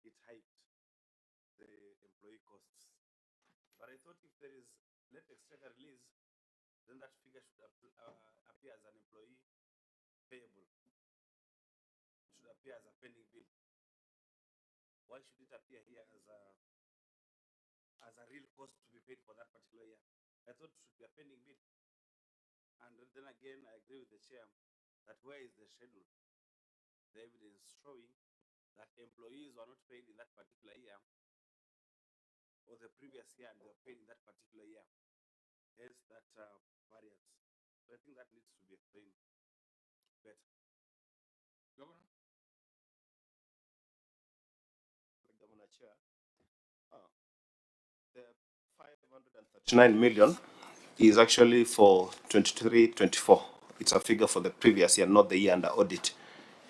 it hiked the employee costs. But I thought if there is late exchequer release, then that figure should appear as an employee payable. It should appear as a pending bill. Why should it appear here as a real cost to be paid for that particular year? I thought it should be a pending bill. And then again, I agree with the chair that where is the schedule, the evidence showing that employees were not paid in that particular year or the previous year and they were paid in that particular year. Hence that variance. So I think that needs to be explained better. Governor? Governor Chair, the 539 million is actually for 23-24. It's a figure for the previous year, not the year under audit.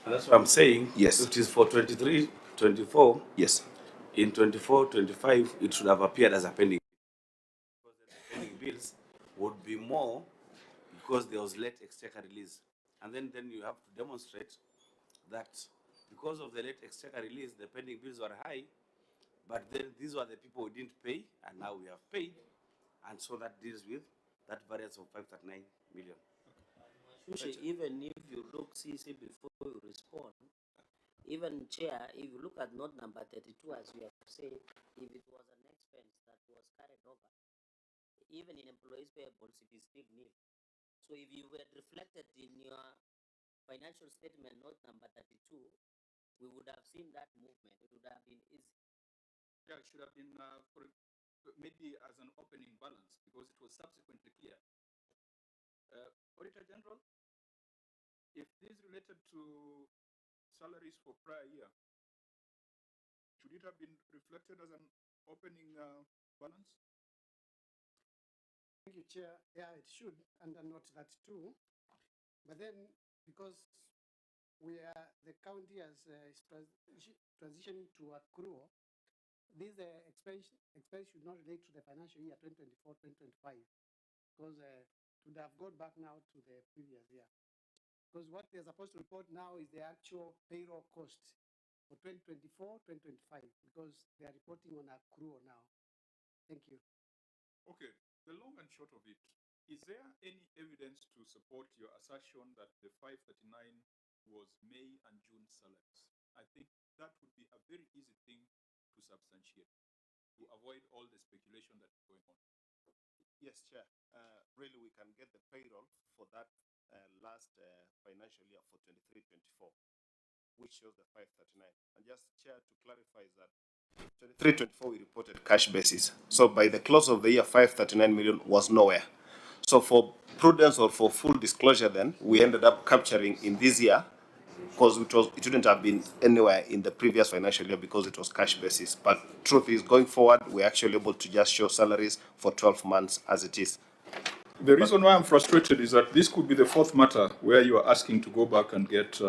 And that's what I'm saying. Yes. If it is for 23-24, yes. In 24-25, it should have appeared as a pending. Because the pending bills would be more because there was late exchequer release. And then you have to demonstrate that because of the late exchequer release, the pending bills were high, but then these were the people who didn't pay, and now we have paid. And so that deals with that variance of 539 million. Shushe, even if you look, CC, before you respond, even Chair, if you look at note number 32, as you have said, if it was an expense that was carried over, even in employees payables, it is still nil. So if you were reflected in your financial statement, note number 32, we would have seen that movement. It would have been easy. Yeah, it should have been maybe as an opening balance because it was subsequently clear. Auditor General, if this related to salaries for prior year, should it have been reflected as an opening balance? Thank you, Chair. Yeah, it should, under note that too. But then, because the county is transitioning to accrual, this expense should not relate to the financial year 2024-2025, because it would have gone back now to the previous year. Because what they're supposed to report now is the actual payroll cost for 2024-2025, because they are reporting on accrual now. Thank you. Okay, the long and short of it, is there any evidence to support your assertion that the 539 was May and June salaries? I think that would be a very easy thing to substantiate, to avoid all the speculation that is going on. Yes, Chair. Really, we can get the payroll for that last financial year for 23-24, which shows the 539. And just, Chair, to clarify is that 23-24 we reported cash basis. So by the close of the year, 539 million was nowhere. So for prudence or for full disclosure, then we ended up capturing in this year, because it wouldn't have been anywhere in the previous financial year because it was cash basis. But truth is, going forward, we're actually able to just show salaries for 12 months as it is. The reason why I'm frustrated is that this could be the fourth matter where you are asking to go back and get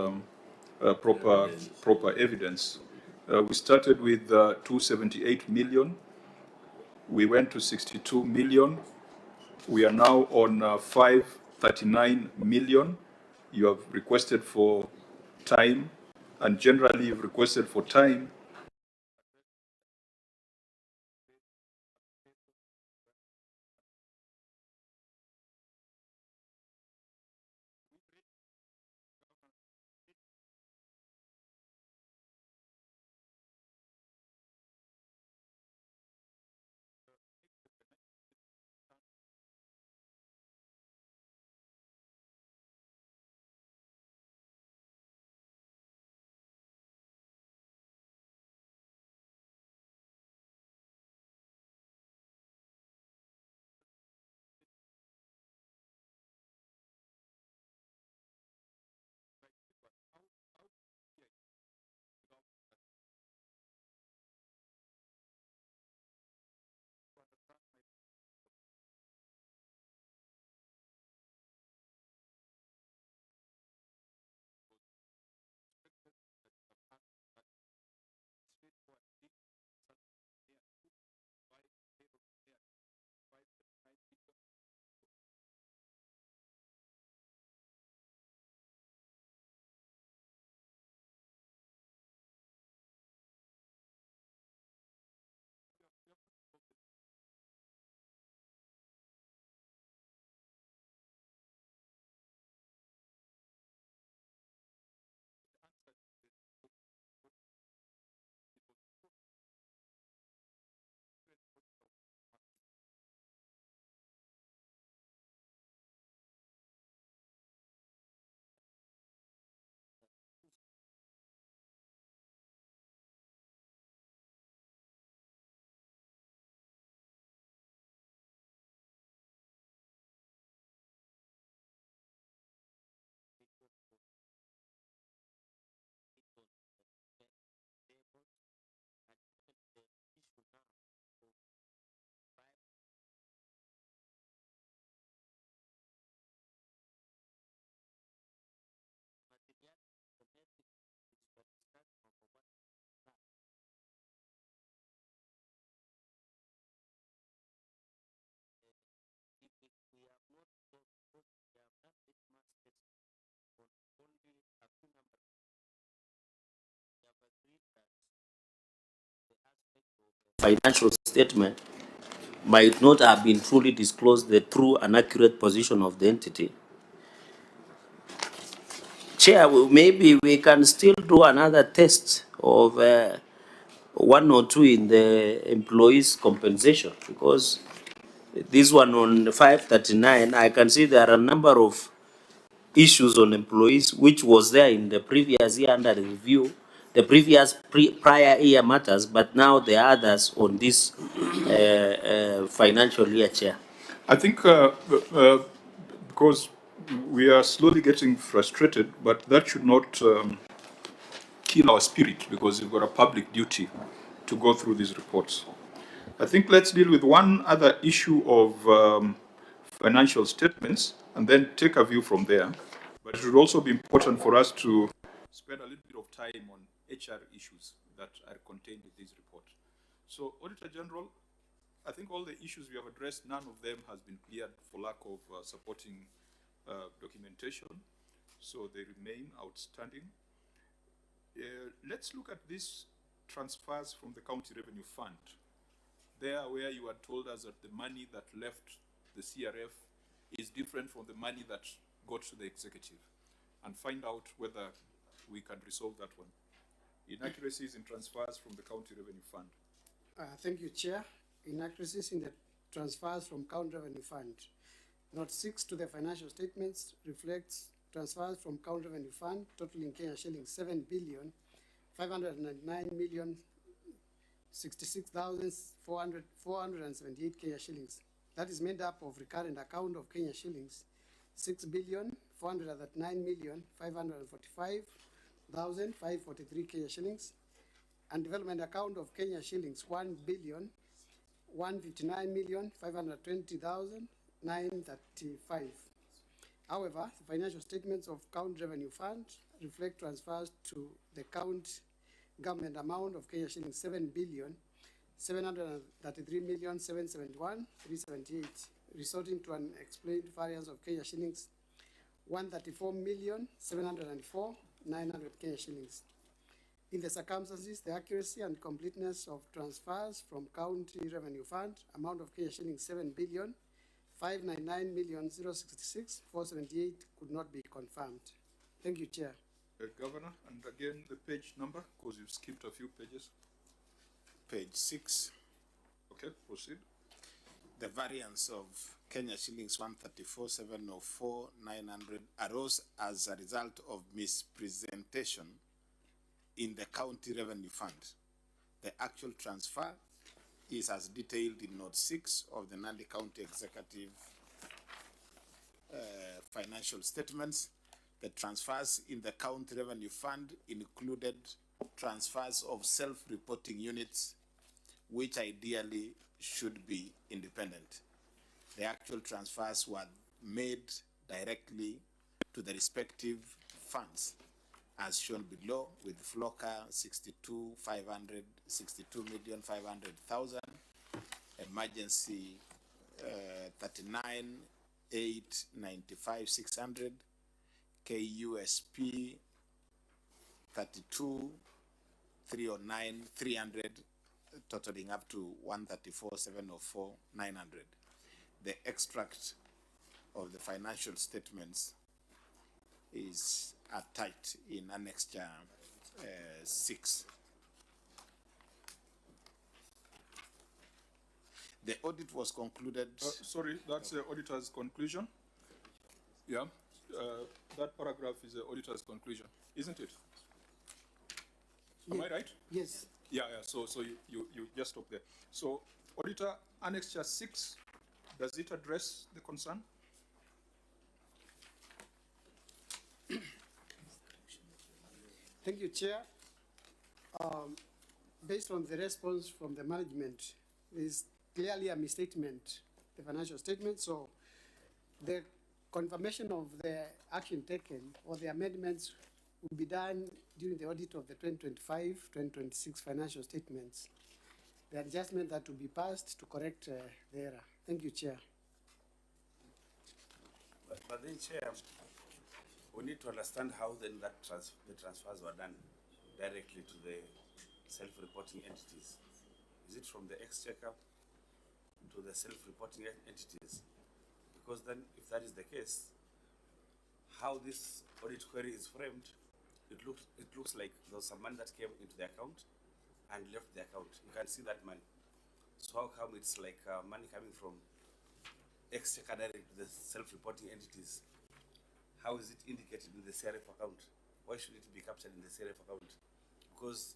proper evidence. We started with 278 million. We went to 62 million. We are now on 539 million. You have requested for time, and generally you've requested for time financial statement might not have been truly disclosed the true and accurate position of the entity. Chair, maybe we can still do another test of one or two in the employees' compensation, because this one on 539, I can see there are a number of issues on employees which was there in the previous year under review, the previous prior year matters, but now there are others on this financial year, Chair. I think because we are slowly getting frustrated, but that should not kill our spirit, because we've got a public duty to go through these reports. I think let's deal with one other issue of financial statements and then take a view from there. But it would also be important for us to spend a little bit of time on HR issues that are contained in this report. So, Auditor General, I think all the issues we have addressed, none of them has been cleared for lack of supporting documentation. So they remain outstanding. Let's look at these transfers from the County Revenue Fund. There where you had told us that the money that left the CRF is different from the money that got to the executive, and find out whether we can resolve that one. Inaccuracies in transfers from the County Revenue Fund. Thank you, Chair. Inaccuracies in the transfers from County Revenue Fund. Note 6 to the financial statements reflects transfers from County Revenue Fund totaling Kenya shillings 7,599,066,478 Kenya shillings. That is made up of recurrent account of Kenya shillings 6,439,545,543 Kenya shillings, and development account of Kenya shillings 1,159,520,935. However, the financial statements of County Revenue Fund reflect transfers to the county government amount of Kenya shillings 7,733,771,378, resulting to an explained variance of Kenya shillings 134,704,900 Kenya shillings. In the circumstances, the accuracy and completeness of transfers from County Revenue Fund, amount of Kenya shillings 7,599,066,478 could not be confirmed. Thank you, Chair. Governor, and again the page number, because you've skipped a few pages. Page 6. Okay, proceed. The variance of Kenya shillings 134,704,900 arose as a result of mispresentation in the County Revenue Fund. The actual transfer is as detailed in Note 6 of the Nandi County Executive financial statements. The transfers in the County Revenue Fund included transfers of self-reporting units, which ideally should be independent. The actual transfers were made directly to the respective funds, as shown below, with Flocker 62,500, 62,500,000, emergency 39,895,600, KUSP 32,309,300, totaling up to 134,704,900. The extract of the financial statements is attached in Annexure 6. The audit was concluded. Sorry, that's the auditor's conclusion. Yeah, that paragraph is the auditor's conclusion, isn't it? Am I right? Yes. Yeah. So you just stop there. So, Auditor, Annexure 6, does it address the concern? Thank you, Chair. Based on the response from the management, there is clearly a misstatement, the financial statement. So the confirmation of the action taken or the amendments will be done during the audit of the 2025-2026 financial statements. The adjustment that will be passed to correct the error. Thank you, Chair. But then, Chair, we need to understand how then the transfers were done directly to the self-reporting entities. Is it from the exchequer to the self-reporting entities? Because then, if that is the case, how this audit query is framed, it looks like there was some money that came into the account and left the account. You can see that money. So how come it's like money coming from exchequer direct to the self-reporting entities? How is it indicated in the CRF account? Why should it be captured in the CRF account? Because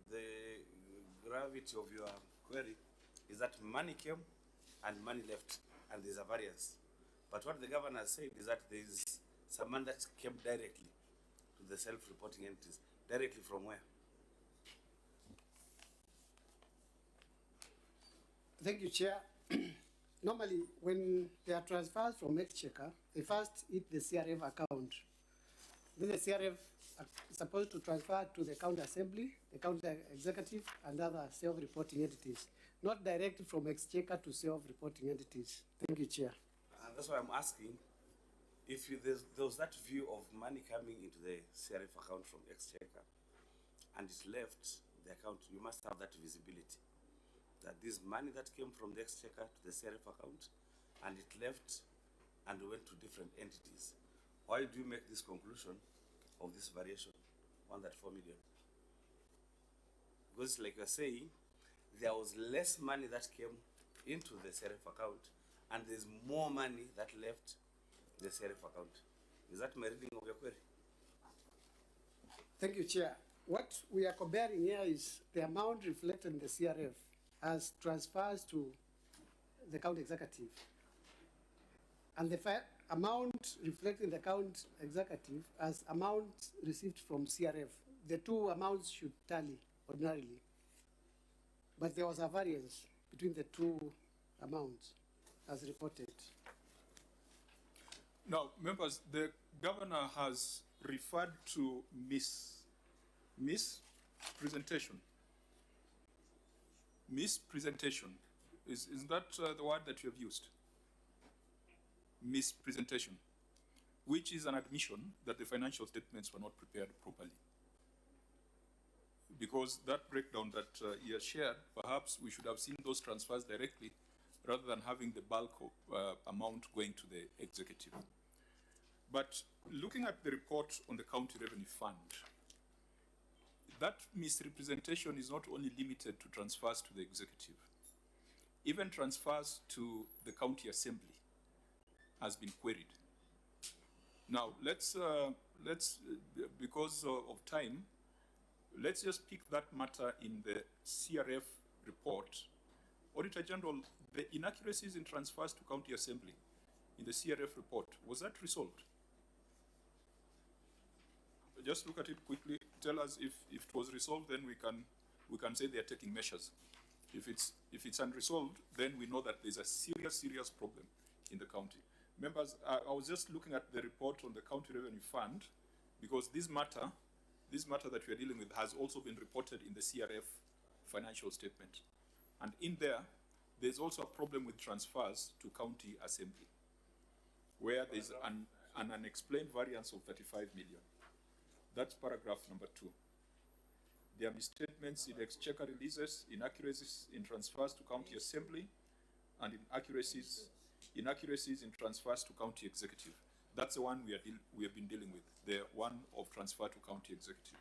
the gravity of your query is that money came and money left, and there's a variance. But what the governor has said is that there is some money that came directly to the self-reporting entities. Directly from where? Thank you, Chair. Normally, when they are transferred from Exchequer, they first hit the CRF account. Then the CRF is supposed to transfer to the county assembly, the county executive, and other self-reporting entities, not directly from Exchequer to self-reporting entities. Thank you, Chair. And that's why I'm asking, if there was that view of money coming into the CRF account from Exchequer, and it left the account, you must have that visibility, that this money that came from the Exchequer to the CRF account, and it left and went to different entities. Why do you make this conclusion of this variation, 134 million? Because like you're saying, there was less money that came into the CRF account, and there's more money that left the CRF account. Is that my reading of your query? Thank you, Chair. What we are comparing here is the amount reflected in the CRF as transfers to the county executive, and the amount reflected in the county executive as amount received from CRF. The two amounts should tally ordinarily, but there was a variance between the two amounts as reported. Now, members, the governor has referred to mispresentation. Mispresentation. Is that the word that you have used? Mispresentation, which is an admission that the financial statements were not prepared properly. Because that breakdown that you shared, perhaps we should have seen those transfers directly rather than having the bulk of amount going to the executive. But looking at the report on the County Revenue Fund, that misrepresentation is not only limited to transfers to the executive. Even transfers to the county assembly has been queried. Now, let's because of time, let's just pick that matter in the CRF report. Auditor General, the inaccuracies in transfers to county assembly in the CRF report, was that resolved? Just look at it quickly. Tell us if it was resolved, then we can say they are taking measures. If it's unresolved, then we know that there's a serious problem in the county. Members, I was just looking at the report on the County Revenue Fund, because this matter that we are dealing with has also been reported in the CRF financial statement. And in there's also a problem with transfers to county assembly, where there's an unexplained variance of 35 million. That's paragraph number 2. There are misstatements in exchequer releases, inaccuracies in transfers to county assembly, and inaccuracies in transfers to county executive. That's the one we have been dealing with, the one of transfer to county executive.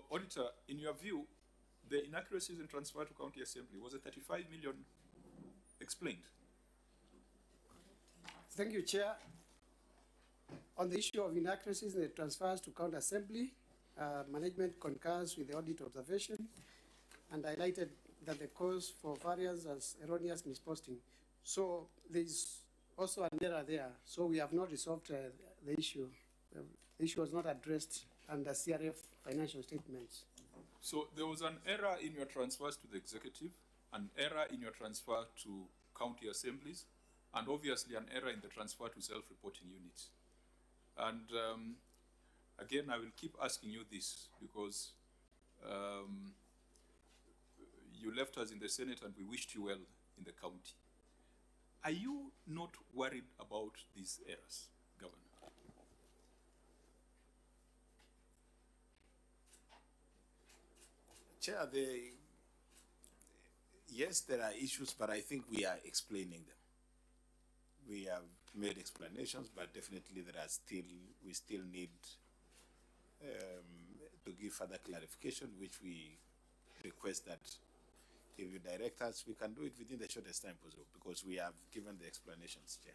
Auditor, in your view, the inaccuracies in transfer to county assembly, was the 35 million explained? Thank you, Chair. On the issue of inaccuracies in the transfers to county assembly, management concurs with the audit observation and highlighted that the cause for variance as erroneous misposting. So there is also an error there. So we have not resolved the issue. The issue was not addressed under CRF financial statements. So there was an error in your transfers to the executive, an error in your transfer to county assemblies, and obviously an error in the transfer to self-reporting units. And again, I will keep asking you this because you left us in the Senate and we wished you well in the county. Are you not worried about these errors, Governor? Chair, the Yes, there are issues, but I think we are explaining them. We have made explanations, but definitely we still need to give further clarification, which we request that if you direct us, we can do it within the shortest time possible, because we have given the explanations, Chair.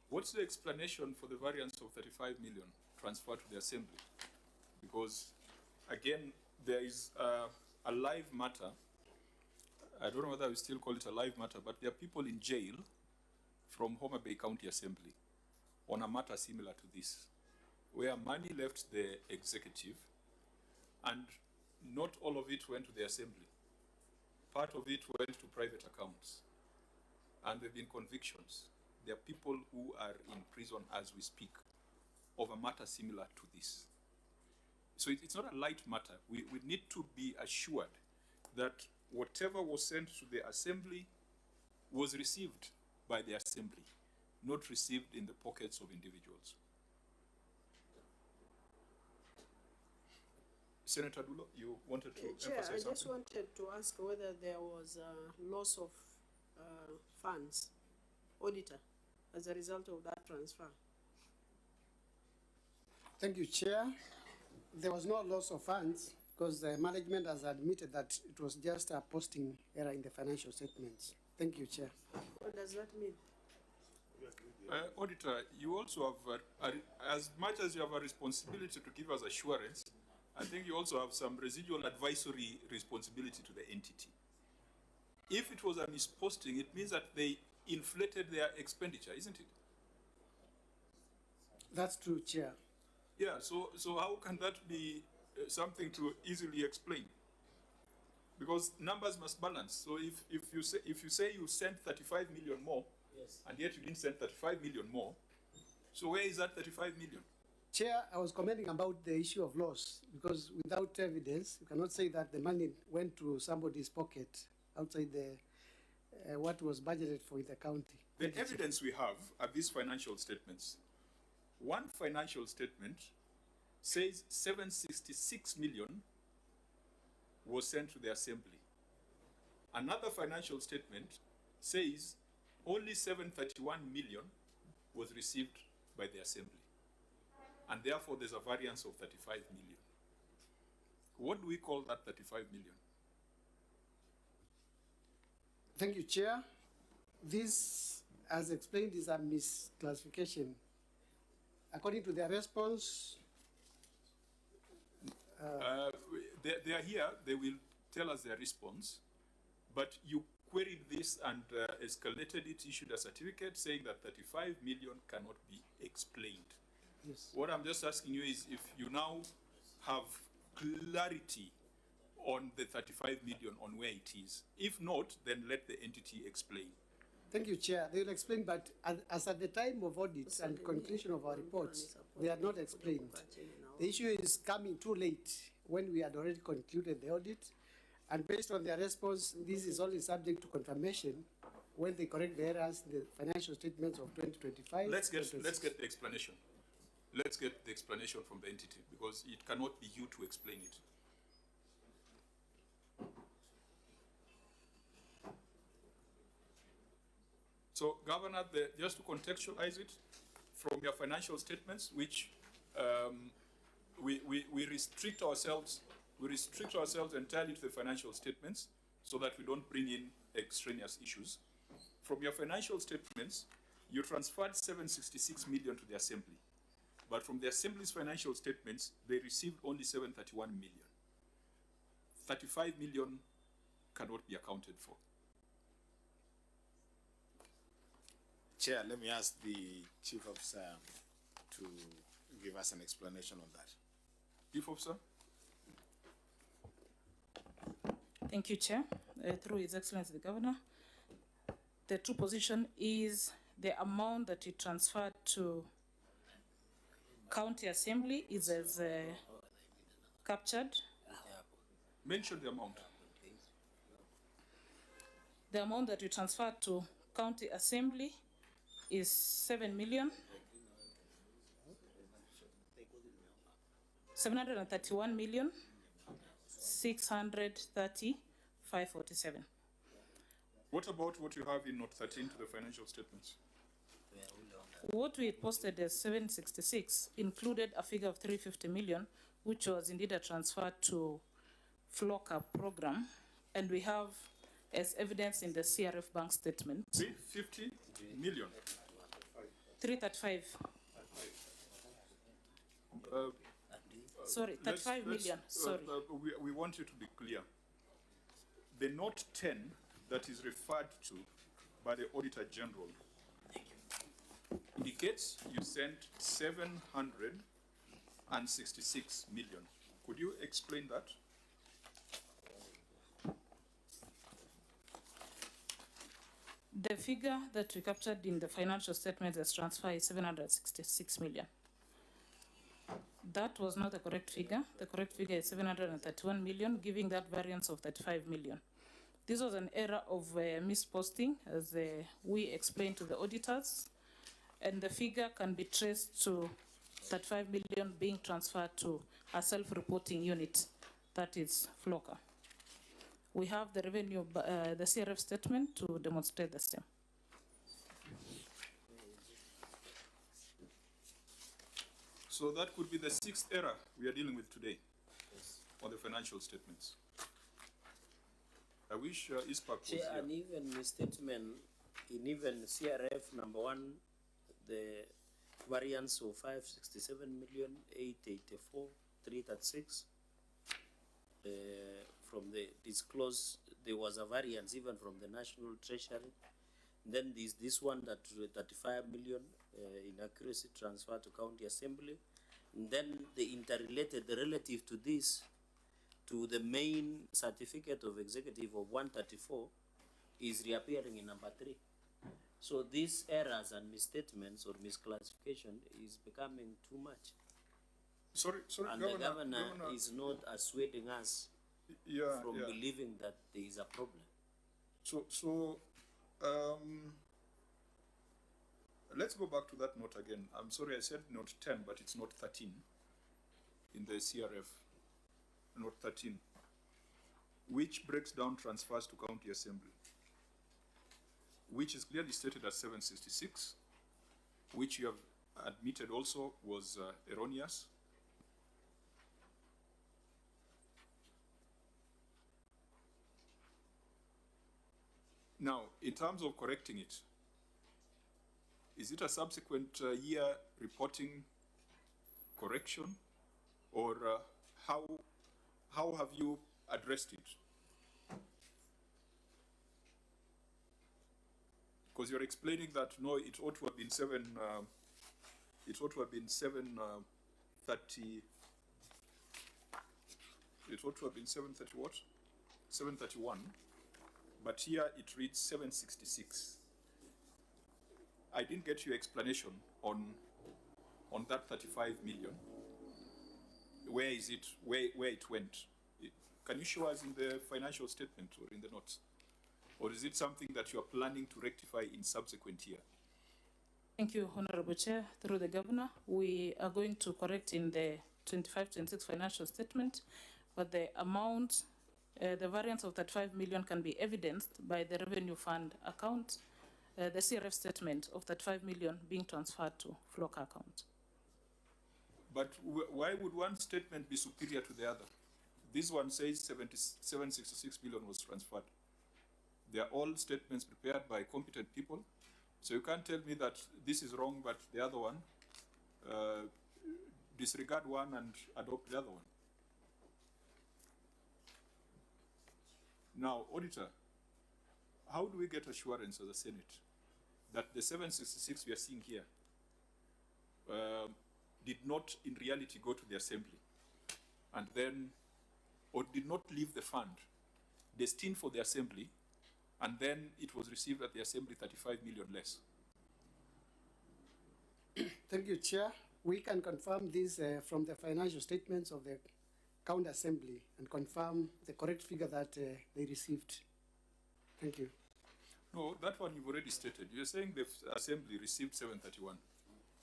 What's the explanation for the variance of 35 million transferred to the Assembly? Because, again, there is a live matter. I don't know whether we still call it a live matter, but there are people in jail from Homa Bay County Assembly on a matter similar to this, where money left the executive and not all of it went to the Assembly. Part of it went to private accounts, and there have been convictions. There are people who are in prison as we speak of a matter similar to this. So it's not a light matter. We need to be assured that whatever was sent to the Assembly was received by the Assembly, not received in the pockets of individuals. Senator Dulo, you wanted to Chair, emphasize something? I just wanted to ask whether there was a loss of funds, auditor, as a result of that transfer. Thank you, Chair. There was no loss of funds because the management has admitted that it was just a posting error in the financial statements. Thank you, Chair. What does that mean? Auditor, you also have, as much as you have a responsibility to give us assurance, I think you also have some residual advisory responsibility to the entity. If it was a misposting, it means that they inflated their expenditure, isn't it? That's true, Chair. Yeah, so how can that be something to easily explain? Because numbers must balance. So if you say you sent 35 million more, Yes. and yet you didn't send 35 million more, so where is that 35 million? Chair, I was commenting about the issue of loss because without evidence, you cannot say that the money went to somebody's pocket outside the what was budgeted for in the county. The evidence we have are these financial statements. One financial statement says 766 million was sent to the Assembly. Another financial statement says only 731 million was received by the Assembly. And therefore there's a variance of 35 million. What do we call that 35 million? Thank you, Chair. This, as explained, is a misclassification. According to their response, they are here, they will tell us their response, but you queried this and escalated it, issued a certificate saying that 35 million cannot be explained. yes. What I'm just asking you is if you now have clarity on the 35 million on where it is. If not, then let the entity explain. Thank you, Chair. They will explain, but as at the time of audits and conclusion of our reports, they are not explained. The issue is coming too late when we had already concluded the audit, and based on their response, this is only subject to confirmation when they correct the errors in the financial statements of 2025. Let's get the explanation. Let's get the explanation from the entity because it cannot be you to explain it. So, Governor, just to contextualize it, from your financial statements, which we restrict ourselves entirely to the financial statements so that we don't bring in extraneous issues. From your financial statements, you transferred 766 million to the Assembly. But from the Assembly's financial statements, they received only 731 million. 35 million cannot be accounted for. Chair, let me ask the Chief Officer to give us an explanation on that. Chief Officer? Thank you, Chair. Through His Excellency the Governor, the true position is the amount that you transferred to County Assembly is as captured. Mention the amount. The amount that you transferred to County Assembly is 731,630,547. What about what you have in note 13 to the financial statements? What we posted as 766 included a figure of 350 million, which was indeed a transfer to FLOCA program, and we have as evidence in the CRF bank statement. 350 million. 335. Sorry, 35 million. Sorry. We want you to be clear. The note 10 that is referred to by the Auditor General indicates you sent 766 million. Could you explain that? The figure that we captured in the financial statement as transfer is 766 million. That was not the correct figure. The correct figure is 731 million, giving that variance of 35 million. This was an error of misposting, as we explained to the auditors, and the figure can be traced to 35 million being transferred to a self-reporting unit, that is FLOCA. We have the revenue, the CRF statement to demonstrate the same. So that could be the 6th error we are dealing with today on the financial statements. I wish ISPAC was here. And even misstatement in even CRF number 1, the variance of 567,884,336. From the disclosed, there was a variance even from the National Treasury. Then there's this one that 35 million inaccuracy transfer to County Assembly. And then the interrelated relative to this, to the main certificate of executive of 134 is reappearing in number 3. So these errors and misstatements or misclassification is becoming too much. Sorry, and the governor is not assuading us from believing that there is a problem. So let's go back to that note again. I'm sorry, I said note 10, but it's note 13 in the CRF. Note 13, which breaks down transfers to County Assembly, which is clearly stated as 766, which you have admitted also was erroneous. Now, in terms of correcting it, is it a subsequent year reporting correction, or how have you addressed it? Because you're explaining that no, it ought to have been 730. It ought to have been 730 what? 731. But here it reads 766. I didn't get your explanation on that 35 million. Where is it? Where it went? Can you show us in the financial statement or in the notes? Or is it something that you are planning to rectify in subsequent year? Thank you, Honorable Chair. Through the Governor, we are going to correct in the 25-26 financial statement, but the amount, the variance of 35 million can be evidenced by the revenue fund account, the CRF statement of 35 million being transferred to FLOCA account. But why would one statement be superior to the other? This one says 766 million was transferred. They are all statements prepared by competent people. So you can't tell me that this is wrong, but the other one, disregard one and adopt the other one. Now, Auditor, how do we get assurance as a Senate that the 766 we are seeing here did not in reality go to the Assembly and then, or did not leave the fund destined for the Assembly, and then it was received at the Assembly 35 million less? Thank you, Chair. We can confirm this from the financial statements of the County Assembly and confirm the correct figure that they received. Thank you. No, that one you've already stated. You're saying the Assembly received 731.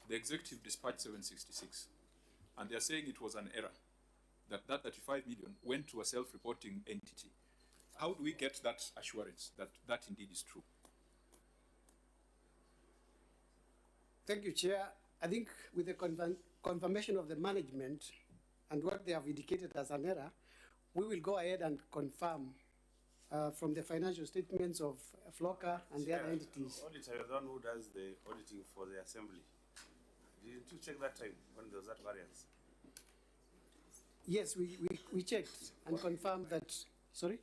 The Executive dispatched 766. And they're saying it was an error, that 35 million went to a self-reporting entity. How do we get that assurance that that indeed is true? Thank you, Chair. I think with the confirmation of the management and what they have indicated as an error, we will go ahead and confirm from the financial statements of FLOCA and the other entities. Auditor, you're the one who does the auditing for the assembly. Did you check that time when there was that variance? Yes, we checked and confirmed that. Sorry?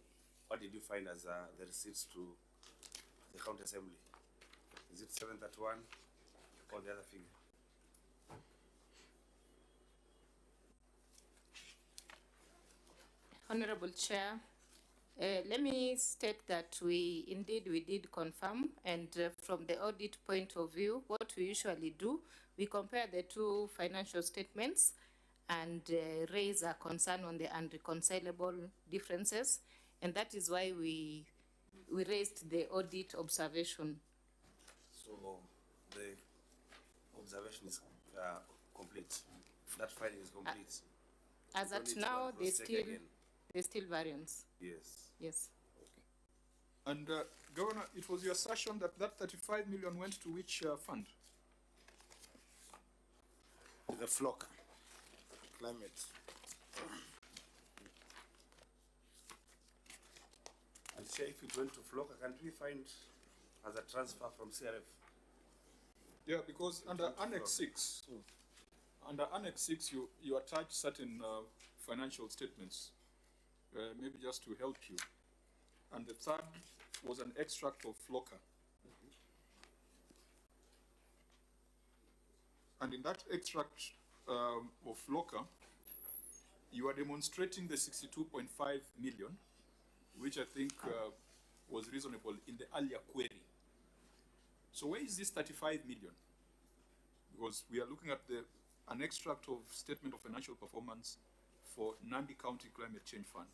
What did you find as the receipts to the county assembly? Is it 731 or the other figure? Honorable Chair, let me state that we did confirm, and from the audit point of view, what we usually do, we compare the two financial statements and raise a concern on the unreconcilable differences, and that is why we raised the audit observation. So the observation is complete. That finding is complete. As at now, there's still variance. Yes. Yes. Okay. And Governor, it was your assertion that that 35 million went to which fund? The FLOCA, climate. And Chair, if it went to FLOCA, can't we find as a transfer from CRF? Yeah, because under Annex 6, under Annex 6, you attach certain financial statements, maybe just to help you. And the third was an extract of FLOCA. And in that extract of FLOCA, you are demonstrating the 62.5 million, which I think was reasonable in the earlier query. So where is this 35 million? Because we are looking at an extract of Statement of Financial Performance for Nandi County Climate Change Fund.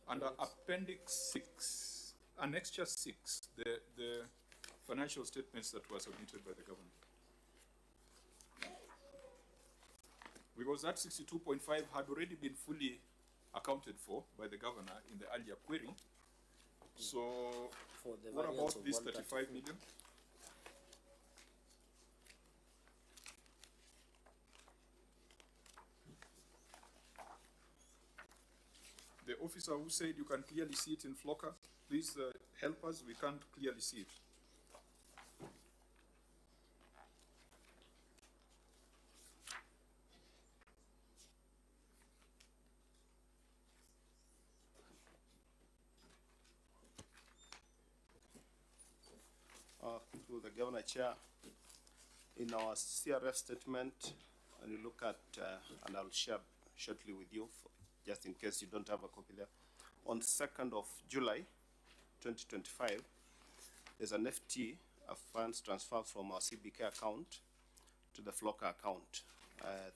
Under Appendix 6, Annexure 6, the financial statements that were submitted by the government. Because that 62.5 had already been fully accounted for by the governor in the earlier query. So what about this 35 million? The officer who said you can clearly see it in FLOCA, please help us, we can't clearly see it. To the Governor Chair, in our CRF statement, and you look at, and I'll share shortly with you, just in case you don't have a copy there. On 2nd of July, 2025, there's an FT, a funds transfer from our CBK account to the FLOCA account,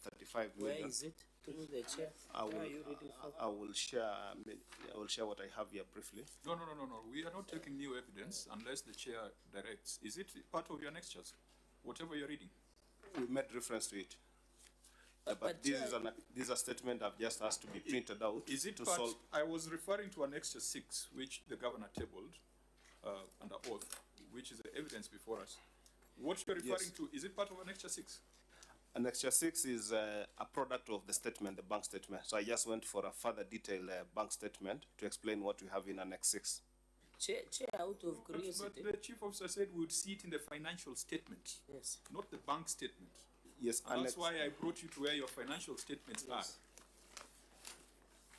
35 million. Where is it? Through the chair. I will share what I have here briefly. No. We are not taking new evidence unless the chair directs. Is it part of your annexures? Whatever you're reading. We made reference to it. But this is a statement I've just asked to be printed out. Is it part? I was referring to Annexure 6, which the governor tabled under oath, which is the evidence before us. What you're referring to, is it part of Annexure 6? Annexure 6 is a product of the statement, the bank statement. So I just went for a further detailed bank statement to explain what we have in Annex 6. Chair, out of curiosity. But the chief officer said we would see it in the financial statement, yes, not the bank statement. Yes, and that's why I brought you to where your financial statements are.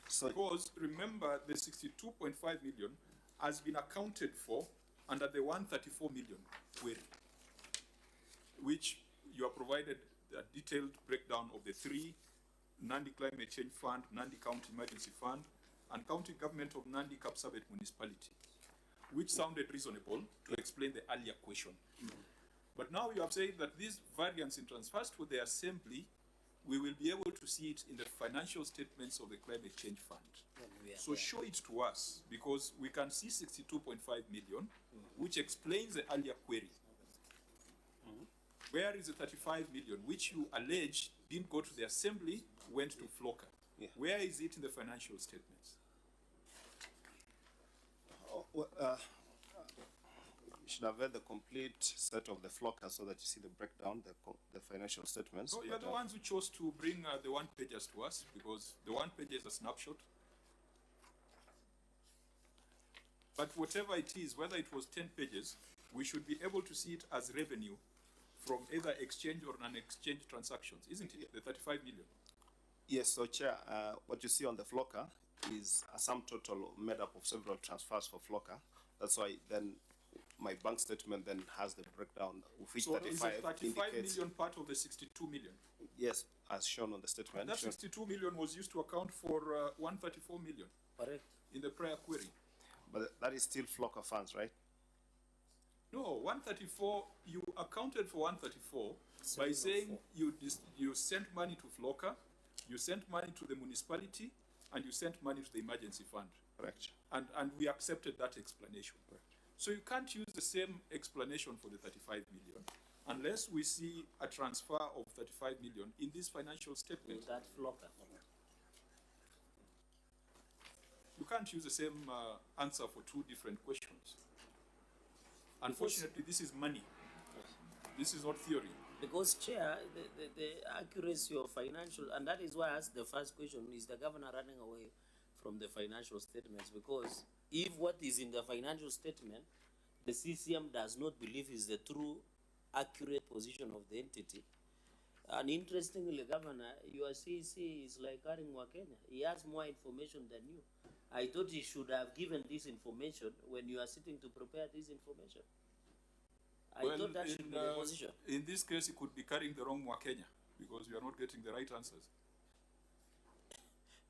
So, because remember, the 62.5 million has been accounted for under the 134 million query, which you are provided a detailed breakdown of the three: Nandi Climate Change Fund, Nandi County Emergency Fund, and County Government of Nandi Kapsabet Municipality, which sounded reasonable to explain the earlier question. But now you have said that this variance in transfers to the assembly, we will be able to see it in the financial statements of the Climate Change Fund. So show it to us, because we can see 62.5 million, which explains the earlier query. Where is the 35 million, which you allege didn't go to the assembly, went to FLOCA? Where is it in the financial statements? You should have read the complete set of the flocker so that you see the breakdown, the financial statements. So you're the ones who chose to bring the one-pagers to us, because the one-pager is a snapshot. But whatever it is, whether it was 10 pages, we should be able to see it as revenue from either exchange or non-exchange transactions, isn't it? The 35 million. Yes, so Chair, what you see on the flocker is a sum total made up of several transfers for flocker. That's why then my bank statement then has the breakdown of which so 35 is the 35 indicates, million part of the 62 million? Yes, as shown on the statement. And that 62 million was used to account for 134 million. Correct. In the prior query. But that is still flocker funds, right? No, 134, you accounted for 134 by saying you sent money to flocker, you sent money to the municipality, and you sent money to the emergency fund. Correct. And we accepted that explanation. Correct. So you can't use the same explanation for the 35 million unless we see a transfer of 35 million in this financial statement. That flocker. You can't use the same answer for two different questions. Unfortunately, this is money. This is not theory. Because, Chair, the accuracy of financial, and that is why I asked the first question, is the governor running away from the financial statements? Because if what is in the financial statement, the CCM does not believe is the true accurate position of the entity. And interestingly, Governor, your CC is like carrying Wakenya. He has more information than you. I thought he should have given this information when you are sitting to prepare this information. I thought that should be the position. In this case, he could be carrying the wrong Wakenya because we are not getting the right answers.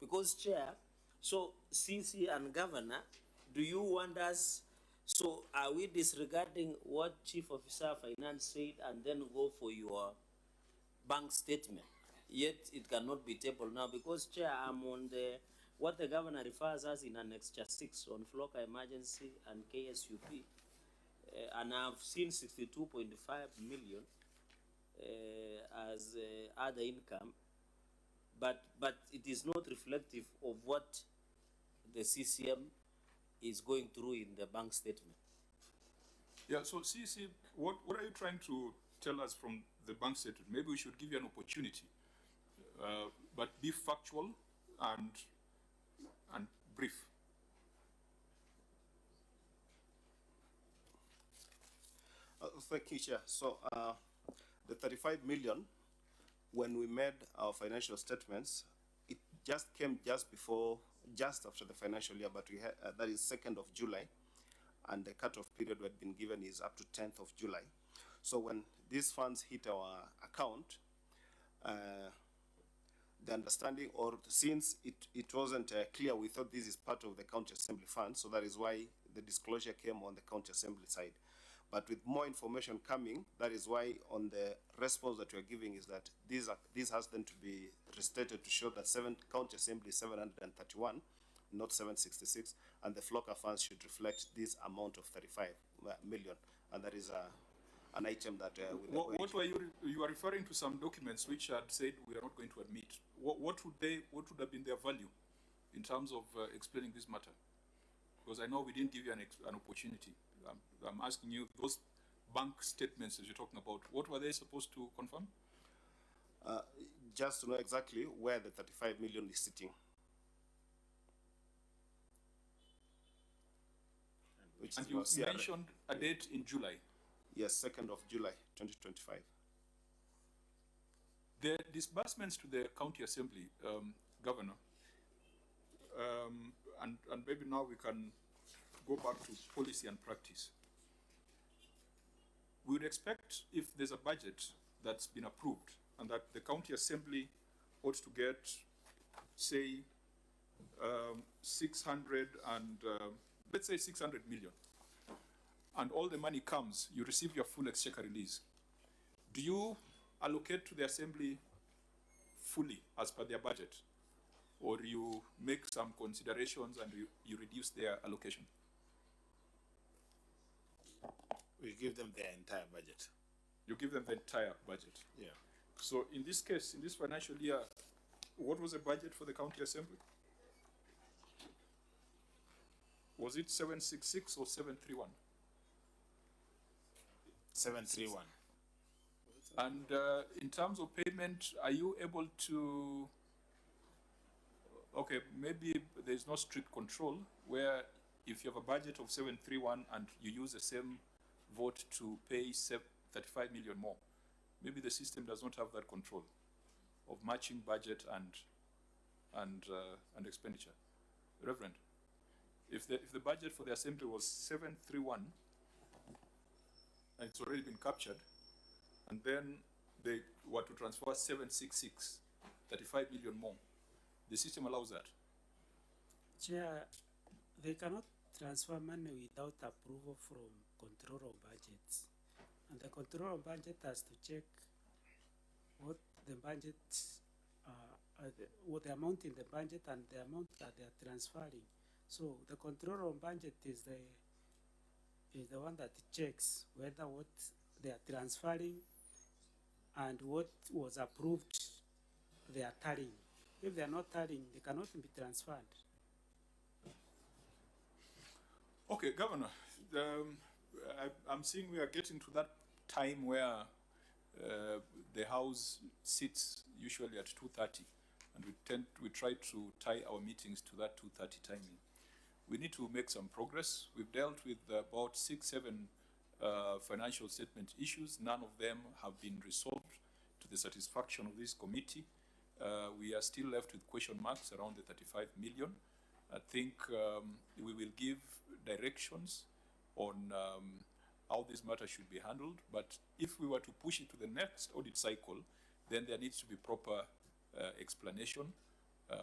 Because, Chair, so CC and Governor, do you want us, so are we disregarding what Chief Officer of Finance said and then go for your bank statement? Yet it cannot be tabled now because, Chair, I'm on what the Governor refers as in Annexure 6 on flocker emergency and KSUP. And I've seen 62.5 million as other income, but it is not reflective of what the CCM is going through in the bank statement. Yeah, so CC, what are you trying to tell us from the bank statement? Maybe we should give you an opportunity, but be factual and brief. Thank you, Chair. So the 35 million, when we made our financial statements, it just came just after the financial year, but we had, that is 2nd of July, and the cutoff period we had been given is up to 10th of July. So when these funds hit our account, the understanding, or since it wasn't clear, we thought this is part of the county assembly fund, so that is why the disclosure came on the county assembly side. But with more information coming, that is why on the response that we are giving is that this has then to be restated to show that county assembly is 731, not 766, and the flocker funds should reflect this amount of 35 million, and that is an item that what were you are referring to some documents which had said we are not going to admit. What would have been their value in terms of explaining this matter? Because I know we didn't give you an opportunity. I'm asking you, those bank statements that you're talking about, what were they supposed to confirm? Just to know exactly where the 35 million is sitting. And you mentioned a date in July. Yes, 2nd of July, 2025. The disbursements to the county assembly, Governor, and maybe now we can go back to policy and practice. We would expect, if there's a budget that's been approved and that the county assembly ought to get, say, 600 and let's say 600 million, and all the money comes, you receive your full exchequer release. Do you allocate to the assembly fully as per their budget, or you make some considerations and you reduce their allocation? We give them their entire budget. You give them the entire budget? Yeah. So in this case, in this financial year, what was the budget for the county assembly? Was it 766 or 731? 731. And in terms of payment, are you able to, okay, maybe there's no strict control where if you have a budget of 731 and you use the same vote to pay 35 million more, maybe the system does not have that control of matching budget and expenditure. Reverend, if the budget for the assembly was 731 and it's already been captured, and then they were to transfer 766, 35 million more, the system allows that? Chair, they cannot transfer money without approval from control of budgets. And the control of budget has to check what the budget, what the amount in the budget and the amount that they are transferring. So the control of budget is the one that checks whether what they are transferring and what was approved they are tallying. If they are not tallying, they cannot be transferred. Okay, Governor, I'm seeing we are getting to that time where the House sits usually at 2:30, and we try to tie our meetings to that 2:30 timing. We need to make some progress. We've dealt with about 6-7 financial statement issues. None of them have been resolved to the satisfaction of this committee. We are still left with question marks around the 35 million. I think we will give directions on how this matter should be handled. But if we were to push it to the next audit cycle, then there needs to be proper explanation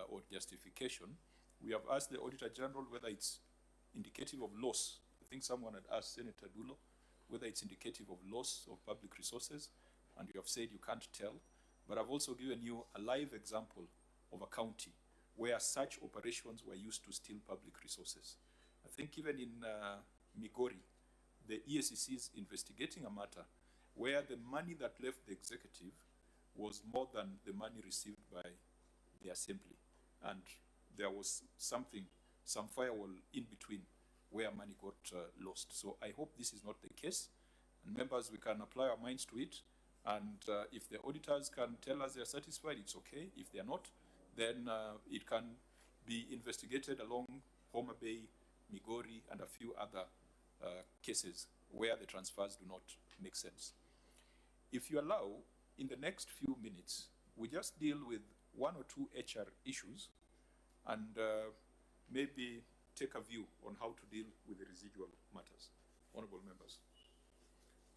or justification. We have asked the Auditor General whether it's indicative of loss. I think someone had asked Senator Dulo whether it's indicative of loss of public resources, and you have said you can't tell. But I've also given you a live example of a county where such operations were used to steal public resources. I think even in Migori, the EACC is investigating a matter where the money that left the executive was more than the money received by the assembly. And there was some firewall in between where money got lost. So I hope this is not the case. And members, we can apply our minds to it. And if the auditors can tell us they're satisfied, it's okay. If they're not, then it can be investigated along Homa Bay, Migori, and a few other cases where the transfers do not make sense. If you allow, in the next few minutes, we just deal with 1 or 2 HR issues and maybe take a view on how to deal with the residual matters. Honorable members,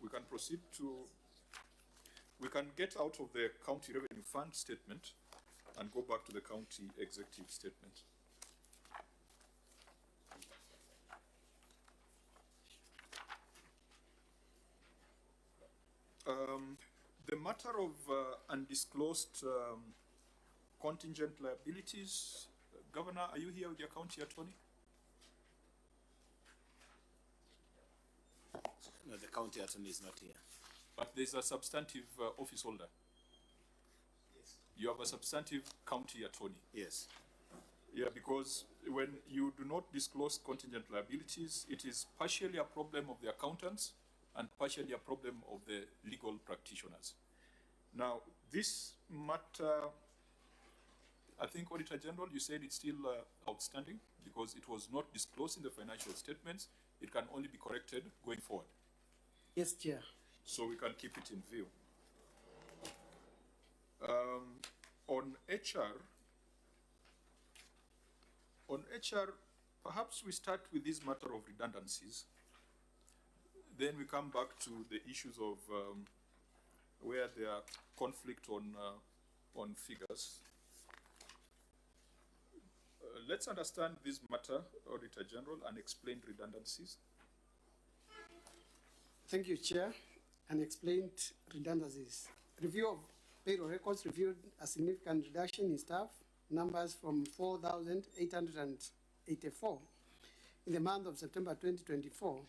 we can proceed to, we can get out of the County Revenue Fund statement and go back to the county executive statement. The matter of undisclosed contingent liabilities, Governor, are you here with your county attorney? No, the county attorney is not here. But there's a substantive office holder. Yes. You have a substantive county attorney. Yes. Yeah, because when you do not disclose contingent liabilities, it is partially a problem of the accountants and partially a problem of the legal practitioners. Now, this matter, I think, Auditor General, you said it's still outstanding because it was not disclosed in the financial statements. It can only be corrected going forward. Yes, Chair. So we can keep it in view. On HR, perhaps we start with this matter of redundancies. Then we come back to the issues of where there are conflict on figures. Let's understand this matter, Auditor General, and explain redundancies. Thank you, Chair. Unexplained redundancies. Review of payroll records reviewed a significant reduction in staff numbers from 4,884 in the month of September 2024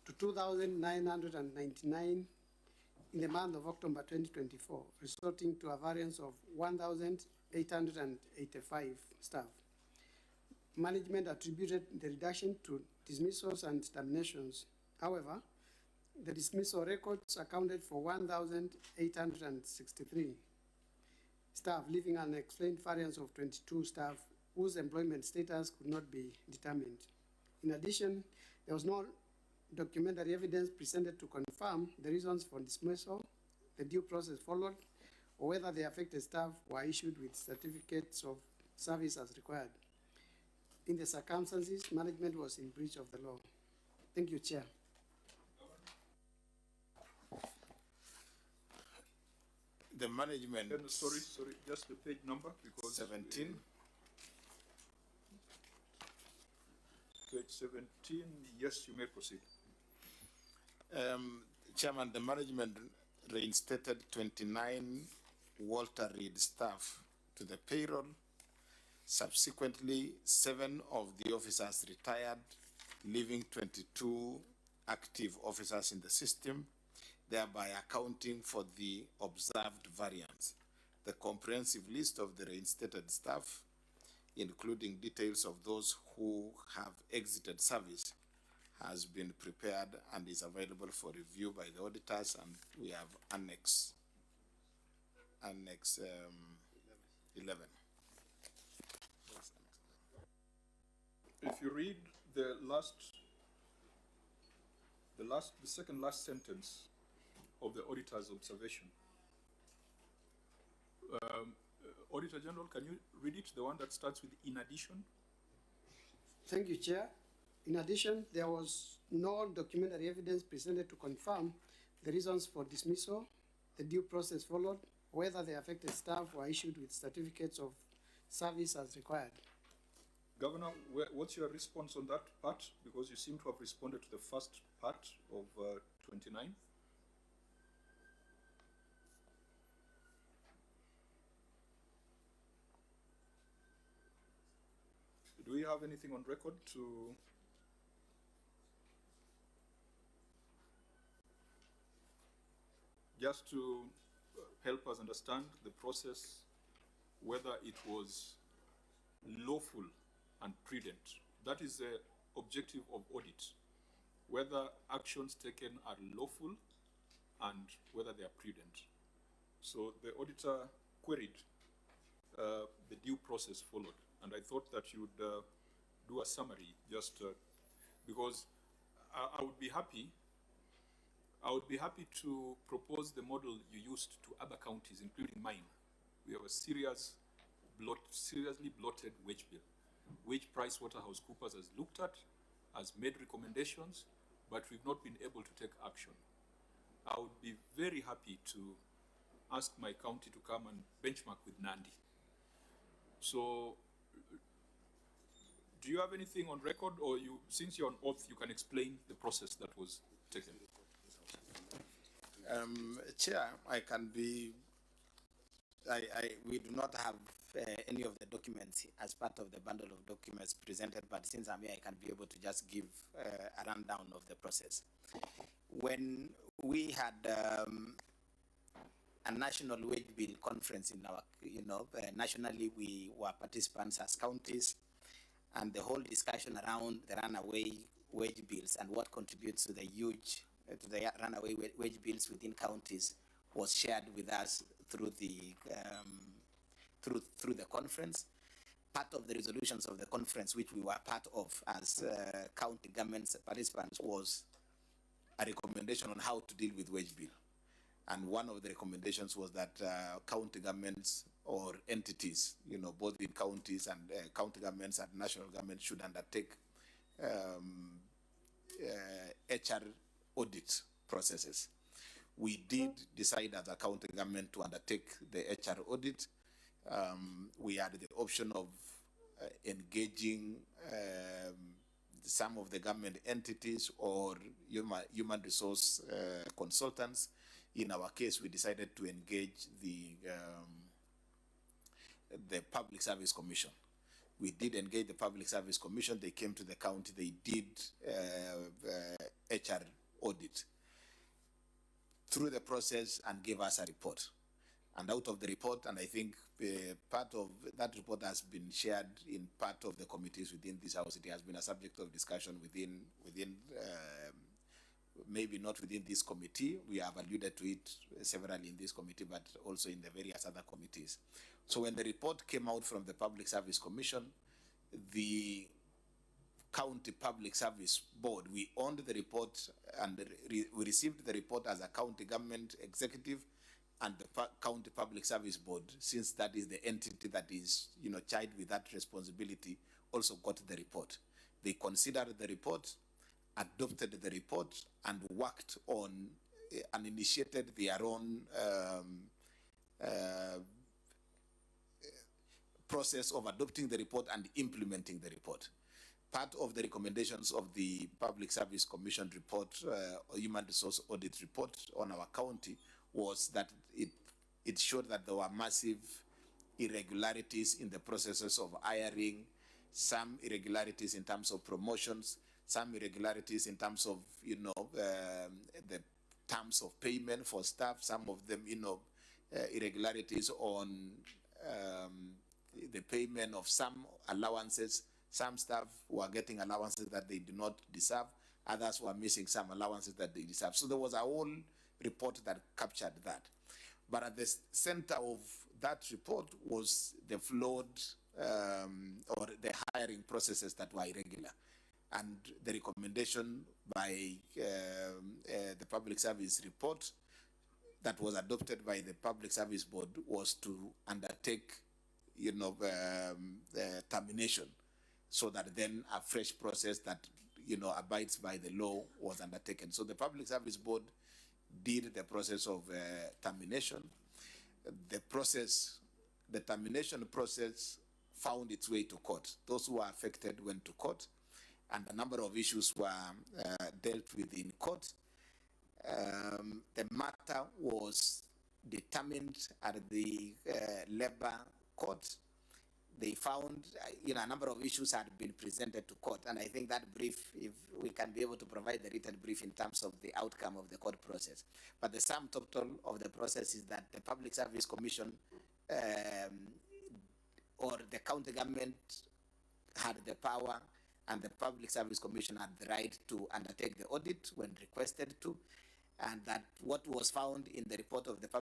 to 2,999 in the month of October 2024, resulting to a variance of 1,885 staff. Management attributed the reduction to dismissals and terminations. However, the dismissal records accounted for 1,863 staff, leaving an unexplained variance of 22 staff whose employment status could not be determined. In addition, there was no documentary evidence presented to confirm the reasons for dismissal, the due process followed, or whether the affected staff were issued with certificates of service as required. In the circumstances, management was in breach of the law. Thank you, Chair. The management. Sorry, just the page number because 17. Page 17. Yes, you may proceed. Chairman, the management reinstated 29 Walter Reed staff to the payroll. Subsequently, 7 of the officers retired, leaving 22 active officers in the system, thereby accounting for the observed variance. The comprehensive list of the reinstated staff, including details of those who have exited service, has been prepared and is available for review by the auditors, and we have Annex 11. If you read the second last sentence of the auditor's observation, Auditor General, can you read it, the one that starts with "in addition"? Thank you, Chair. In addition, there was no documentary evidence presented to confirm the reasons for dismissal, the due process followed, whether the affected staff were issued with certificates of service as required. Governor, what's your response on that part? Because you seem to have responded to the first part of 29. Do we have anything on record to just to help us understand the process, whether it was lawful and prudent? That is the objective of audit, whether actions taken are lawful and whether they are prudent. So the auditor queried the due process followed, and I thought that you would do a summary just because I would be happy to propose the model you used to other counties, including mine. We have a seriously bloated wage bill, which PricewaterhouseCoopers has looked at, has made recommendations, but we've not been able to take action. I would be very happy to ask my county to come and benchmark with Nandi. So, do you have anything on record, or since you're on oath, you can explain the process that was taken? Chair, we do not have any of the documents as part of the bundle of documents presented, but since I'm here, I can be able to just give a rundown of the process. When we had a national wage bill conference in our, nationally we were participants as counties, and the whole discussion around the runaway wage bills and what contributes to the runaway wage bills within counties was shared with us through the through the conference. Part of the resolutions of the conference, which we were part of as county government participants, was a recommendation on how to deal with wage bill. And one of the recommendations was that county governments or entities, both in counties and county governments and national governments, should undertake HR audit processes. We did decide as a county government to undertake the HR audit. We had the option of engaging some of the government entities or human resource consultants. In our case, we decided to engage the Public Service Commission. We did engage the Public Service Commission. They came to the county. They did HR audit. through the process and gave us a report. And out of the report, and I think part of that report has been shared in part of the committees within this House. It has been a subject of discussion within maybe not within this committee. We have alluded to it severally in this committee, but also in the various other committees. So when the report came out from the Public Service Commission, the County Public Service Board, we owned the report and we received the report as a county government executive, and the County Public Service Board, since that is the entity that is, charged with that responsibility, also got the report. They considered the report, adopted the report, and worked on and initiated their own process of adopting the report and implementing the report. Part of the recommendations of the Public Service Commission report, Human Resource Audit report on our county, was that it showed that there were massive irregularities in the processes of hiring, some irregularities in terms of promotions, some irregularities in terms of, the terms of payment for staff, some of them, irregularities on the payment of some allowances. Some staff were getting allowances that they do not deserve. Others were missing some allowances that they deserve. So there was a whole report that captured that. But at the center of that report was the flawed or the hiring processes that were irregular. And the recommendation by the Public Service report that was adopted by the Public Service Board was to undertake, the termination, so that then a fresh process that, abides by the law was undertaken. So the Public Service Board did the process of termination. The termination process found its way to court. Those who were affected went to court, and a number of issues were dealt with in court. The matter was determined at the labor court. They found, a number of issues had been presented to court, and I think that brief, if we can be able to provide the written brief in terms of the outcome of the court process. But the sum total of the process is that the Public Service Commission or the county government had the power, and the Public Service Commission had the right to undertake the audit when requested to, and that what was found in the report of the